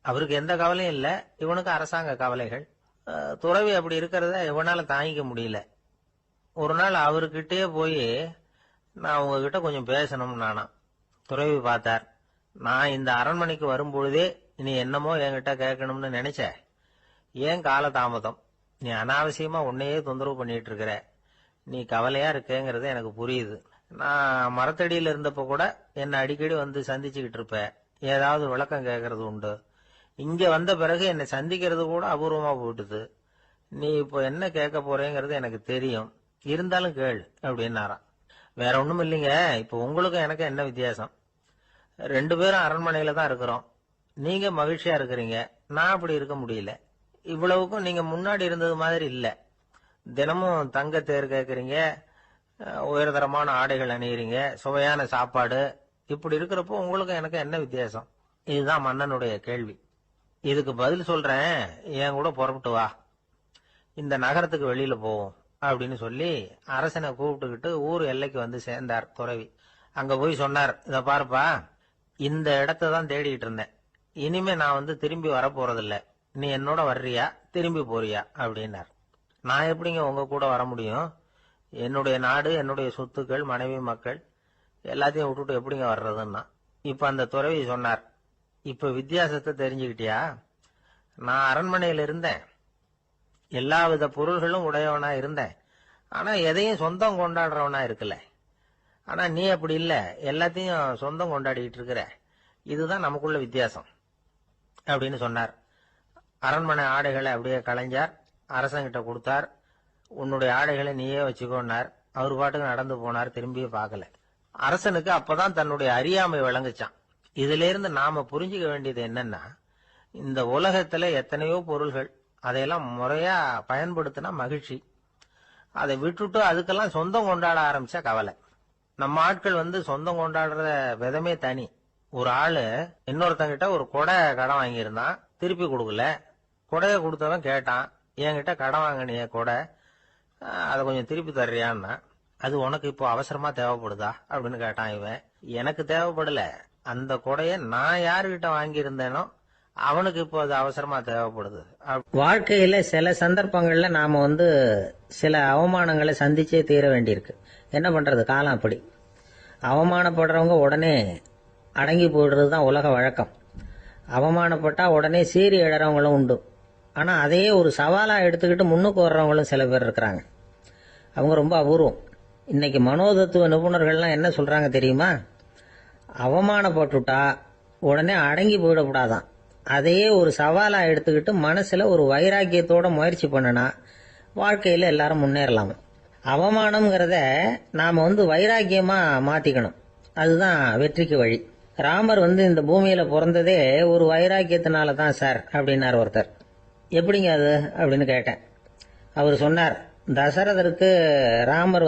அவருக்கு எந்த கவலையும் இல்ல, இவனுக்கு அரசாங்க கவலைகள். துறவி அப்படி இருக்கிறத இவனால தாங்கிக்க முடியல. ஒரு நாள் அவர்கிட்டயே போய், நான் உங்ககிட்ட கொஞ்சம் பேசணும் நானா. துறவி பார்த்தார். நான் இந்த அரண்மனைக்கு வரும்பொழுதே நீ என்னமோ என்கிட்ட கேட்கணும்னு நினைச்ச. ஏன் கால தாமதம்? நீ அனாவசியமா உன்னையே தொந்தரவு பண்ணிட்டு இருக்கிற. நீ கவலையா இருக்கேங்கிறது எனக்கு புரியுது. நான் மரத்தடியில இருந்தப்ப கூட என்ன அடிக்கடி சந்திச்சுக்கிட்டு இருப்ப. ஏதாவது விளக்கம் கேட்கறது உண்டு. இங்க வந்த பிறகு என்னை சந்திக்கிறது கூட அபூர்வமா போயிட்டுது. நீ இப்போ என்ன கேட்க போறேங்கிறது எனக்கு தெரியும், இருந்தாலும் கேள் அப்படின்னாராம். வேற ஒண்ணும் இல்லைங்க, இப்ப உங்களுக்கும் எனக்கு என்ன வித்தியாசம்? 2 பேரும் அரண்மனையில தான் இருக்கிறோம். நீங்க மகிழ்ச்சியா இருக்கிறீங்க, நான் அப்படி இருக்க முடியல. இவ்வளவுக்கும் நீங்க முன்னாடி இருந்தது மாதிரி இல்ல. தினமும் தங்க தேர் கேட்கறீங்க, உயர்தரமான ஆடைகள் அணியறீங்க, சுவையான சாப்பாடு. இப்படி இருக்கிறப்போ உங்களுக்கும் எனக்கு என்ன வித்தியாசம்? இதுதான் மன்னனுடைய கேள்வி. இதுக்கு பதில் சொல்றேன், என் கூட புறப்பட்டு வா, இந்த நகரத்துக்கு வெளியில போவோம் அப்படின்னு சொல்லி அரசனை கூப்பிட்டுக்கிட்டு ஊர் எல்லைக்கு சேர்ந்தார் துறவி. அங்க போய் சொன்னார், இத பாருப்பா, இந்த இடத்தை தான் தேடிட்டு இருந்தேன். இனிமே நான் திரும்பி வர போறதில்ல. நீ என்னோட வர்றியா திரும்பி போறியா அப்படின்னார். நான் எப்படிங்க உங்க கூட வர முடியும்? என்னுடைய நாடு, என்னுடைய சொத்துக்கள், மனைவி, மக்கள் எல்லாத்தையும் விட்டுட்டு எப்படிங்க வர்றதுன்னா. இப்ப அந்த துறவி சொன்னார், இப்ப வித்தியாசத்தை தெரிஞ்சுக்கிட்டியா? நான் அரண்மனையில இருந்தேன், எல்லா வித பொருள்களும் உடையவனா இருந்தேன். ஆனா எதையும் சொந்தம் கொண்டாடுறவனா இருக்கல. ஆனா நீ அப்படி இல்ல, எல்லாத்தையும் சொந்தம் கொண்டாடிட்டு இருக்கிற. இதுதான் நமக்குள்ள வித்தியாசம் அப்படின்னு சொன்னார். அரண்மனை ஆடைகளை அப்படியே களைஞ்சார். அரசங்கிட்ட கொடுத்தார். உன்னுடைய ஆடைகளை நீயே வச்சுக்கோன்னார். அவர் பாட்டுக்கு நடந்து போனார். திரும்பியே பார்க்கல. அரசனுக்கு அப்பதான் தன்னுடைய அறியாமை விளங்குச்சான். இதுல இருந்து நாம புரிஞ்சுக்க வேண்டியது என்னன்னா, இந்த உலகத்துல எத்தனையோ பொருள்கள், அதையெல்லாம் முறையா பயன்படுத்தினா மகிழ்ச்சி. அதை விட்டுட்டு அதுக்கெல்லாம் சொந்தம் கொண்டாட ஆரம்பிச்சா கவலை. நம்ம ஆட்கள் சொந்தம் கொண்டாடுற விதமே தனி. ஒரு ஆளு இன்னொருத்தங்கிட்ட ஒரு கொடை கடன் வாங்கியிருந்தான், திருப்பி கொடுக்கல. கொடையை கொடுத்தவன் கேட்டான், என்கிட்ட கடன் வாங்கினிய கொடை, அதை கொஞ்சம் திருப்பி தர்றியான்னா. அது உனக்கு இப்போ அவசரமா தேவைப்படுதா அப்படின்னு கேட்டான் இவன். எனக்கு தேவைப்படல, அந்த கொடையை நான் யாருகிட்ட வாங்கி இருந்தேனோ அவனுக்கு இப்போ அது அவசரமா தேவைப்படுது. வாழ்க்கையில சில சந்தர்ப்பங்கள்ல நாம சில அவமானங்களை சந்திச்சே தீர வேண்டியிருக்கு. என்ன பண்றது, காலம் அப்படி. அவமானப்படுறவங்க உடனே அடங்கி போயிடுறதுதான் உலக வழக்கம். அவமானப்பட்டா உடனே சீறி எழறவங்களும் உண்டு. ஆனா அதையே ஒரு சவாலா எடுத்துக்கிட்டு முன்னுக்கு வர்றவங்களும் சில பேர் இருக்கிறாங்க. அவங்க ரொம்ப அபூர்வம். இன்னைக்கு மனோதத்துவ நிபுணர்கள்லாம் என்ன சொல்றாங்க தெரியுமா? அவமானப்பட்டுட்டா உடனே அடங்கி போயிடக்கூடாதான். அதையே ஒரு சவாலா எடுத்துக்கிட்டு மனசுல ஒரு வைராக்கியத்தோட முயற்சி பண்ணனா வாழ்க்கையில எல்லாரும் முன்னேறலாம். அவமானம்ங்கிறத நாம வைராக்கியமா மாத்திக்கணும். அதுதான் வெற்றிக்கு வழி. ராமர் இந்த பூமியில பிறந்ததே ஒரு வைராக்கியத்தினால தான் சார் அப்படின்னார் ஒருத்தர். எப்படிங்க அது அப்படின்னு கேட்டேன். அவர் சொன்னார், தசரதருக்கு ராமர்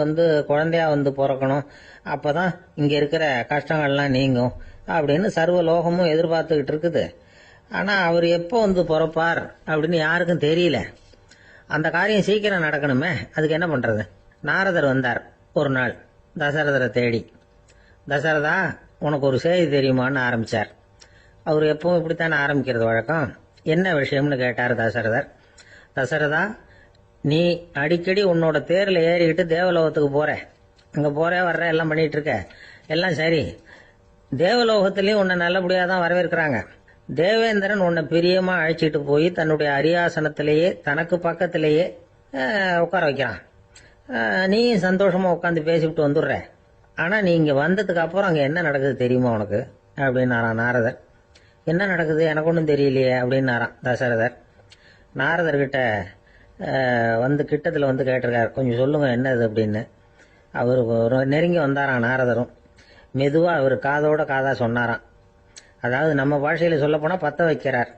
குழந்தையா பிறக்கணும், அப்பதான் இங்க இருக்கிற கஷ்டங்கள்லாம் நீங்கும் அப்படின்னு சர்வ லோகமும் எதிர்பார்த்துக்கிட்டு இருக்குது. ஆனா அவர் எப்போ பிறப்பார் அப்படின்னு யாருக்கும் தெரியல. அந்த காரியம் சீக்கிரம் நடக்கணுமே, அதுக்கு என்ன பண்றது? நாரதர் வந்தார் ஒரு நாள் தசரதரை தேடி. தசரதா, உனக்கு ஒரு செய்தி தெரியுமான்னு ஆரம்பிச்சார். அவர் எப்பவும் இப்படித்தானே ஆரம்பிக்கிறது வழக்கம். என்ன விஷயம்னு கேட்டார் தசரதர். தசரதா, நீ அடிக்கடி உன்னோட தேர்ல ஏறிக்கிட்டு தேவலோகத்துக்கு போற, அங்க போற வர்ற எல்லாம் பண்ணிட்டு இருக்க, எல்லாம் சரி. தேவலோகத்திலயும் உன்னை நல்லபடியா தான் வரவேற்கிறாங்க. தேவேந்திரன் உன்னை பிரியமா அழைச்சிட்டு போய் தன்னுடைய அரியாசனத்திலேயே தனக்கு பக்கத்திலேயே உட்கார வைக்கிறான். நீயும் சந்தோஷமா உட்காந்து பேசிவிட்டு வந்துடுற. ஆனா நீ இங்க வந்ததுக்கு அப்புறம் அங்க என்ன நடக்குது தெரியுமா உனக்கு அப்படின்னாராம் நாரதர். என்ன நடக்குது எனக்கு ஒன்றும் தெரியலையே அப்படின்னாராம் தசரதர். நாரதர்கிட்ட வந்து கிட்டத்தில் வந்து கேட்டிருக்கார், கொஞ்சம் சொல்லுங்க என்னது அப்படின்னு. அவர் நெருங்கி வந்தாராம் நாரதரும். மெதுவாக அவர் காதோட காதாக சொன்னாராம். அதாவது நம்ம பாஷையில் சொல்லப்போனால் பற்ற வைக்கிறார்.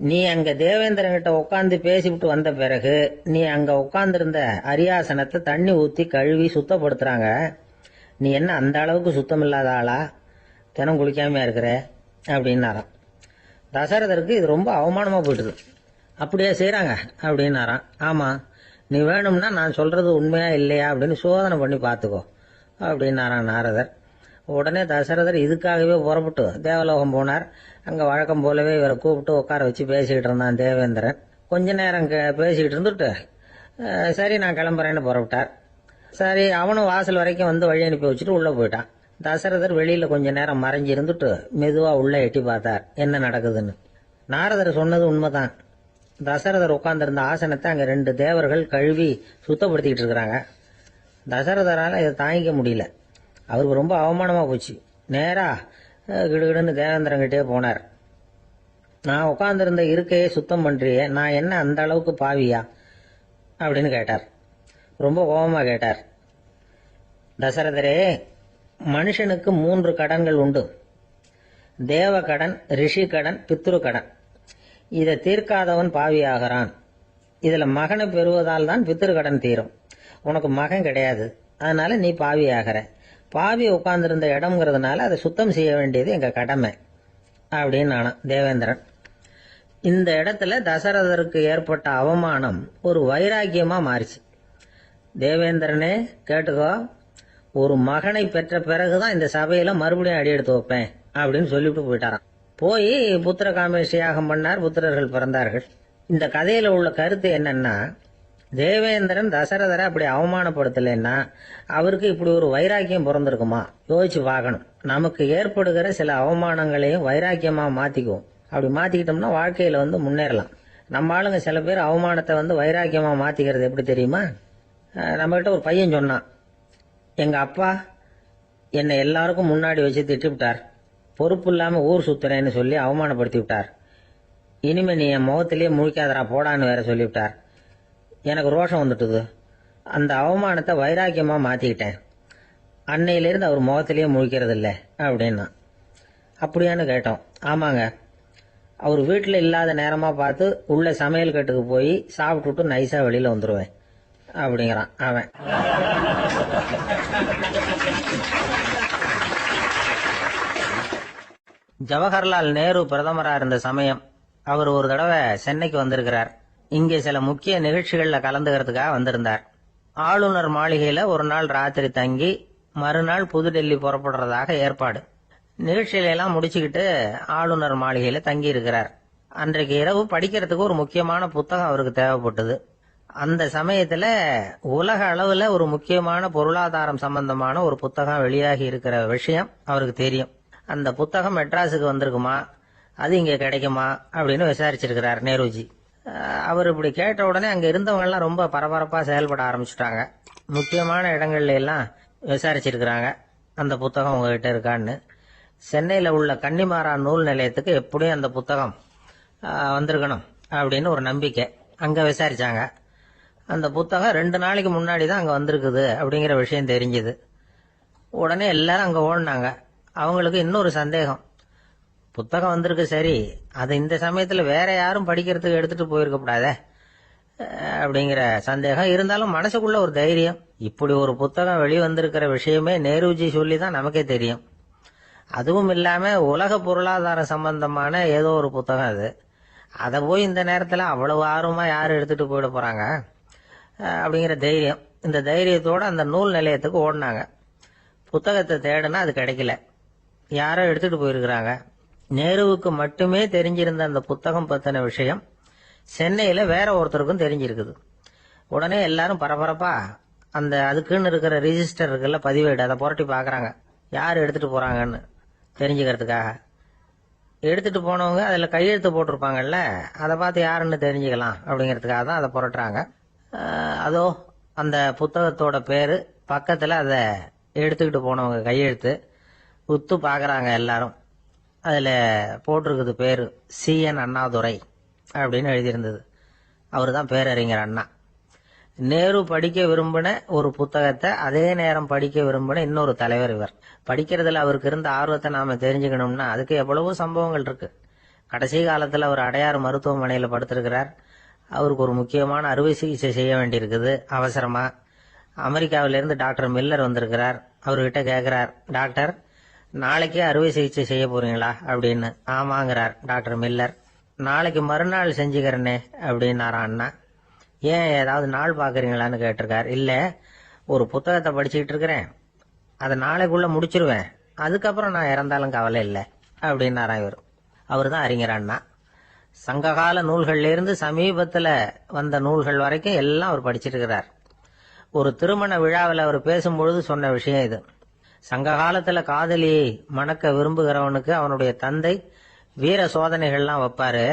நீ அங்கே தேவேந்திரங்கிட்ட உட்காந்து பேசிவிட்டு வந்த பிறகு நீ அங்கே உட்காந்துருந்த அரியாசனத்தை தண்ணி ஊற்றி கழுவி சுத்தப்படுத்துகிறாங்க. நீ என்ன அந்த அளவுக்கு சுத்தம் இல்லாத ஆளா, தினம் குளிக்காமையா இருக்கிற அப்படின்னாராம். தசரதருக்கு இது ரொம்ப அவமானமாக போயிட்டுது. அப்படியே செய்கிறாங்க அப்படின்னாராம். ஆமாம், நீ வேணும்னா நான் சொல்கிறது உண்மையா இல்லையா அப்படின்னு சோதனை பண்ணி பார்த்துக்கோ அப்படின்னாராம் நாரதர். உடனே தசரதர் இதுக்காகவே புறப்பட்டு தேவலோகம் போனார். அங்கே வழக்கம் போலவே இவரை கூப்பிட்டு உட்கார வச்சு பேசிக்கிட்டு இருந்தான் தேவேந்திரன். கொஞ்ச நேரம் பேசிக்கிட்டு இருந்துட்டு சரி நான் கிளம்புறேன்னு புறப்பட்டார். சரி, அவனும் வாசல் வரைக்கும் வந்து வழி அனுப்பி வச்சுட்டு உள்ளே போயிட்டான். தசரதர் வெளியில் கொஞ்ச நேரம் மறைஞ்சி இருந்துட்டு மெதுவாக உள்ளே எட்டி பார்த்தார் என்ன நடக்குதுன்னு. நாரதர் சொன்னது உண்மைதான். தசரதர் உட்கார்ந்திருந்த ஆசனத்தை அங்கே 2 தேவர்கள் கழுவி சுத்தப்படுத்திக்கிட்டு இருக்கிறாங்க. தசரதரால் இதை தாங்கிக்க முடியல. அவருக்கு ரொம்ப அவமானமாக போச்சு. நேராக கிடுகிடுன்னு தேவேந்திரங்கிட்டே போனார். நான் உட்கார்ந்திருந்த இருக்கையை சுத்தம் பண்ணுறியே, நான் என்ன அந்த அளவுக்கு பாவியா அப்படின்னு கேட்டார். ரொம்ப கோபமாக கேட்டார். தசரதரே, மனுஷனுக்கு 3 கடன்கள் உண்டு. தேவ கடன், ரிஷி கடன், பித்ரு கடன். இதை தீர்க்காதவன் பாவியாகிறான். இதில் மகனை பெறுவதால் தான் பித்ரு கடன் தீரும். உனக்கு மகன் கிடையாது, அதனால நீ பாவியாகிற. பாவி உட்கார்ந்திருந்த இடம்ங்கிறதுனால அதை சுத்தம் செய்ய வேண்டியது எங்கள் கடமை அப்படின்னு நானும் தேவேந்திரன். இந்த இடத்துல தசரதருக்கு ஏற்பட்ட அவமானம் ஒரு வைராக்கியமாக மாறிச்சு. தேவேந்திரனே கேட்டுக்கோ, ஒரு மகனை பெற்ற பிறகுதான் இந்த சபையில மறுபடியும் அடி எடுத்து வைப்பேன் அப்படின்னு சொல்லிவிட்டு போயிட்டாராம். போய் புத்திர காமேஷ் யாகம் பண்ணார். புத்திரர்கள் பிறந்தார்கள். இந்த கதையில உள்ள கருத்து என்னன்னா, தேவேந்திரன் தசரதரை அப்படி அவமானப்படுத்தலைன்னா அவருக்கு இப்படி ஒரு வைராக்கியம் பிறந்திருக்குமா யோசிச்சு பார்க்கணும். நமக்கு ஏற்படுகிற சில அவமானங்களையும் வைராக்கியமா மாத்திக்குவோம். அப்படி மாத்திக்கிட்டோம்னா வாழ்க்கையில வந்து முன்னேறலாம். நம்ம ஆளுங்க சில பேர் அவமானத்தை வந்து வைராக்கியமா மாத்திக்கிறது எப்படி தெரியுமா? நம்மகிட்ட ஒரு பையன் சொன்னான், எங்க அப்பா என்னை எல்லாருக்கும் முன்னாடி வச்சு திட்டி விட்டார். பொறுப்பு இல்லாம ஊர் சுத்துறேன்னு சொல்லி அவமானப்படுத்தி விட்டார். இனிமே நீ என் முகத்திலேயே முழிக்காதரா போடான்னு வேற சொல்லிவிட்டார். எனக்கு ரோஷம் வந்துட்டுது. அந்த அவமானத்தை வைராக்கியமா மாத்திக்கிட்டேன். அன்னையிலிருந்து அவர் முகத்திலேயே முழிக்கிறது இல்லை அப்படின்னா. அப்படியான்னு கேட்டோம். ஆமாங்க, அவர் வீட்டில் இல்லாத நேரமா பார்த்து உள்ள சமையல் கட்டுக்கு போய் சாப்பிட்டுட்டு நைஸா வெளியில வந்துடுவேன் அப்படிங்கிறான் அவன். ஜவஹர்லால் நேரு பிரதமராக இருந்த சமயம் அவர் ஒரு தடவை சென்னைக்கு வந்திருக்கிறார். இங்கே சில முக்கிய நிகழ்ச்சிகளில் கலந்துக்கிறதுக்காக வந்திருந்தார். ஆளுநர் மாளிகையில் ஒரு நாள் ராத்திரி தங்கி மறுநாள் புதுடெல்லி புறப்படுறதாக ஏற்பாடு. நிகழ்ச்சியிலெல்லாம் முடிச்சுக்கிட்டு ஆளுநர் மாளிகையில் தங்கி இருக்கிறார். அன்றைக்கு இரவு படிக்கிறதுக்கு ஒரு முக்கியமான புத்தகம் அவருக்கு தேவைப்பட்டது. அந்த சமயத்தில் உலக அளவில் ஒரு முக்கியமான பொருளாதாரம் சம்பந்தமான ஒரு புத்தகம் வெளியாகி இருக்கிற விஷயம் அவருக்கு தெரியும். அந்த புத்தகம் மெட்ராஸுக்கு வந்திருக்குமா, அது இங்கே கிடைக்குமா அப்படின்னு விசாரிச்சிருக்கிறார் நேருஜி. அவர் இப்படி கேட்ட உடனே அங்கே இருந்தவங்க எல்லாம் ரொம்ப பரபரப்பாக செயல்பட ஆரம்பிச்சுட்டாங்க. முக்கியமான இடங்கள்ல எல்லாம் விசாரிச்சிருக்கிறாங்க அந்த புத்தகம் உங்ககிட்ட இருக்கான்னு. சென்னையில் உள்ள கன்னிமாரா நூல் நிலையத்துக்கு எப்படியும் அந்த புத்தகம் வந்திருக்கணும் அப்படின்னு ஒரு நம்பிக்கை. அங்கே விசாரிச்சாங்க. அந்த புத்தகம் 2 நாளைக்கு முன்னாடி தான் அங்கே வந்திருக்குது அப்படிங்கிற விஷயம் தெரிஞ்சுது. உடனே எல்லாரும் அங்கே ஓடினாங்க. அவங்களுக்கு இன்னொரு சந்தேகம், புத்தகம் வந்திருக்கு சரி, அது இந்த சமயத்தில் வேற யாரும் படிக்கிறதுக்கு எடுத்துட்டு போயிருக்க கூடாதே அப்படிங்கிற சந்தேகம். இருந்தாலும் மனசுக்குள்ள ஒரு தைரியம், இப்படி ஒரு புத்தகம் வெளிவந்திருக்கிற விஷயமே நேருஜி சொல்லி தான் நமக்கே தெரியும். அதுவும் இல்லாம உலக பொருளாதாரம் சம்பந்தமான ஏதோ ஒரு புத்தகம் அது. அதை போய் இந்த நேரத்தில் அவ்வளவு ஆர்வமா யாரும் எடுத்துட்டு போயிட போறாங்க அப்படிங்கிற தைரியம். இந்த தைரியத்தோட அந்த நூல் நிலையத்துக்கு ஓடினாங்க. புத்தகத்தை தேடுனா அது கிடைக்கல, யாரோ எடுத்துட்டு போயிருக்கிறாங்க. நேருவுக்கு மட்டுமே தெரிஞ்சிருந்த அந்த புத்தகம் பத்தின விஷயம் சென்னையில வேற ஒருத்தருக்கும் தெரிஞ்சிருக்குது. உடனே எல்லாரும் பரபரப்பா அந்த அதுக்குன்னு இருக்கிற ரிஜிஸ்டர் இருக்குல்ல, பதிவேடு, அதை புரட்டி பாக்குறாங்க யார் எடுத்துட்டு போறாங்கன்னு தெரிஞ்சுக்கிறதுக்காக. எடுத்துட்டு போனவங்க அதுல கையெழுத்து போட்டிருப்பாங்கல்ல, அதை பார்த்து யாருன்னு தெரிஞ்சுக்கலாம் அப்படிங்கிறதுக்காக தான் அதை புரட்டுறாங்க. அதோ அந்த புத்தகத்தோட பேரு பக்கத்துல அதை எடுத்துக்கிட்டு போனவங்க கையெழுத்து உத்து பாக்குறாங்க எல்லாரும். அதுல போட்டிருக்குது பேரு CN அண்ணாதுரை அப்படின்னு எழுதியிருந்தது. அவரு தான் பேரறிஞர் அண்ணா. நேரு படிக்க விரும்பின ஒரு புத்தகத்தை அதே நேரம் படிக்க விரும்பின இன்னொரு தலைவர் இவர். படிக்கிறதுல அவருக்கு இருந்த ஆர்வத்தை நாம தெரிஞ்சுக்கணும்னா அதுக்கு எவ்வளவோ சம்பவங்கள் இருக்கு. கடைசி காலத்துல அவர் அடையாறு மருத்துவமனையில படுத்திருக்கிறார். அவருக்கு ஒரு முக்கியமான அறுவை சிகிச்சை செய்ய வேண்டியிருக்குது அவசரமா. அமெரிக்காவிலிருந்து டாக்டர் மில்லர் வந்திருக்கிறார். அவர்கிட்ட கேட்கிறார், டாக்டர் நாளைக்கே அறுவை சிகிச்சை செய்ய போறீங்களா அப்படின்னு. ஆமாங்கிறார் டாக்டர் மில்லர். நாளைக்கு மறுநாள் செஞ்சுக்கிறனே அப்படின்னாரா அண்ணா. ஏன் ஏதாவது நாள் பாக்குறீங்களான்னு கேட்டிருக்கார். இல்ல, ஒரு புத்தகத்தை படிச்சுக்கிட்டு இருக்கிறேன், அதை நாளைக்குள்ள முடிச்சிருவேன், அதுக்கப்புறம் நான் இறந்தாலும் கவலை இல்லை அப்படின்னாரா இவர். அவர் தான் அறிஞர் அண்ணா. சங்ககால நூல்கள்ல இருந்து சமீபத்துல வந்த நூல்கள் வரைக்கும் எல்லாம் அவர் படிச்சிருக்கிறார். ஒரு திருமண விழாவில் அவர் பேசும்பொழுது சொன்ன விஷயம் இது. சங்க காலத்துல காதலியை மணக்க விரும்புகிறவனுக்கு அவனுடைய தந்தை வீர சோதனைகள்லாம் வைப்பாரு.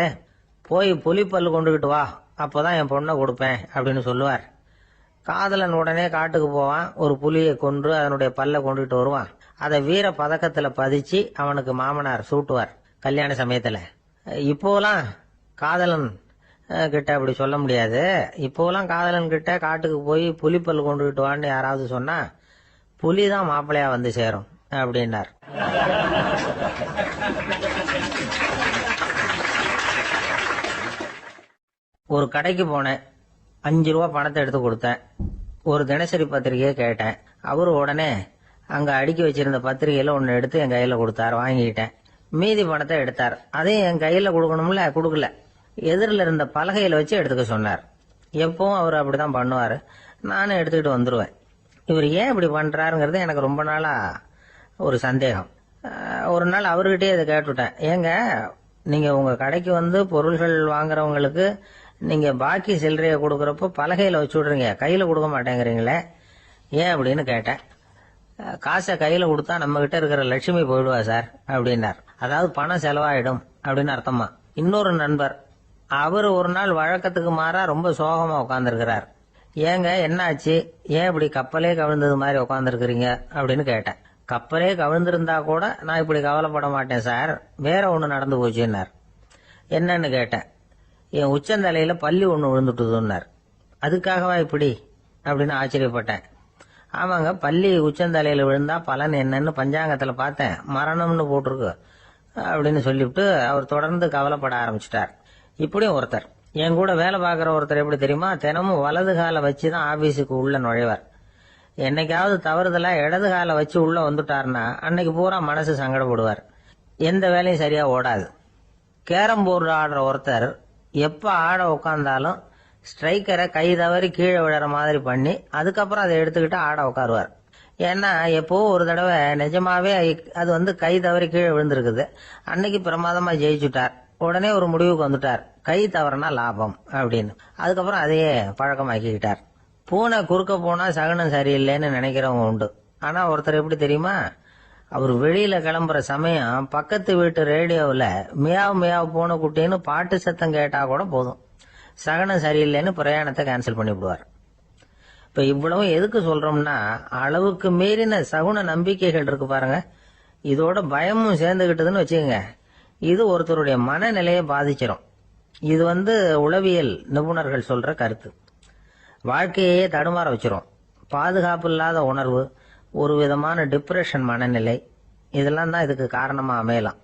போய் புலிப்பல் கொண்டுகிட்டு வா, அப்போதான் என் பொண்ணை கொடுப்பேன் அப்படின்னு சொல்லுவார். காதலன் உடனே காட்டுக்கு போவான், ஒரு புலியை கொன்று அதனுடைய பல்ல கொண்டுகிட்டு வருவான். அதை வீர பதக்கத்துல பதிச்சு அவனுக்கு மாமனார் சூட்டுவார் கல்யாண சமயத்துல. இப்போலாம் காதலன் கிட்ட அப்படி சொல்ல முடியாது. இப்போலாம் காதலன் கிட்ட காட்டுக்கு போய் புலிப்பல் கொண்டுகிட்டு வான்னு யாராவது சொன்னா புலிதான் மாப்பிள்ளையா வந்து சேரும் அப்படின்னார். ஒரு கடைக்கு போனேன், 5 ரூபா பணத்தை எடுத்து கொடுத்தேன். ஒரு தினசரி பத்திரிகையை கேட்டேன். அவரு உடனே அங்க அடுக்கி வச்சிருந்த பத்திரிகையில ஒன்னு எடுத்து என் கையில கொடுத்தார். வாங்கிட்டேன். மீதி பணத்தை எடுத்தார். அதையும் என் கையில கொடுக்கணும்ல, கொடுக்கல. எதிரில் இருந்த பலகையில வச்சு எடுத்துக்க சொன்னார். எப்பவும் அவர் அப்படிதான் பண்ணுவாரு. நானும் எடுத்துக்கிட்டு வந்துருவேன். இவர் ஏன் இப்படி பண்றாருங்கிறது எனக்கு ரொம்ப நாளா ஒரு சந்தேகம். ஒரு நாள் அவர்கிட்டயே இதை கேட்டுவிட்டேன். ஏங்க, நீங்க உங்க கடைக்கு வந்து பொருள்கள் வாங்குறவங்களுக்கு நீங்க பாக்கி சில்லறைய கொடுக்கறப்போ பலகையில வச்சு விடுறீங்க, கையில கொடுக்க மாட்டேங்கிறீங்களே, ஏன் அப்படின்னு கேட்டேன். காசை கையில கொடுத்தா நம்ம கிட்ட இருக்கிற லட்சுமி போயிடுவா சார் அப்படின்னார். அதாவது பணம் செலவாயிடும் அப்படின்னு அர்த்தமா. இன்னொரு நண்பர், அவர் ஒரு நாள் வழக்கத்துக்கு மாறா ரொம்ப சோகமா உட்காந்துருக்கிறார். ஏங்க என்ன ஆச்சு, ஏன் இப்படி கப்பலே கவிழ்ந்தது மாதிரி உட்காந்துருக்கிறீங்க அப்படின்னு கேட்டேன். கப்பலே கவிழ்ந்திருந்தா கூட நான் இப்படி கவலைப்பட மாட்டேன் சார், வேற ஒண்ணு நடந்து போச்சுன்னார். என்னன்னு கேட்டேன். என் உச்சந்தலையில பல்லி ஒண்ணு விழுந்துட்டுதுன்னார். அதுக்காகவா இப்படி அப்படின்னு ஆச்சரியப்பட்டேன். ஆமாங்க, பல்லி உச்சந்தலையில விழுந்தா பலன் என்னன்னு பஞ்சாங்கத்துல பார்த்தேன், மரணம்னு போட்டிருக்கு அப்படின்னு சொல்லிவிட்டு அவர் தொடர்ந்து கவலைப்பட ஆரம்பிச்சிட்டார். இப்படியும் ஒருத்தர், என் கூட வேலை பார்க்குற ஒருத்தர் எப்படி தெரியுமா, தினமும் வலது காலை வச்சுதான் ஆபீஸுக்கு உள்ள நுழைவார். என்னைக்காவது தவறுதலா இடது காலை வச்சு உள்ள வந்துட்டாருன்னா அன்னைக்கு பூரா மனசு சங்கடப்படுவார். எந்த வேலையும் சரியா ஓடாது. கேரம் போர்டு ஆடுற ஒருத்தர் எப்ப ஆட உட்கார்ந்தாலும் ஸ்ட்ரைக்கரை கை தவறி கீழே விழற மாதிரி பண்ணி அதுக்கப்புறம் அதை எடுத்துக்கிட்டு ஆட உட்காருவார். ஏன்னா எப்போ ஒரு தடவை நிஜமாவே அது கை தவறி கீழே விழுந்திருக்குது. அன்னைக்கு பிரமாதமா ஜெயிச்சுட்டார். உடனே ஒரு முடிவுக்கு வந்துட்டார், கை தவறுனா லாபம் அப்படின்னு. அதுக்கப்புறம் அதையே பழக்கமாக்கிக்கிட்டார். பூனை குறுக்க போனா சகுனம் சரியில்லைன்னு நினைக்கிறவங்க உண்டு. ஆனா ஒருத்தர் எப்படி தெரியுமா, அவர் வெளியில கிளம்புற சமயம் பக்கத்து வீட்டு ரேடியோவில் மியாவ் மியாவ் பூனை குட்டின்னு பாட்டு சத்தம் கேட்டா கூட போதும், சகனம் சரியில்லைன்னு பிரயாணத்தை கேன்சல் பண்ணிவிடுவார். இப்ப இவ்வளவு எதுக்கு சொல்றோம்னா, அளவுக்கு மீறின சகுன நம்பிக்கைகள் இருக்கு பாருங்க, இதோட பயமும் சேர்ந்துகிட்டதுன்னு வச்சுக்கோங்க, இது ஒருத்தருடைய மனநிலையை பாதிச்சிடும். இது உளவியல் நிபுணர்கள் சொல்ற கருத்து. வாழ்க்கையே தடுமாற வச்சிரும். பாதுகாப்பு இல்லாத உணர்வு, ஒரு விதமான டிப்ரெஷன் மனநிலை, இதெல்லாம் தான் இதுக்கு காரணமா அமையலாம்.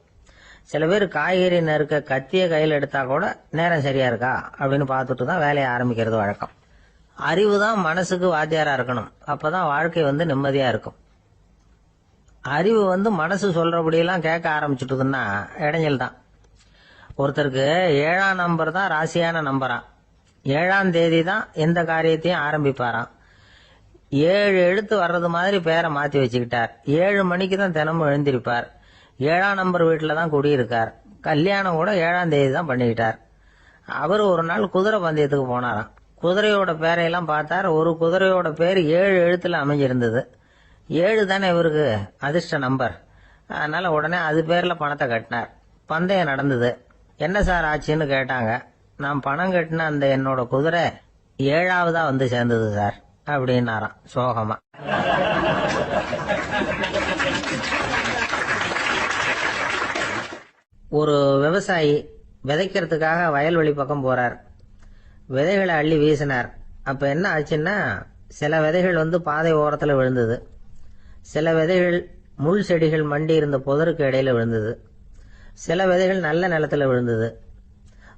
சில பேர் காய்கறி நறுக்க கத்திய கையில் எடுத்தா கூட நேரம் சரியா இருக்கா அப்படின்னு பார்த்துட்டு தான் வேலையை ஆரம்பிக்கிறது வழக்கம். அறிவு தான் மனசுக்கு வாத்தியாரா இருக்கணும், அப்பதான் வாழ்க்கை நிம்மதியா இருக்கும். அறிவு மனசு சொல்றபடியெல்லாம் கேட்க ஆரம்பிச்சுட்டுதுன்னா இடைஞ்சல் தான். ஒருத்தருக்கு 7ஆம் நம்பர் தான் ராசியான நம்பராம். 7ஆம் தேதி தான் எந்த காரியத்தையும் ஆரம்பிப்பாராம். 7 எழுத்து வர்றது மாதிரி பேரை மாத்தி வச்சுக்கிட்டார். 7 மணிக்கு தான் தினமும் எழுந்திருப்பார். 7ஆம் நம்பர் வீட்டுல தான் குடியிருக்கார். கல்யாணம் கூட 7ஆம் தேதி தான் பண்ணிக்கிட்டார். அவர் ஒரு நாள் குதிரை பந்தயத்துக்கு போனாராம். குதிரையோட பேரையெல்லாம் பார்த்தார். ஒரு குதிரையோட பேர் 7 எழுத்துல அமைஞ்சிருந்தது. 7 தானே இவருக்கு அதிர்ஷ்ட நம்பர். அதனால உடனே அது பேர்ல பணத்தை கட்டினார். பந்தயம் நடந்தது. என்ன சார் ஆச்சுன்னு கேட்டாங்க. நான் பணம் கட்டின அந்த என்னோட குதிரை 7ஆவதா சேர்ந்தது சார் அப்படின்னாராம் சோகமா. ஒரு விவசாயி விதைக்கிறதுக்காக வயல்வெளி பக்கம் போறார். விதைகளை அள்ளி வீசினார். அப்ப என்ன ஆச்சுன்னா, சில விதைகள் பாதை ஓரத்துல விழுந்தது, சில விதைகள் முள் செடிகள் மண்டி இருந்த புதருக்கு இடையில விழுந்தது, சில விதைகள் நல்ல நிலத்துல விழுந்தது.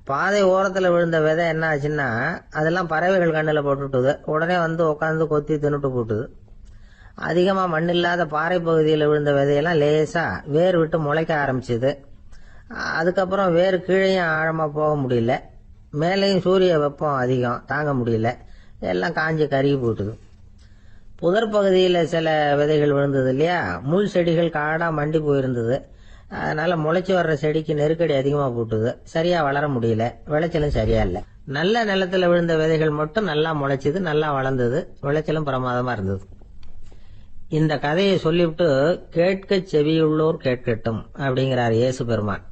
பாதை ஓரத்துல விழுந்த விதை என்ன ஆச்சுன்னா, அதெல்லாம் பறவைகள் கண்ணுல போட்டுட்டுது. உடனே உட்காந்து கொத்தி தின்னுட்டு போட்டுது. அதிகமா மண் இல்லாத பாறை பகுதியில் விழுந்த விதையெல்லாம் லேசா வேர் விட்டு முளைக்க ஆரம்பிச்சுது. அதுக்கப்புறம் வேர் கீழேயும் ஆழமா போக முடியல, மேலேயும் சூரிய வெப்பம் அதிகம் தாங்க முடியல, எல்லாம் காஞ்சி கருகி போட்டுது. புதர் பகுதியில் சில விதைகள் விழுந்தது இல்லையா, முள் செடிகள் காடா மண்டி போயிருந்தது. அதனால முளைச்சி வர்ற செடிக்கு நெருக்கடி அதிகமா போட்டுது, சரியா வளர முடியல, விளைச்சலும் சரியா இல்ல. நல்ல நிலத்துல விழுந்த விதைகள் மட்டும் நல்லா முளைச்சது, நல்லா வளர்ந்தது, விளைச்சலும் பிரமாதமா இருந்தது. இந்த கதையை சொல்லிவிட்டு கேட்க செவியுள்ளோர் கேட்கட்டும் அப்படிங்கிறார் இயேசு பெருமான்.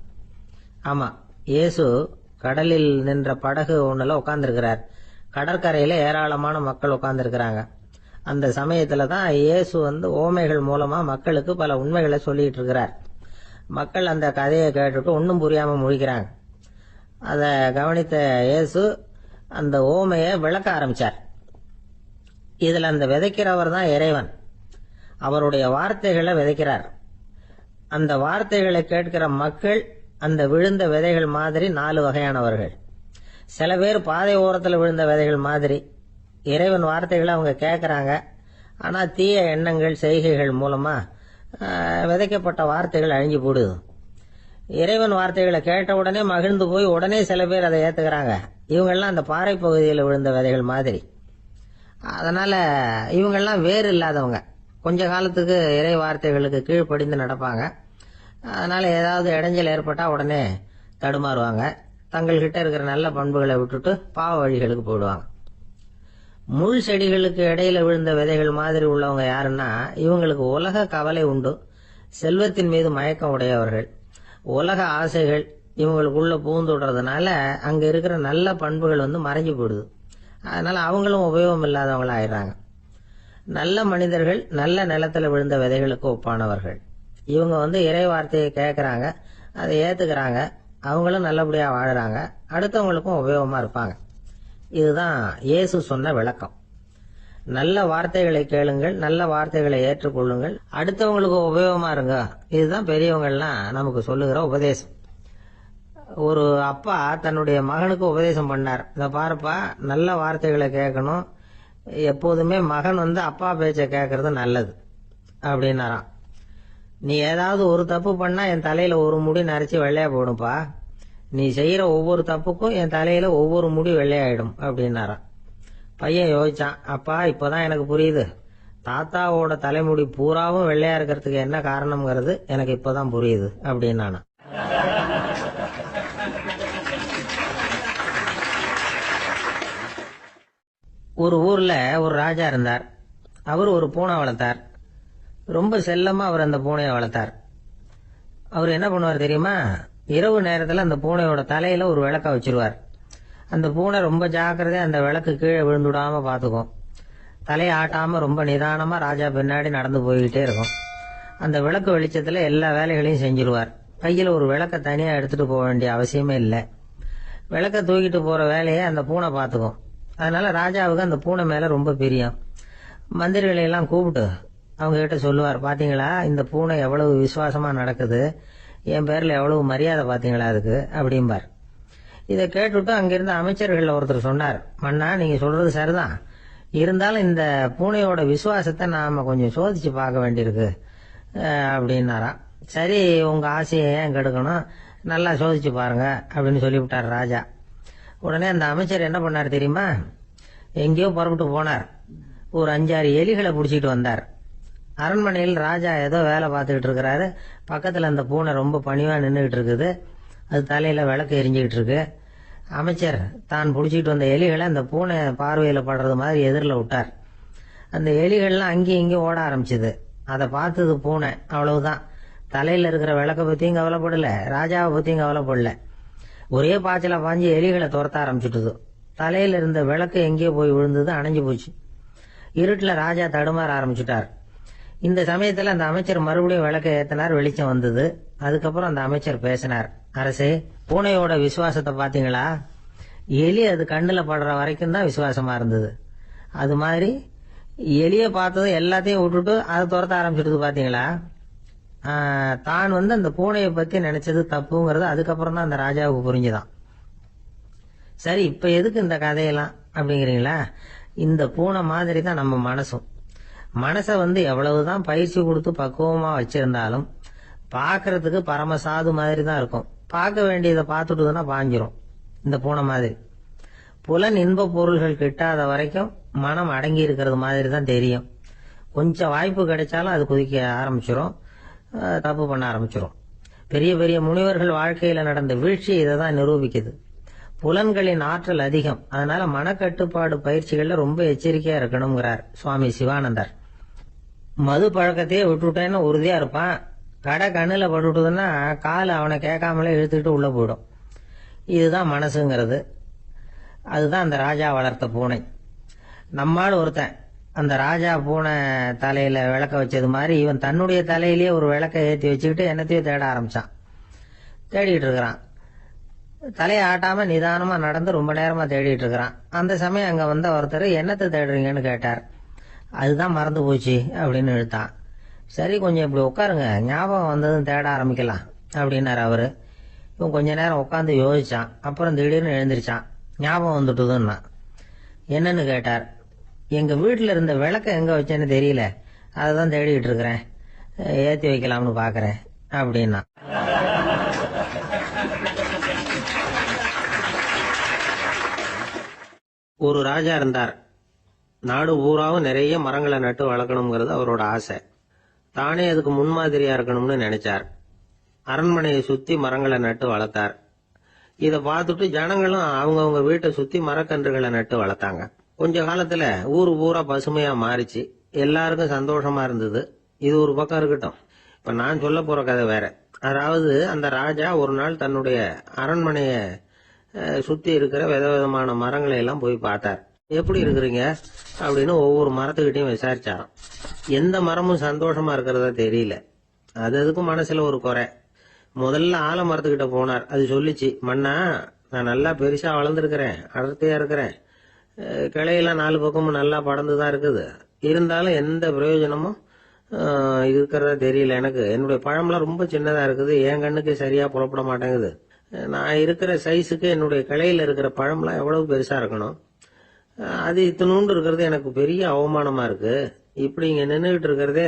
ஆமா, இயேசு கடலில் நின்ற படகு ஒண்ணுல உட்கார்ந்துருக்கிறார். கடற்கரையில ஏராளமான மக்கள் உட்கார்ந்துருக்கிறாங்க. அந்த சமயத்துல தான் இயேசு ஓமைகள் மூலமா மக்களுக்கு பல உண்மைகளை சொல்லிட்டு இருக்கிறார். மக்கள் அந்த கதையை கேட்டுட்டு ஒன்னும் புரியாம முழிக்கிறாங்க. அத கவனித்த இயேசு அந்த ஓமையை விளக்க ஆரம்பிச்சார். இதுல அந்த விதைக்கிறவர் தான் இறைவன். அவருடைய வார்த்தைகளை விதைக்கிறார். அந்த வார்த்தைகளை கேட்கிற மக்கள் அந்த விழுந்த விதைகள் மாதிரி 4 வகையானவர்கள். சில பேர் பாதை ஓரத்தில் விழுந்த விதைகள் மாதிரி. இறைவன் வார்த்தைகளை அவங்க கேட்கறாங்க, ஆனா தீய எண்ணங்கள் செய்கைகள் மூலமா விதைக்கப்பட்ட வார்த்தைகள் அழிஞ்சு போடுது. இறைவன் வார்த்தைகளை கேட்ட உடனே மகிழ்ந்து போய் உடனே சில பேர் அதை ஏத்துக்கிறாங்க. இவங்கெல்லாம் அந்த பாறை பகுதியில் விழுந்த விதைகள் மாதிரி. அதனால இவங்கெல்லாம் வேறு இல்லாதவங்க, கொஞ்ச காலத்துக்கு இறை வார்த்தைகளுக்கு கீழ்ப்படிந்து நடப்பாங்க. அதனால ஏதாவது இடைஞ்சல் ஏற்பட்டா உடனே தடுமாறுவாங்க, தங்கள்கிட்ட இருக்கிற நல்ல பண்புகளை விட்டுட்டு பாவ வழிகளுக்கு போயிடுவாங்க. முள் செடிகளுக்கு இடையில விழுந்த விதைகள் மாதிரி உள்ளவங்க யாருன்னா, இவங்களுக்கு உலக கவலை உண்டு, செல்வத்தின் மீது மயக்கம் உடையவர்கள், உலக ஆசைகள் இவங்களுக்குள்ள பூந்துடுறதுனால அங்க இருக்கிற நல்ல பண்புகள் மறைஞ்சு போயிடுது. அதனால அவங்களும் உபயோகம் இல்லாதவங்களா ஆயிடுறாங்க. நல்ல மனிதர்கள் நல்ல நிலத்துல விழுந்த விதைகளுக்கு ஒப்பானவர்கள். இவங்க இறை வார்த்தையை கேட்கறாங்க, அதை ஏத்துக்கிறாங்க, அவங்களும் நல்லபடியா வாழறாங்க, அடுத்தவங்களுக்கும் உபயோகமா இருப்பாங்க. இதுதான் இயேசு சொன்ன விளக்கம். நல்ல வார்த்தைகளை கேளுங்கள், நல்ல வார்த்தைகளை ஏற்றுக்கொள்ளுங்கள், அடுத்தவங்களுக்கு உபயோகமா இருங்க. இதுதான் பெரியவங்கள்லாம் நமக்கு சொல்லுகிற உபதேசம். ஒரு அப்பா தன்னுடைய மகனுக்கு உபதேசம் பண்ணார். இத பாருப்பா, நல்ல வார்த்தைகளை கேட்கணும், எப்போதுமே மகன் அப்பா பேச்ச கேட்கறது நல்லது அப்படின்னாராம். நீ ஏதாவது ஒரு தப்பு பண்ணா என் தலையில ஒரு முடி நரைச்சி வெள்ளையா போடும்பா, நீ செய்யற ஒவ்வொரு தப்புக்கும் என் தலையில ஒவ்வொரு முடி வெள்ளையாயிடும் அப்படின்னாராம். பையன் யோசிச்சான், அப்பா இப்பதான் எனக்கு புரியுது, தாத்தாவோட தலைமுடி பூராவும் வெள்ளையா இருக்கிறதுக்கு என்ன காரணம்ங்கிறது எனக்கு இப்பதான் புரியுது அப்படின்னானா. ஒரு ஊர்ல ஒரு ராஜா இருந்தார். அவர் ஒரு பூனை வளர்த்தார். ரொம்ப செல்லமா அவர் அந்த பூனையை வளர்த்தார். அவர் என்ன பண்ணுவார் தெரியுமா, இரவு நேரத்துல அந்த பூனையோட தலையில ஒரு விளக்க வச்சிருவார். அந்த பூனை ரொம்ப ஜாக்கிரதையா அந்த விளக்கு கீழே விழுந்துடாம பாத்துக்கும். தலையை ஆட்டாம ரொம்ப நிதானமா ராஜா பின்னாடி நடந்து போய்கிட்டே இருக்கும். அந்த விளக்கு வெளிச்சத்துல எல்லா வேலைகளையும் செஞ்சிருவார். கையில ஒரு விளக்க தனியா எடுத்துட்டு போக வேண்டிய அவசியமே இல்லை. விளக்க தூக்கிட்டு போற வேலையை அந்த பூனை பாத்துக்கும். அதனால ராஜாவுக்கு அந்த பூனை மேல ரொம்ப பிரியம். மந்திரிகளை எல்லாம் கூப்பிட்டு அவங்க கிட்ட சொல்லுவார், பாத்தீங்களா இந்த பூனை எவ்வளவு விசுவாசமா நடக்குது, என் பேர்ல எவ்வளவு மரியாதை பாத்தீங்களா அதுக்கு அப்படிம்பார். இதை கேட்டுட்டு அங்கிருந்த அமைச்சர்கள் ஒருத்தர் சொன்னார், மன்னா நீங்க சொல்றது சரிதான், இருந்தாலும் இந்த பூனையோட விசுவாசத்தை நாம கொஞ்சம் சோதிச்சு பார்க்க வேண்டியிருக்கு அப்படின்னாராம். சரி, உங்க ஆசையை ஏன் கெடுக்கணும், நல்லா சோதிச்சு பாருங்க அப்படின்னு சொல்லிவிட்டார் ராஜா. உடனே அந்த அமைச்சர் என்ன பண்ணார் தெரியுமா, எங்கேயோ புறப்பட்டு போனார். ஒரு 5-6 எலிகளை பிடிச்சிட்டு வந்தார். அரண்மனையில் ராஜா ஏதோ வேலை பார்த்துக்கிட்டு இருக்கிறாரு. பக்கத்துல அந்த பூனை ரொம்ப பணிவா நின்றுகிட்டு இருக்குது. அது தலையில விளக்கு எரிஞ்சுக்கிட்டு இருக்கு. அமைச்சர் தான் பிடிச்சிட்டு வந்த எலிகளை அந்த பூனை பார்வையில படுறது மாதிரி எதிரில் விட்டார். அந்த எலிகள்லாம் அங்கேயும் இங்கேயும் ஓட ஆரம்பிச்சுது. அதை பார்த்தது பூனை, அவ்வளவுதான். தலையில இருக்கிற விளக்க பத்தியும் கவலைப்படல, ராஜாவை பத்தியும் கவலைப்படல. ஒரே பாய்ச்சல பாஞ்சு எலிகளை துரத்த ஆரம்பிச்சுட்டுது. தலையில இருந்த விளக்கு எங்கேயோ போய் விழுந்தது, அணைஞ்சு போச்சு. இருட்டுல ராஜா தடுமாற ஆரம்பிச்சுட்டார். இந்த சமயத்துல அந்த அமைச்சர் மறுபடியும் விளக்க ஏத்தினார், வெளிச்சம் வந்தது. அதுக்கப்புறம் அந்த அமைச்சர் பேசினார், அரசே பூனையோட விசுவாசத்தை பாத்தீங்களா, எலி அது கண்ணுல படுற வரைக்கும் தான் விசுவாசமா இருந்தது, அது மாதிரி எலிய பார்த்ததும் எல்லாத்தையும் விட்டுட்டு அதை துரத்த ஆரம்பிச்சிடுது பாத்தீங்களா. தான் அந்த பூனையை பத்தி நினைச்சது தப்புங்கிறது அதுக்கப்புறம் தான் அந்த ராஜாவுக்கு புரிஞ்சுதான். சரி, இப்ப எதுக்கு இந்த கதையெல்லாம் அப்படிங்கிறீங்களா? இந்த பூனை மாதிரி தான் நம்ம மனசும். மனசை எவ்வளவுதான் பயிற்சி கொடுத்து பக்குவமா வச்சிருந்தாலும் பாக்குறதுக்கு பரமசாது மாதிரி தான் இருக்கும். பார்க்க வேண்டியதை பார்த்துட்டுதுன்னா பாஞ்சிரும். இந்த பூனை மாதிரி புலன் இன்ப பொருள்கள் கிட்டாத வரைக்கும் மனம் அடங்கி இருக்கிறது மாதிரி தான் தெரியும். கொஞ்சம் வாய்ப்பு கிடைச்சாலும் அது குதிக்க ஆரம்பிச்சிரும், தப்பு பண்ண ஆரம்பிச்சிரும். பெரிய பெரிய முனிவர்கள் வாழ்க்கையில நடந்த வீழ்ச்சி இதை தான் நிரூபிக்குது. புலன்களின் ஆற்றல் அதிகம், அதனால மனக்கட்டுப்பாடு பயிற்சிகள்ல ரொம்ப எச்சரிக்கையா இருக்கணுங்கிறார் சுவாமி சிவானந்தர். மது பழக்கத்தையே விட்டுட்டேன்னு உறுதியா இருப்பான். கடை கண்ணுல பட்டுட்டுதுன்னா கால் அவனை கேட்காமலே இழுத்துக்கிட்டு உள்ள போயிடும். இதுதான் மனசுங்கிறது. அதுதான் அந்த ராஜா வளர்த்த பூனை. நம்மால் ஒருத்தன் அந்த ராஜா பூனை தலையில விளக்க வச்சது மாதிரி இவன் தன்னுடைய தலையிலேயே ஒரு விளக்க ஏற்றி வச்சுக்கிட்டு என்னத்தையும் தேட ஆரம்பிச்சான். தேடிட்டு இருக்கிறான். தலையை ஆட்டாம நிதானமா நடந்து ரொம்ப நேரமா தேடிட்டு இருக்கிறான். அந்த சமயம் அங்க வந்த ஒருத்தர் என்னத்தை தேடுறீங்கன்னு கேட்டார். அதுதான் மறந்து போச்சு அப்படின்னு இழுத்தான். சரி, கொஞ்சம் இப்படி உட்காருங்க, ஞாபகம் வந்ததும் தேட ஆரம்பிக்கலாம் அப்படின்னாரு அவரு. இவன் கொஞ்ச நேரம் உட்காந்து யோசிச்சான். அப்புறம் திடீர்னு எழுந்திருச்சான். ஞாபகம் வந்துட்டுதுன்னா. என்னன்னு கேட்டார். எங்க வீட்டுல இருந்த விளக்க எங்க வச்சேன்னு தெரியல, அததான் தேடிட்டு இருக்கிறேன், ஏத்தி வைக்கலாம்னு பாக்குறேன் அப்படின்னா. ஒரு ராஜா இருந்தார். நாடு பூராவும் நிறைய மரங்களை நட்டு வளர்க்கணுங்கிறது அவரோட ஆசை. தானே அதுக்கு முன்மாதிரியா இருக்கணும்னு நினைச்சார். அரண்மனையை சுத்தி மரங்களை நட்டு வளர்த்தார். இத பார்த்துட்டு ஜனங்களும் அவங்கவுங்க வீட்டை சுத்தி மரக்கன்றுகளை நட்டு வளர்த்தாங்க. கொஞ்ச காலத்துல ஊரு பூரா பசுமையா மாறிச்சு. எல்லாருக்கும் சந்தோஷமா இருந்தது. இது ஒரு பக்கம் இருக்கட்டும். இப்ப நான் சொல்ல போற கதை வேற. அதாவது, அந்த ராஜா ஒரு நாள் தன்னுடைய அரண்மனைய சுத்தி இருக்கிற விதவிதமான மரங்களை எல்லாம் போய் பார்த்தார். எப்படி இருக்கிறீங்க அப்படின்னு ஒவ்வொரு மரத்துக்கிட்டையும் விசாரிச்சாராம். எந்த மரமும் சந்தோஷமா இருக்கிறதா தெரியல. அதுக்கும் மனசுல ஒரு குறை. முதல்ல ஆலமரத்துக்கிட்ட போனார். அது சொல்லிச்சு, மண்ணா, நான் நல்லா பெருசா வளர்ந்துருக்கிறேன், அடர்த்தியா இருக்கிறேன், கிளையெல்லாம் 4 பக்கமும் நல்லா படர்ந்துதான் இருக்குது, இருந்தாலும் எந்த பிரயோஜனமும் இருக்கிறதா தெரியல எனக்கு. என்னுடைய பழம்லாம் ரொம்ப சின்னதா இருக்குது, என் கண்ணுக்கு சரியா புறப்பட மாட்டேங்குது. நான் இருக்கிற சைஸுக்கு என்னுடைய கிளையில இருக்கிற பழம்லாம் எவ்வளவு பெருசா இருக்கணும், அது இத்தினூண்டு இருக்கிறது எனக்கு பெரிய அவமானமா இருக்கு. இப்படி இங்க நின்றுகிட்டு இருக்கிறதே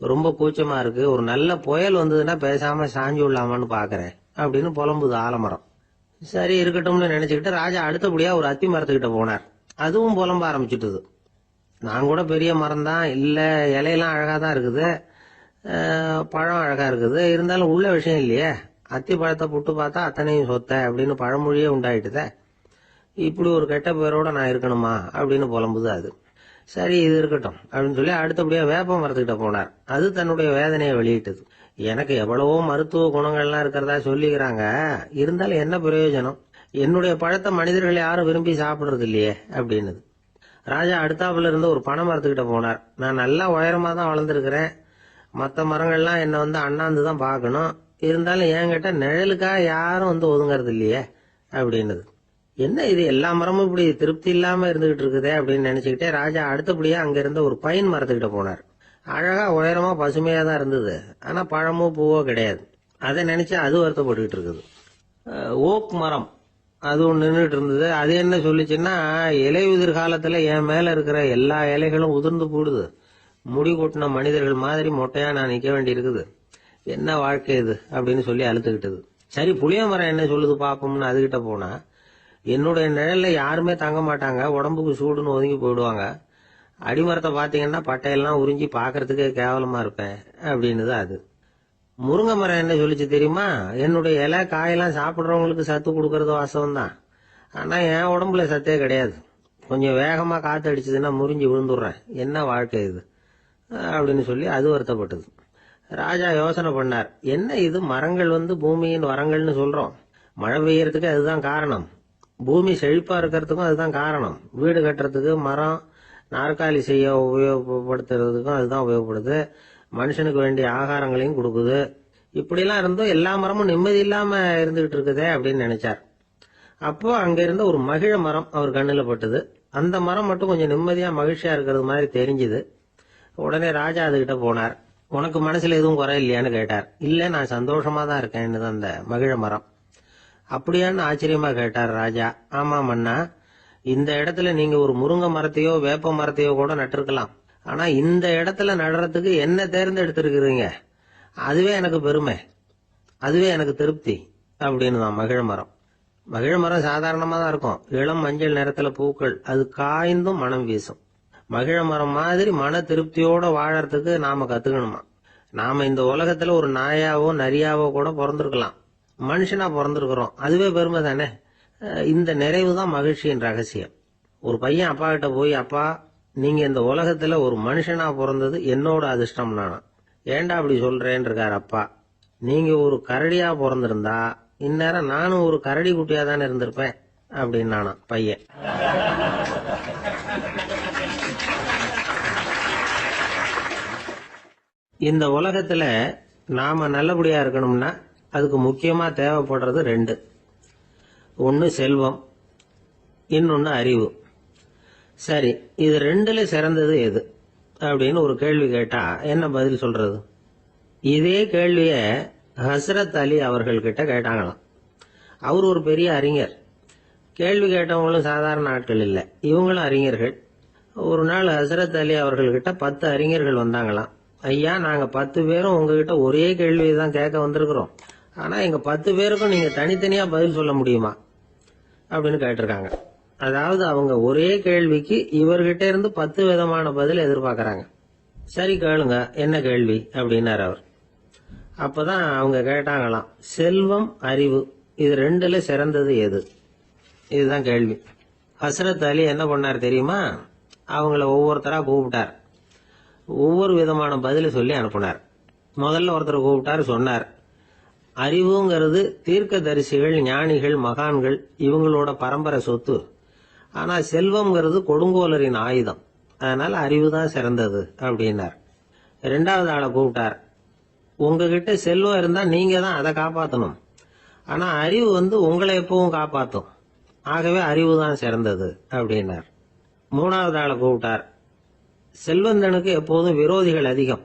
ரொம்ப கூச்சமா இருக்கு. ஒரு நல்ல புயல் வந்ததுன்னா பேசாம சாஞ்சு விடலாமான்னு பாக்குறேன் அப்படின்னு புலம்புது ஆலமரம். சரி, இருக்கட்டும்னு நினைச்சுக்கிட்டு ராஜா அடுத்தபடியா ஒரு அத்தி மரத்துக்கிட்ட போனார். அதுவும் புலம்ப ஆரம்பிச்சுட்டுது. நான் கூட பெரிய மரம் தான், இல்ல இலையெல்லாம் அழகா தான் இருக்குது, பழம் அழகா இருக்குது, இருந்தாலும் உள்ள விஷயம் இல்லையே. அத்தி பழத்தை புட்டு பார்த்தா அத்தனையும் சொத்த அப்படின்னு பழமொழியே உண்டாயிட்டுத. இப்படி ஒரு கெட்ட பேரோட நான் இருக்கணுமா அப்படின்னு புலம்புது அது. சரி, இது இருக்கட்டும் அப்படின்னு சொல்லி அடுத்தபடியா வேப்ப மரத்துக்கிட்ட போனார். அது தன்னுடைய வேதனையை வெளியிட்டது. எனக்கு எவ்வளவோ மருத்துவ குணங்கள்லாம் இருக்கிறதா சொல்லிக்கிறாங்க, இருந்தாலும் என்ன பிரயோஜனம், என்னுடைய பழத்தை மனிதர்கள் யாரும் விரும்பி சாப்பிடுறது இல்லையே அப்படின்னுது. ராஜா அடுத்தாப்புல இருந்து ஒரு பனை மரத்துக்கிட்ட போனார். நான் நல்லா உயரமா தான் வளர்ந்துருக்கிறேன், மற்ற மரங்கள்லாம் என்ன அண்ணாந்து தான் பார்க்கணும், இருந்தாலும் என்கிட்ட நிழலுக்கா யாரும் ஒதுங்கறது இல்லையே அப்படின்னுது. என்ன இது, எல்லா மரமும் இப்படி திருப்தி இல்லாம இருந்துகிட்டு இருக்குதே அப்படின்னு நினைச்சுக்கிட்டே ராஜா அடுத்தபடியா அங்க இருந்த ஒரு பைன் மரத்துக்கிட்ட போனார். அழகா உயரமா பசுமையா தான் இருந்தது, ஆனா பழமோ பூவோ கிடையாது. அதை நினைச்சு அது வருத்தப்பட்டுக்கிட்டு இருக்குது. ஓக் மரம் அது ஒன்று நின்றுட்டு இருந்தது. அது என்ன சொல்லிச்சுன்னா, இலையுதிர் காலத்துல என் மேல இருக்கிற எல்லா இலைகளும் உதிர்ந்து போடுது, முடி கொட்டின மனிதர்கள் மாதிரி மொட்டையா நான் நிக்க வேண்டி இருக்குது, என்ன வாழ்க்கை இது அப்படின்னு சொல்லி அழுத்துக்கிட்டது. சரி, புளிய மரம் என்ன சொல்லுது பாப்போம்னு அதுகிட்ட போனா, என்னுடைய நிழல்ல யாருமே தங்க மாட்டாங்க, உடம்புக்கு சூடுன்னு ஒதுங்கி போயிடுவாங்க, அடிமரத்தை பாத்தீங்கன்னா பட்டையெல்லாம் உறிஞ்சி பாக்குறதுக்கே கேவலமா இருப்பேன் அப்படின்னுது அது. முருங்கை மரம் என்ன சொல்லிச்சு தெரியுமா, என்னுடைய இலை காயெல்லாம் சாப்பிடுறவங்களுக்கு சத்து கொடுக்கறது வாசம் தான், ஆனா என் உடம்புல சத்தே கிடையாது, கொஞ்சம் வேகமா காத்து அடிச்சதுன்னா முறிஞ்சு விழுந்துடுறேன், என்ன வாழ்க்கை இது அப்படின்னு சொல்லி அது வருத்தப்பட்டது. ராஜா யோசனை பண்ணார். என்ன இது, மரங்கள் பூமியின் வரங்கள்னு சொல்றோம், மழை பெய்யறதுக்கு அதுதான் காரணம், பூமி செழிப்பா இருக்கிறதுக்கும் அதுதான் காரணம், வீடு கட்டுறதுக்கு மரம், நாற்காலி செய்ய உபயோகப்படுத்துறதுக்கும் அதுதான் உபயோகப்படுது, மனுஷனுக்கு வேண்டிய ஆகாரங்களையும் கொடுக்குது, இப்படிலாம் இருந்தும் எல்லா மரமும் நிம்மதி இல்லாம இருந்துகிட்டு இருக்குதே அப்படின்னு நினைச்சார். அப்போ அங்க இருந்த ஒரு மகிழ மரம் அவர் கண்ணுல பட்டது. அந்த மரம் மட்டும் கொஞ்சம் நிம்மதியா மகிழ்ச்சியா இருக்கிறது மாதிரி தெரிஞ்சுது. உடனே ராஜா அதுகிட்ட போனார். உனக்கு மனசுல எதுவும் குறை இல்லையான்னு கேட்டார். இல்ல, நான் சந்தோஷமா தான் இருக்கேன்னு அந்த மகிழ மரம். அப்படியான்னு ஆச்சரியமா கேட்டார் ராஜா. ஆமா மன்னா, இந்த இடத்துல நீங்க ஒரு முருங்கை மரத்தையோ வேப்ப மரத்தையோ கூட நட்டிருக்கலாம். ஆனா இந்த இடத்துல நடுறதுக்கு என்ன தேர்ந்தெடுத்திருக்கிறீங்க, அதுவே எனக்கு பெருமை, அதுவே எனக்கு திருப்தி அப்படின்னு தான் மகிழ மரம். மகிழ மரம் சாதாரணமா தான் இருக்கும். இளம் மஞ்சள் நிறத்துல பூக்கள், அது காய்ந்தும் மனம் வீசும். மகிழ மரம் மாதிரி மன திருப்தியோட வாழறதுக்கு நாம கத்துக்கணுமா. நாம இந்த உலகத்துல ஒரு நாயாவோ நரியாவோ கூட பிறந்திருக்கலாம், மனுஷனா பிறந்திருக்கிறோம், அதுவே பெருமை தானே. இந்த நிறைவு தான் மகிழ்ச்சியின் ரகசியம். ஒரு பையன் அப்பா கிட்ட போய், அப்பா, நீங்க இந்த உலகத்துல ஒரு மனுஷனா பிறந்தது என்னோட அதிர்ஷ்டம் நானா. ஏண்டா அப்படி சொல்றேன்னு இருக்காரு அப்பா. நீங்க ஒரு கரடியா பிறந்திருந்தா இந்நேரம் நானும் ஒரு கரடி குட்டியா தானே இருந்திருப்பேன் அப்படின்னு நானா பையன். இந்த உலகத்துல நாம நல்லபடியா இருக்கணும்னா அதுக்கு முக்கியமா தேவைப்படுறது ரெண்டு. ஒன்னு செல்வம், இன்னொன்னு அறிவு. சரி, இது ரெண்டுல சிறந்தது எது அப்படின்னு ஒரு கேள்வி கேட்டா என்ன பதில் சொல்றது? இதே கேள்விய ஹஸ்ரத் அலி அவர்கள் கிட்ட கேட்டாங்களாம். அவர் ஒரு பெரிய அறிஞர். கேள்வி கேட்டவங்களும் சாதாரண ஆட்கள் இல்லை, இவங்களும் அறிஞர்கள். ஒரு நாள் ஹஸ்ரத் அலி அவர்கள்கிட்ட 10 அறிஞர்கள் வந்தாங்களாம். ஐயா, நாங்க 10 பேரும் உங்ககிட்ட ஒரே கேள்வியை தான் கேட்க வந்திருக்கிறோம். ஆனா எங்க 10 பேருக்கும் நீங்க தனித்தனியா பதில் சொல்ல முடியுமா அப்படின்னு கேட்டிருக்காங்க. அதாவது அவங்க ஒரே கேள்விக்கு இவர்கிட்ட இருந்து 10 விதமான பதில் எதிர்பார்க்கறாங்க. சரி கேளுங்க, என்ன கேள்வி அப்படின்னாரு அவர். அப்பதான் அவங்க கேட்டாங்களாம், செல்வம், அறிவு, இது ரெண்டுல சிறந்தது எது? இதுதான் கேள்வி. ஹஸ்ரத் அலி என்ன பண்ணார் தெரியுமா? அவங்கள ஒவ்வொருத்தரா கூப்பிட்டார். ஒவ்வொரு விதமான பதில சொல்லி அனுப்புனார். முதல்ல ஒருத்தர் கூப்பிட்டார், சொன்னார், அறிவுங்கிறது தீர்க்கதரிசிகள், ஞானிகள், மகான்கள் இவங்களோட பரம்பரை சொத்து. ஆனா செல்வம்ங்கிறது கொடுங்கோலரின் ஆயுதம், அதனால அறிவு தான் சிறந்தது அப்படின்னார். 2வது ஆளை கூப்பிட்டார். உங்ககிட்ட செல்வம் இருந்தா நீங்க தான் அதை காப்பாற்றணும், ஆனா அறிவு உங்களை எப்பவும் காப்பாற்றும், ஆகவே அறிவு தான் சிறந்தது அப்படின்னார். 3வது ஆளை கூப்பிட்டார். செல்வந்தனுக்கு எப்போதும் விரோதிகள் அதிகம்,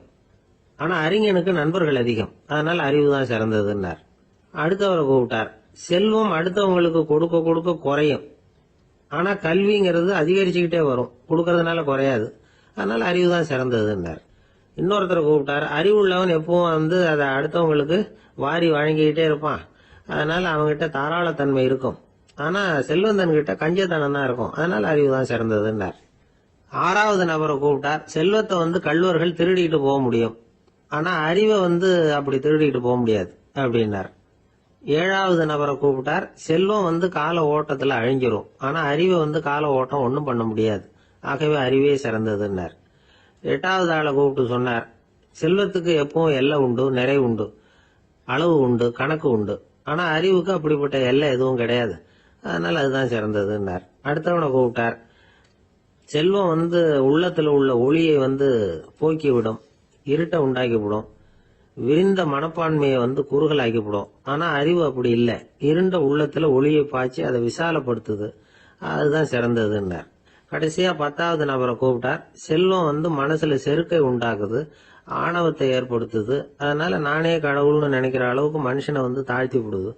ஆனா அறிஞனுக்கு நண்பர்கள் அதிகம், அதனால அறிவு தான் சிறந்ததுன்னார். அடுத்தவரை கூப்பிட்டார். செல்வம் அடுத்தவங்களுக்கு கொடுக்க கொடுக்க குறையும், ஆனா கல்விங்கிறது அதிகரிச்சுக்கிட்டே வரும், கொடுக்கறதுனால குறையாது, அதனால அறிவு தான் சிறந்ததுன்னார். இன்னொருத்தரை கூப்பிட்டார். அறிவுள்ளவன் எப்பவும் அதை அடுத்தவங்களுக்கு வாரி வழங்கிக்கிட்டே இருப்பான், அதனால அவங்ககிட்ட தாராளத்தன்மை இருக்கும், ஆனா செல்வந்தன் கிட்ட கஞ்சத்தனம் தான் இருக்கும், அதனால அறிவு தான் சிறந்ததுன்னார். 6வது நபரை கூப்பிட்டார். செல்வத்தை கள்வர்கள் திருடிட்டு போக முடியும், ஆனா அறிவை அப்படி திருடிட்டு போக முடியாது அப்படின்னார். 7வது நபரை கூப்பிட்டார். செல்வம் கால ஓட்டத்துல அழிஞ்சிரும், ஆனா அறிவை கால ஓட்டம் ஒன்னும் பண்ண முடியாது, ஆகவே அறிவே சிறந்ததுன்னார். 8வது ஆளை கூப்பிட்டு சொன்னார், செல்வத்துக்கு எப்பவும் எல்லை உண்டு, நிறை உண்டு, அளவு உண்டு, கணக்கு உண்டு, ஆனா அறிவுக்கு அப்படிப்பட்ட எல்லை எதுவும் கிடையாது, அதனால அதுதான் சிறந்ததுன்னார். அடுத்தவனை கூப்பிட்டார். செல்வம் உள்ளத்துல உள்ள ஒளியை போக்கிவிடும், இருட்டை உண்டாக்கிவிடும், விரிந்த மனப்பான்மையை குறுகலாக்கிவிடும், ஆனா அறிவு அப்படி இல்லை, இருண்ட உள்ளத்துல ஒளியை பாய்ச்சி அதை விசாலப்படுத்துது, அதுதான் சிறந்ததுன்னார். கடைசியா 10வது நபரை கூப்பிட்டார். செல்வம் மனசுல செருக்கை உண்டாக்குது, ஆணவத்தை ஏற்படுத்துது, அதனால நானே கடவுள்னு நினைக்கிற அளவுக்கு மனுஷனை தாழ்த்தி விடுது,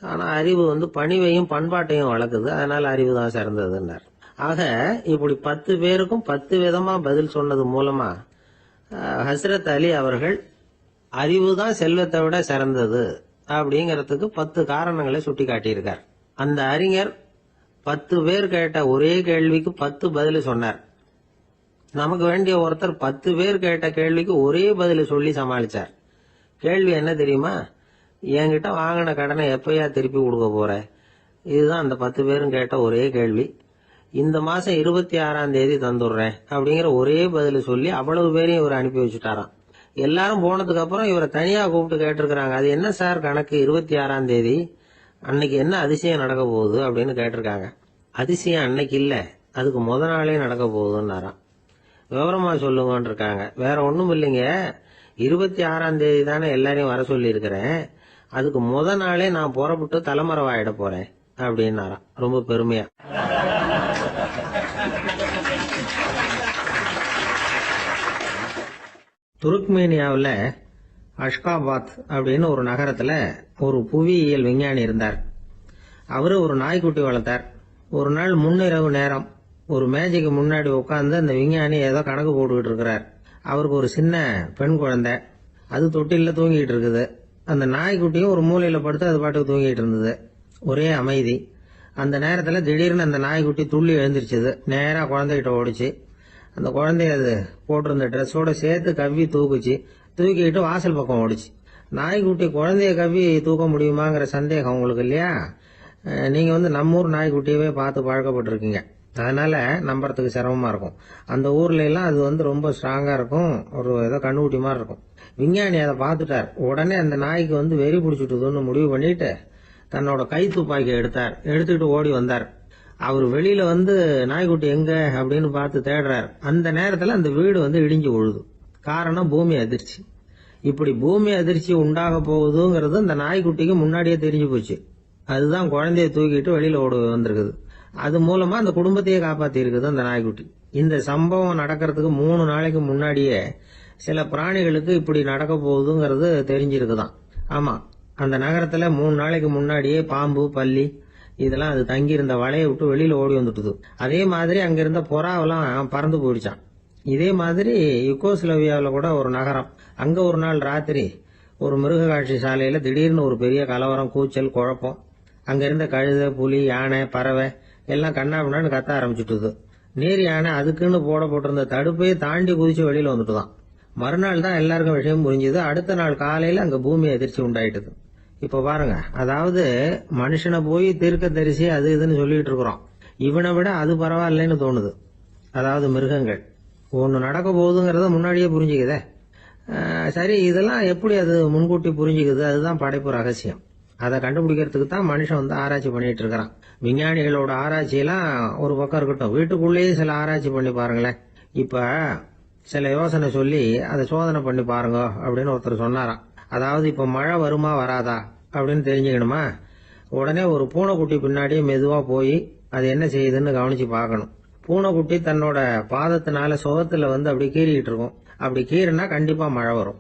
ஆனா அறிவு பணிவையும் பண்பாட்டையும் வளர்க்குது, அதனால அறிவு தான் சிறந்ததுன்னார். ஆக இப்படி 10 பேருக்கும் 10 விதமா பதில் சொன்னது மூலமா ஹஸ்ரத் அலி அவர்கள் அறிவு தான் செல்வத்தை விட சிறந்தது அப்படிங்கறதுக்கு 10 காரணங்களை சுட்டி காட்டியிருக்கார். அந்த அறிஞர் 10 பேர் கேட்ட ஒரே கேள்விக்கு 10 பதில் சொன்னார். நமக்கு வேண்டிய ஒருத்தர் 10 பேர் கேட்ட கேள்விக்கு ஒரே பதில சொல்லி சமாளிச்சார். கேள்வி என்ன தெரியுமா? என்கிட்ட வாங்கின கடனை எப்பயா திருப்பி கொடுக்க போற? இதுதான் அந்த 10 பேரும் கேட்ட ஒரே கேள்வி. இந்த மாசம் 26ஆம் தேதி தந்துடுறேன் அப்படிங்கிற ஒரே பதில சொல்லி அவ்வளவு பேரையும் இவர் அனுப்பி வச்சுட்டாராம். எல்லாரும் போனதுக்கு அப்புறம் இவரை தனியா கூப்பிட்டு கேட்டிருக்கிறாங்க, அது என்ன சார் கணக்கு, 26ஆம் தேதி அன்னைக்கு என்ன அதிசயம் நடக்க போகுது அப்படின்னு கேட்டிருக்காங்க. அதிசயம் அன்னைக்கு இல்ல, அதுக்கு முத நாளே நடக்க போகுதுன்னாராம். விவரமா சொல்லுங்கன்னு இருக்காங்க. வேற ஒண்ணும் இல்லைங்க, 26ஆம் தேதி தானே எல்லாரையும் வர சொல்லி இருக்கிறேன், அதுக்கு முத நாளே நான் புறப்பட்டு தலைமறைவாயிட போறேன் அப்படின்னாராம், ரொம்ப பெருமையா. துருக்மேனியாவில் அஷ்காபாத் அப்படின்னு ஒரு நகரத்துல ஒரு புவியியல் விஞ்ஞானி இருந்தார். அவரு ஒரு நாய்க்குட்டி வளர்த்தார். ஒரு நாள் முன்னிரவு நேரம் ஒரு மேஜைக்கு முன்னாடி உட்கார்ந்து அந்த விஞ்ஞானி ஏதோ கணக்கு போட்டுக்கிட்டு இருக்கிறார். அவருக்கு ஒரு சின்ன பெண் குழந்தை, அது தொட்டில தூங்கிட்டு இருக்குது. அந்த நாய்க்குட்டியும் ஒரு மூலையில படுத்து அது பாட்டுக்கு தூங்கிட்டு இருந்தது. ஒரே அமைதி. அந்த நேரத்துல திடீர்னு அந்த நாய்க்குட்டி துள்ளி எழுந்திருச்சுது. நேரா குழந்தைகிட்ட ஓடிச்சு. அந்த குழந்தைய அது போட்டிருந்த ட்ரெஸ்ஸோட சேர்த்து கவ்வி தூக்குச்சு. தூக்கிட்டு வாசல் பக்கம் ஓடிச்சு. நாய்க்குட்டி குழந்தைய கவ்வி தூக்க முடியுமாங்கிற சந்தேகம் உங்களுக்கு இல்லையா? நீங்க நம்ம ஊர் நாய்க்குட்டியவே பார்த்து பழக்கப்பட்டிருக்கீங்க. அதனால நம்புறதுக்கு சிரமமா இருக்கும். அந்த ஊர்ல எல்லாம் அது ரொம்ப ஸ்ட்ராங்கா இருக்கும். ஒரு ஏதோ கண்ணுக்குட்டி மாதிரி இருக்கும். விஞ்ஞானி அதை பார்த்துட்டார். உடனே அந்த நாய்க்கு வெறி பிடிச்சிட்டுதுன்னு முடிவு பண்ணிட்டு தன்னோட கை துப்பாக்கி எடுத்துக்கிட்டு ஓடி வந்தார். அவர் வெளியில நாய்க்குட்டி எங்க அப்படின்னு பார்த்து தேடுறார். அந்த நேரத்துல அந்த வீடு இடிஞ்சு விழுது. காரணம் பூமி அதிர்ச்சி. இப்படி பூமி அதிர்ச்சி உண்டாக போகுதுங்கிறது அந்த நாய்க்குட்டிக்கு முன்னாடியே தெரிஞ்சு போச்சு. அதுதான் குழந்தைய தூக்கிட்டு வெளியில ஓடி வந்திருக்குது. அது மூலமா அந்த குடும்பத்தையே காப்பாத்தி இருக்குது அந்த நாய்க்குட்டி. இந்த சம்பவம் நடக்கிறதுக்கு 3 நாளைக்கு முன்னாடியே சில பிராணிகளுக்கு இப்படி நடக்க போகுதுங்கிறது தெரிஞ்சிருக்குதான். ஆமா, அந்த நகரத்துல 3 நாளைக்கு முன்னாடியே பாம்பு, பல்லி இதெல்லாம் அது தங்கி இருந்த வலையை விட்டு வெளியில ஓடி வந்துட்டுது. அதே மாதிரி அங்க இருந்த புறாவெல்லாம் பறந்து போயிடுச்சான். இதே மாதிரி யுகோஸ்லோவியாவில் கூட ஒரு நகரம். அங்க ஒரு நாள் ராத்திரி ஒரு மிருக காட்சி சாலையில திடீர்னு ஒரு பெரிய கலவரம், கூச்சல், குழப்பம். அங்க இருந்த கழுதை, புலி, யானை, பறவை எல்லாம் கண்ணாபின்னான்னு கத்த ஆரம்பிச்சுட்டுது. நீர் யானை அதுக்குன்னு போட்டிருந்த தடுப்பையே தாண்டி குதிச்சு வெளியில வந்துட்டுதான். மறுநாள் தான் எல்லாருக்கும் விஷயம் புரிஞ்சுது. அடுத்த நாள் காலையில அங்க பூமி அதிர்ச்சி உண்டாயிட்டுது. இப்ப பாருங்க, அதாவது மனுஷனை போய் தீர்க்க தரிசி அது இதுன்னு சொல்லிட்டு இருக்கிறோம். இவனை விட அது பரவாயில்லைன்னு தோணுது. அதாவது மிருகங்கள் ஒண்ணு நடக்க போகுதுங்கிறத முன்னாடியே புரிஞ்சுக்குதே. சரி, இதெல்லாம் எப்படி அது முன்கூட்டி புரிஞ்சுக்குது? அதுதான் படைப்பு ரகசியம். அதை கண்டுபிடிக்கிறதுக்கு தான் மனுஷன் ஆராய்ச்சி பண்ணிட்டு இருக்கிறான். விஞ்ஞானிகளோட ஆராய்ச்சியெல்லாம் ஒரு பக்கம் இருக்கட்டும், வீட்டுக்குள்ளேயே சில ஆராய்ச்சி பண்ணி பாருங்களேன். இப்ப சில யோசனை சொல்லி அதை சோதனை பண்ணி பாருங்க அப்படின்னு ஒருத்தர் சொன்னாராம். அதாவது இப்ப மழை வருமா வராதா அப்படின்னு தெரிஞ்சுக்கணுமா, உடனே ஒரு பூனைக்குட்டி பின்னாடியே மெதுவா போய் அது என்ன செய்யுதுன்னு கவனிச்சு பார்க்கணும். பூனைக்குட்டி தன்னோட பாதத்தினால சுகத்துல அப்படி கீறிக்கிட்டு இருக்கும். அப்படி கீறினா கண்டிப்பா மழை வரும்.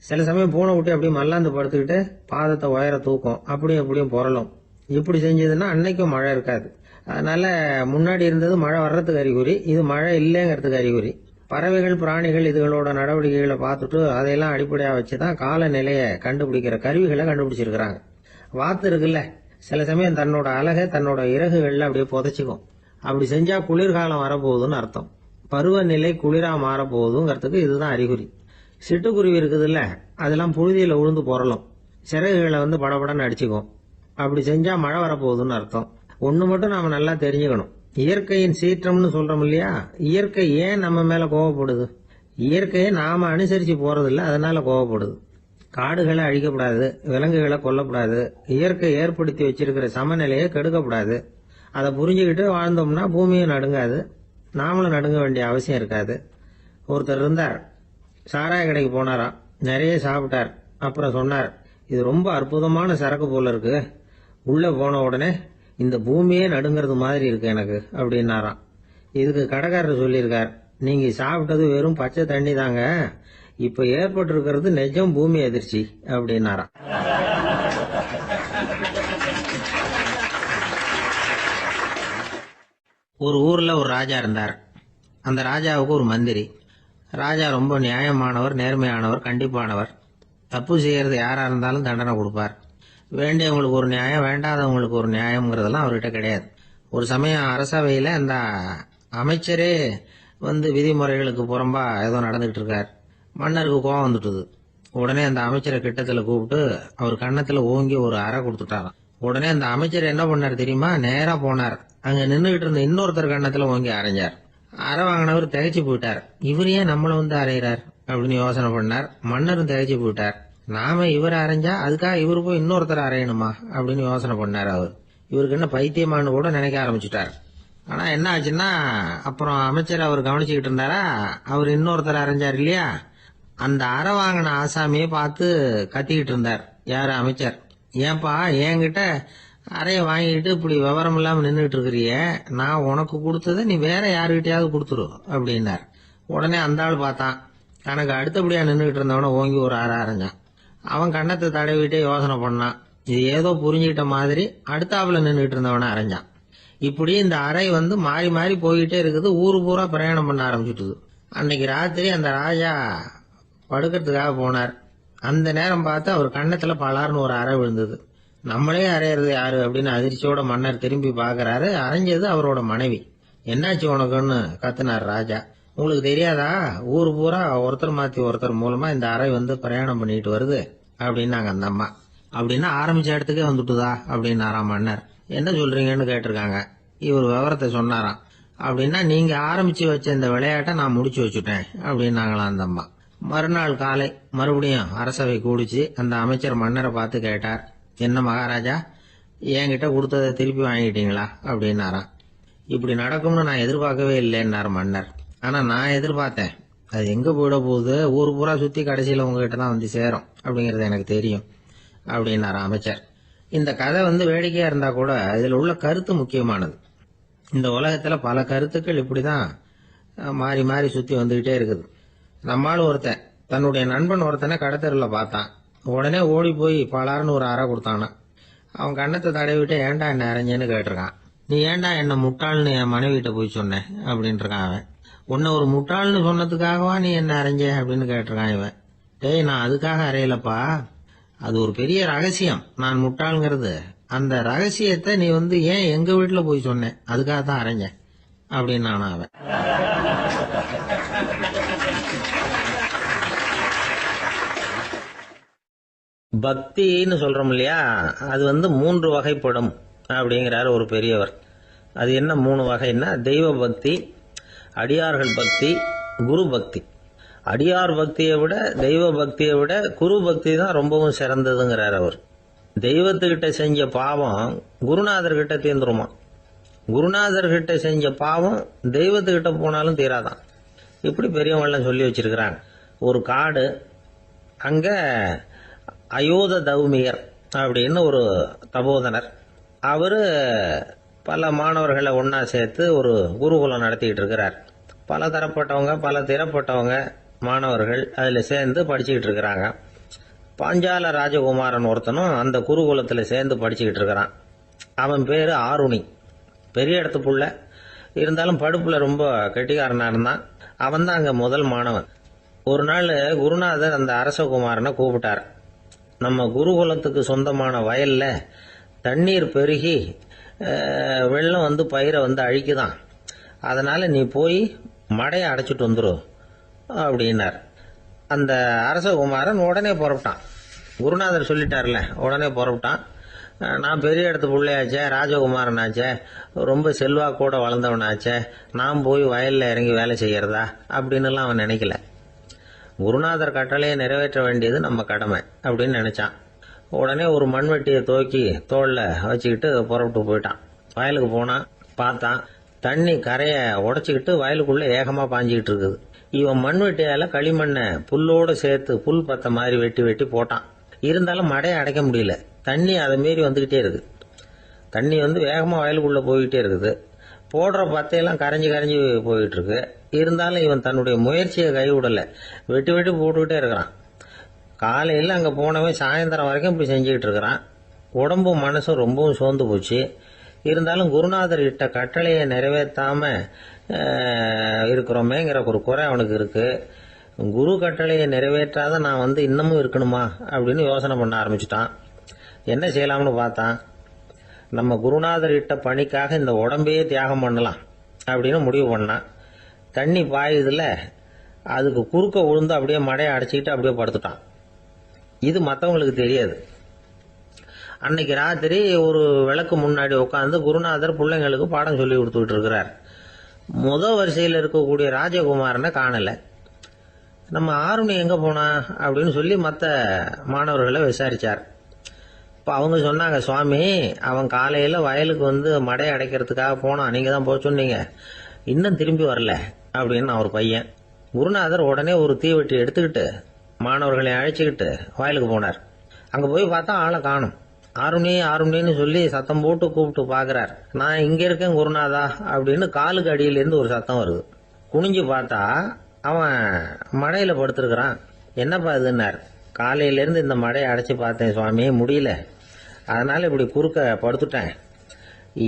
சில சமயம் பூனைக்குட்டி அப்படியே மல்லாந்து படுத்துக்கிட்டு பாதத்தை உயர தூக்கும். அப்படியும் புரளும். இப்படி செஞ்சதுன்னா அன்னைக்கும் மழை இருக்காது. அதனால முன்னாடி இருந்தது மழை வர்றதுக்கு அறிகுறி, இது மழை இல்லைங்கிறதுக்கு அறிகுறி. பறவைகள், பிராணிகள் இதுகளோட நடவடிக்கைகளை பார்த்துட்டு அதையெல்லாம் அடிப்படையா வச்சுதான் காலநிலையை கண்டுபிடிக்கிற கருவிகளை கண்டுபிடிச்சிருக்கிறாங்க. வாத்து இருக்குல்ல, சில சமயம் தன்னோட அழகை தன்னோட இறகுகள்ல அப்படியே புதைச்சிக்கும். அப்படி செஞ்சா குளிர்காலம் வரப்போகுதுன்னு அர்த்தம். பருவநிலை குளிரா மாறப்போகுதுங்கிறதுக்கு இதுதான் அறிகுறி. சிட்டுக்குருவி இருக்குதுல்ல, அதெல்லாம் புழுதியில உழுந்து புரளும். சிறகுகளை படபடன்னு அடிச்சுக்கும். அப்படி செஞ்சா மழை வரப்போகுதுன்னு அர்த்தம். ஒண்ணு மட்டும் நாம நல்லா தெரிஞ்சுக்கணும். இயற்கையின் சீற்றம்னு சொல்றோம் இல்லையா, இயற்கை ஏன் நம்ம மேல கோவப்படுது? இயற்கையை நாம அனுசரிச்சு போறதில்ல, அதனால கோவப்படுது. காடுகளை அழிக்கப்படாது, விலங்குகளை கொல்லப்படாது, இயற்கை ஏற்படுத்தி வச்சிருக்கிற சமநிலையை கெடுக்கப்படாது. அதை புரிஞ்சுக்கிட்டு வாழ்ந்தோம்னா பூமியும் நடுங்காது, நாமளும் நடுங்க வேண்டிய அவசியம் இருக்காது. ஒருத்தர் இருந்தார், சாராய கடைக்கு போனாராம். நிறைய சாப்பிட்டார். அப்புறம் சொன்னார், இது ரொம்ப அற்புதமான சரக்கு போல இருக்கு. உள்ள போன உடனே இந்த பூமியே நடுங்கிறது மாதிரி இருக்கு எனக்கு அப்படின்னாராம். இதுக்கு கடைக்காரர் சொல்லியிருக்கார், நீங்க சாப்பிட்டது வெறும் பச்சை தண்ணி தாங்க, இப்ப ஏற்பட்டு இருக்கிறது நிஜம் பூமி அதிர்ச்சி அப்படின்னாராம். ஒரு ஊர்ல ஒரு ராஜா இருந்தார். அந்த ராஜாவுக்கு ஒரு மந்திரி. ராஜா ரொம்ப நியாயமானவர், நேர்மையானவர், கண்டிப்பானவர். தப்பு செய்யறது யாரா இருந்தாலும் தண்டனை கொடுப்பார். வேண்டியவங்களுக்கு ஒரு நியாயம், வேண்டாதவங்களுக்கு ஒரு நியாயம்ங்கிறதெல்லாம் அவர்கிட்ட கிடையாது. ஒரு சமயம் அரசவையில அந்த அமைச்சரே விதிமுறைகளுக்கு புறம்பா ஏதோ நடந்துகிட்டு இருக்கார். மன்னருக்கு கோபம் வந்துட்டுது. உடனே அந்த அமைச்சரை கிட்டத்துல கூப்பிட்டு அவர் கன்னத்துல ஓங்கி ஒரு அறை கொடுத்துட்டாராம். உடனே அந்த அமைச்சர் என்ன பண்ணார் தெரியுமா, நேரா போனார். அங்க நின்றுகிட்டு இருந்த இன்னொருத்தர் கன்னத்துல ஓங்கி அரைஞ்சார். அறை வாங்கினவர் திகைச்சு போயிட்டார். இவர் ஏன் நம்மள அரைகிறார் அப்படின்னு யோசனை பண்ணார். மன்னரும் திகைச்சு போயிட்டார். நாம இவரை அரைஞ்சா அதுக்காக இவரு போய் இன்னொருத்தர் அரையணுமா அப்படின்னு யோசனை பண்ணார். அவர் இவருக்கு என்ன பைத்தியமானு கூட நினைக்க ஆரம்பிச்சுட்டார். ஆனா என்ன ஆச்சுன்னா, அப்புறம் அமைச்சர் அவர் கவனிச்சுக்கிட்டு இருந்தாரா, அவர் இன்னொருத்தர் அரைஞ்சார் இல்லையா, அந்த அறை வாங்கின ஆசாமியை பார்த்து கத்திக்கிட்டு இருந்தார். யாரு? அமைச்சர். ஏன்பா என்கிட்ட அறைய வாங்கிட்டு இப்படி விவரம் இல்லாம நின்றுட்டு இருக்கிறிய, நான் உனக்கு கொடுத்ததை நீ வேற யாருகிட்டயாவது கொடுத்துரு அப்படின்னார். உடனே அந்த ஆள் பார்த்தான், தனக்கு அடுத்தபடியா நின்றுகிட்டு இருந்தவன ஓங்கி ஒரு அரை அரைஞ்சான். அவன் கண்ணத்தை தடவிட்டே யோசனை பண்ணான். இது ஏதோ புரிஞ்சுக்கிட்ட மாதிரி அடுத்தாப்புல நின்றுகிட்டு இருந்தவன அரைஞ்சான். இப்படி இந்த அறை மாறி மாறி போய்கிட்டே இருக்குது. ஊரு பூரா பிரயாணம் பண்ண ஆரம்பிச்சுட்டுது. அன்னைக்கு ராத்திரி அந்த ராஜா படுக்கிறதுக்காக போனார். அந்த நேரம் பார்த்து அவர் கண்ணத்துல பலார்னு ஒரு அறை விழுந்தது. நம்மளே அறையிறது யாரு அப்படின்னு அதிர்ச்சியோட மன்னர் திரும்பி பாக்குறாரு. அரைஞ்சது அவரோட மனைவி. என்னாச்சு உனக்குன்னு கத்துனார் ராஜா. உங்களுக்கு தெரியாதா, ஊர் பூரா ஒருத்தர் மாத்தி ஒருத்தர் மூலமா இந்த அறை பிரயாணம் பண்ணிட்டு வருது அப்படின்னாங்க அந்த அம்மா. அப்படின்னா ஆரம்பிச்ச இடத்துக்கே வந்துட்டுதா அப்படின்னாராம் மன்னர். என்ன சொல்றீங்கன்னு கேட்டிருக்காங்க. இவர் விவரத்தை சொன்னாராம். அப்படின்னா நீங்க ஆரம்பிச்சு வச்ச இந்த விளையாட்டை நான் முடிச்சு வச்சுட்டேன் அப்படின்னாங்களாம் அந்த அம்மா. மறுநாள் காலை மறுபடியும் அரசவை கூடிச்சு அந்த அமைச்சர் மன்னரை பார்த்து கேட்டார். என்ன மகாராஜா, என்கிட்ட கொடுத்ததை திருப்பி வாங்கிட்டீங்களா அப்படின்னாராம். இப்படி நடக்கும்னு நான் எதிர்பார்க்கவே இல்லைன்னார் மன்னர். ஆனா நான் எதிர்பார்த்தேன். அது எங்க போயிட போகுது, ஊர் பூரா சுத்தி கடைசியில உங்ககிட்ட தான் சேரும் அப்படிங்கறது எனக்கு தெரியும் அப்படின்னாராம் அமைச்சர். இந்த கதை வேடிக்கையா இருந்தா கூட இதுல உள்ள கருத்து முக்கியமானது. இந்த உலகத்துல பல கருத்துக்கள் இப்படிதான் மாறி மாறி சுத்தி வந்துகிட்டே இருக்குது. நம்மால் ஒருத்தன் தன்னுடைய நண்பன் ஒருத்தனை கடத்தெருவில் பார்த்தான். உடனே ஓடி போய் பலார்னு ஒரு அறை கொடுத்தானா. அவன் கண்ணத்தை தடவிட்டு ஏன்டா என்ன அரைஞ்சேன்னு கேட்டிருக்கான். நீ ஏன்டா என்ன முட்டாள்னு என் மனைவிட்ட போய் சொன்னேன் அப்படின்னு இருக்கான் அவன். உன்னை ஒரு முட்டாள்னு சொன்னதுக்காகவா நீ என்ன அரைஞ்ச அப்படின்னு கேட்டிருக்கான் இவன். டேய், நான் அதுக்காக அறையலப்பா, அது ஒரு பெரிய ரகசியம். நான் முட்டாளுங்கிறது அந்த ரகசியத்தை நீ ஏன் எங்க வீட்டுல போய் சொன்னேன், அதுக்காக தான் அரைஞ்சேன் அப்படின்னு நானும் அவன். பக்தின்னு சொல்றோம் இல்லையா, அது 3 வகைப்படும் அப்படிங்கிறாரு ஒரு பெரியவர். அது என்ன 3 வகைன்னா, தெய்வ பக்தி, அடியார்கள் பக்தி, குரு பக்தி. அடியார் பக்தியை விட தெய்வ பக்தியை விட குரு பக்தி தான் ரொம்பவும் சிறந்ததுங்கிறார் அவர். தெய்வத்துக்கிட்ட செஞ்ச பாவம் குருநாதர்கிட்ட தீர்ந்துருமா, குருநாதர்கிட்ட செஞ்ச பாவம் தெய்வத்துக்கிட்ட போனாலும் தீராதான். இப்படி பெரியவங்களாம் சொல்லி வச்சிருக்கிறாங்க. ஒரு காடு, அங்க அயோத தௌமியர் அப்படின்னு ஒரு தபோதனர். அவரு பல மாணவர்களை ஒன்னா சேர்த்து ஒரு குருகுலம் நடத்திட்டு இருக்கிறார். பல தரப்பட்டவங்க பல திறப்பட்டவங்க மாணவர்கள் அதுல சேர்ந்து படிச்சுக்கிட்டு இருக்கிறாங்க. பாஞ்சால ராஜகுமாரன் ஒருத்தனும் அந்த குருகுலத்துல சேர்ந்து படிச்சுக்கிட்டு இருக்கிறான். அவன் பேரு ஆருணி. பெரிய இடத்து புள்ள, இருந்தாலும் படுப்புல ரொம்ப கெட்டிக்காரனா இருந்தான். அவன் தான் அங்க முதல் மாணவன். ஒரு நாள் குருநாதர் அந்த அரசகுமாரனை கூப்பிட்டார். நம்ம குருகுலத்துக்கு சொந்தமான வயல்ல தண்ணீர் பெருகி வெள்ளம் பயிரை அழிக்குதான், அதனால நீ போய் மடையை அடைச்சிட்டு வந்துரு அப்படின்னார். அந்த அரசகுமாரன் உடனே புறப்பட்டான். குருநாதர் சொல்லிட்டார்ல, உடனே புறப்பட்டான். நான் பெரிய இடத்து பிள்ளையாச்சே, ராஜகுமாரன் ஆச்சே, ரொம்ப செல்வாக்கூட வளர்ந்தவனாச்சே, நான் போய் வயல்ல இறங்கி வேலை செய்யறதா அப்படின்னு அவன் நினைக்கல. குருநாதர் கட்டளையை நிறைவேற்ற வேண்டியது நம்ம கடமை அப்படின்னு நினைச்சான். உடனே ஒரு மண்வெட்டியை தூக்கி தோல்ல வச்சுக்கிட்டு புறப்பட்டு போயிட்டான். வயலுக்கு போனான். பார்த்தான், தண்ணி கரையை உடைச்சுக்கிட்டு வயலுக்குள்ள ஏகமா பாஞ்சிக்கிட்டு இருக்குது. இவன் மண்வெட்டியால களிமண்ணை புல்லோட சேர்த்து புல் பத்த மாதிரி வெட்டி வெட்டி போட்டான். இருந்தாலும் மடையை அடைக்க முடியல. தண்ணி அதை மீறி வந்துகிட்டே இருக்கு. தண்ணி வேகமா வயலுக்குள்ள போய்கிட்டே இருக்குது. போடுற பத்தையெல்லாம் கரைஞ்சி கரைஞ்சி போயிட்டு இருக்கு. இருந்தாலும் இவன் தன்னுடைய முயற்சியை கைவிடல. வெட்டி வெட்டி போட்டுக்கிட்டே இருக்கிறான். காலையில் அங்க போனவன் சாயந்தரம் வரைக்கும் இப்படி செஞ்சுக்கிட்டு இருக்கிறான். உடம்பும் மனசும் ரொம்பவும் சோர்ந்து போச்சு. இருந்தாலும் குருநாதர் இட்ட கட்டளையை நிறைவேற்றாம இருக்கிறோமேங்கிற ஒரு குறை அவனுக்கு இருக்கு. குரு கட்டளையை நிறைவேற்றாத நான் இன்னமும் இருக்கணுமா அப்படின்னு யோசனை பண்ண ஆரம்பிச்சுட்டான். என்ன செய்யலாம்னு பார்த்தான். நம்ம குருநாதர் இட்ட பணிக்காக இந்த உடம்பையே தியாகம் பண்ணலாம் அப்படின்னு முடிவு பண்ணான். தண்ணி பாயுதுல, அதுக்கு குறுக்க விழுந்து அப்படியே மடையை அடைச்சிக்கிட்டு அப்படியே படுத்துட்டான். இது மற்றவங்களுக்கு தெரியாது. அன்னைக்கு ராத்திரி ஒரு விளக்கு முன்னாடி உட்காந்து குருநாதர் பிள்ளைங்களுக்கு பாடம் சொல்லி கொடுத்துட்டு இருக்கிறார். வரிசையில் இருக்கக்கூடிய ராஜகுமாரனை காணல. நம்ம ஆருணி எங்க போனா அப்படின்னு சொல்லி மற்ற மாணவர்களை விசாரிச்சார். இப்போ அவங்க சொன்னாங்க, சுவாமி, அவன் காலையில வயலுக்கு மடையை அடைக்கிறதுக்காக போனான், நீங்க தான் போக சொன்னீங்க, இன்னும் திரும்பி வரல அப்படின்னு அவர் பையன். குருநாதர் உடனே ஒரு தீவெட்டி எடுத்துக்கிட்டு மாணவர்களை அழைச்சிக்கிட்டு வயலுக்கு போனார். அங்க போய் பார்த்தா ஆளை காணும். ஆருணி ஆருணின்னு சொல்லி சத்தம் போட்டு கூப்பிட்டு பாக்குறார். நான் இங்க இருக்கேன் குருநாதா அப்படின்னு காலுக்கு அடியிலிருந்து ஒரு சத்தம் வருது. குனிஞ்சு பார்த்தா அவன் மடையில படுத்திருக்கிறான். என்னப்பா இதுன்னார். காலையிலேருந்து இந்த மடையை அடைச்சி பார்த்தேன் சுவாமி, முடியல, அதனால இப்படி குறுக்க படுத்துட்டேன்.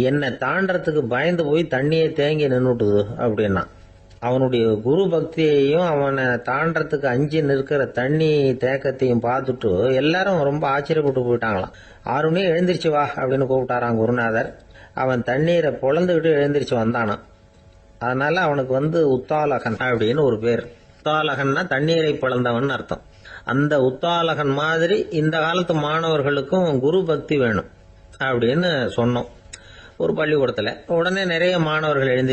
என்னை தாண்டறதுக்கு பயந்து போய் தண்ணியே தேங்கி நின்றுட்டுது அப்படின்னா. அவனுடைய குரு பக்தியையும் அவனை தாண்டறதுக்கு அஞ்சு நிற்கிற தண்ணி தேக்கத்தையும் பார்த்துட்டு எல்லாரும் ரொம்ப ஆச்சரியப்பட்டு போயிட்டாங்களாம். 6 மணி எழுந்திரிச்சு வா அப்படின்னு கூப்பிட்டாராம் குருநாதர். அவன் தண்ணீரை பொழந்துக்கிட்டு எழுந்திரிச்சு வந்தானான். அதனால அவனுக்கு உத்தாலகன் அப்படின்னு ஒரு பேர். உத்தாலகன்னா தண்ணீரை பிளந்தவன் அர்த்தம். அந்த உத்தாலகன் மாதிரி இந்த காலத்து மாணவர்களுக்கும் குரு பக்தி வேணும் அப்படின்னு சொன்னோம் ஒரு பள்ளிக்கூடத்துல. உடனே நிறைய மாணவர்கள் எழுந்திருச்சு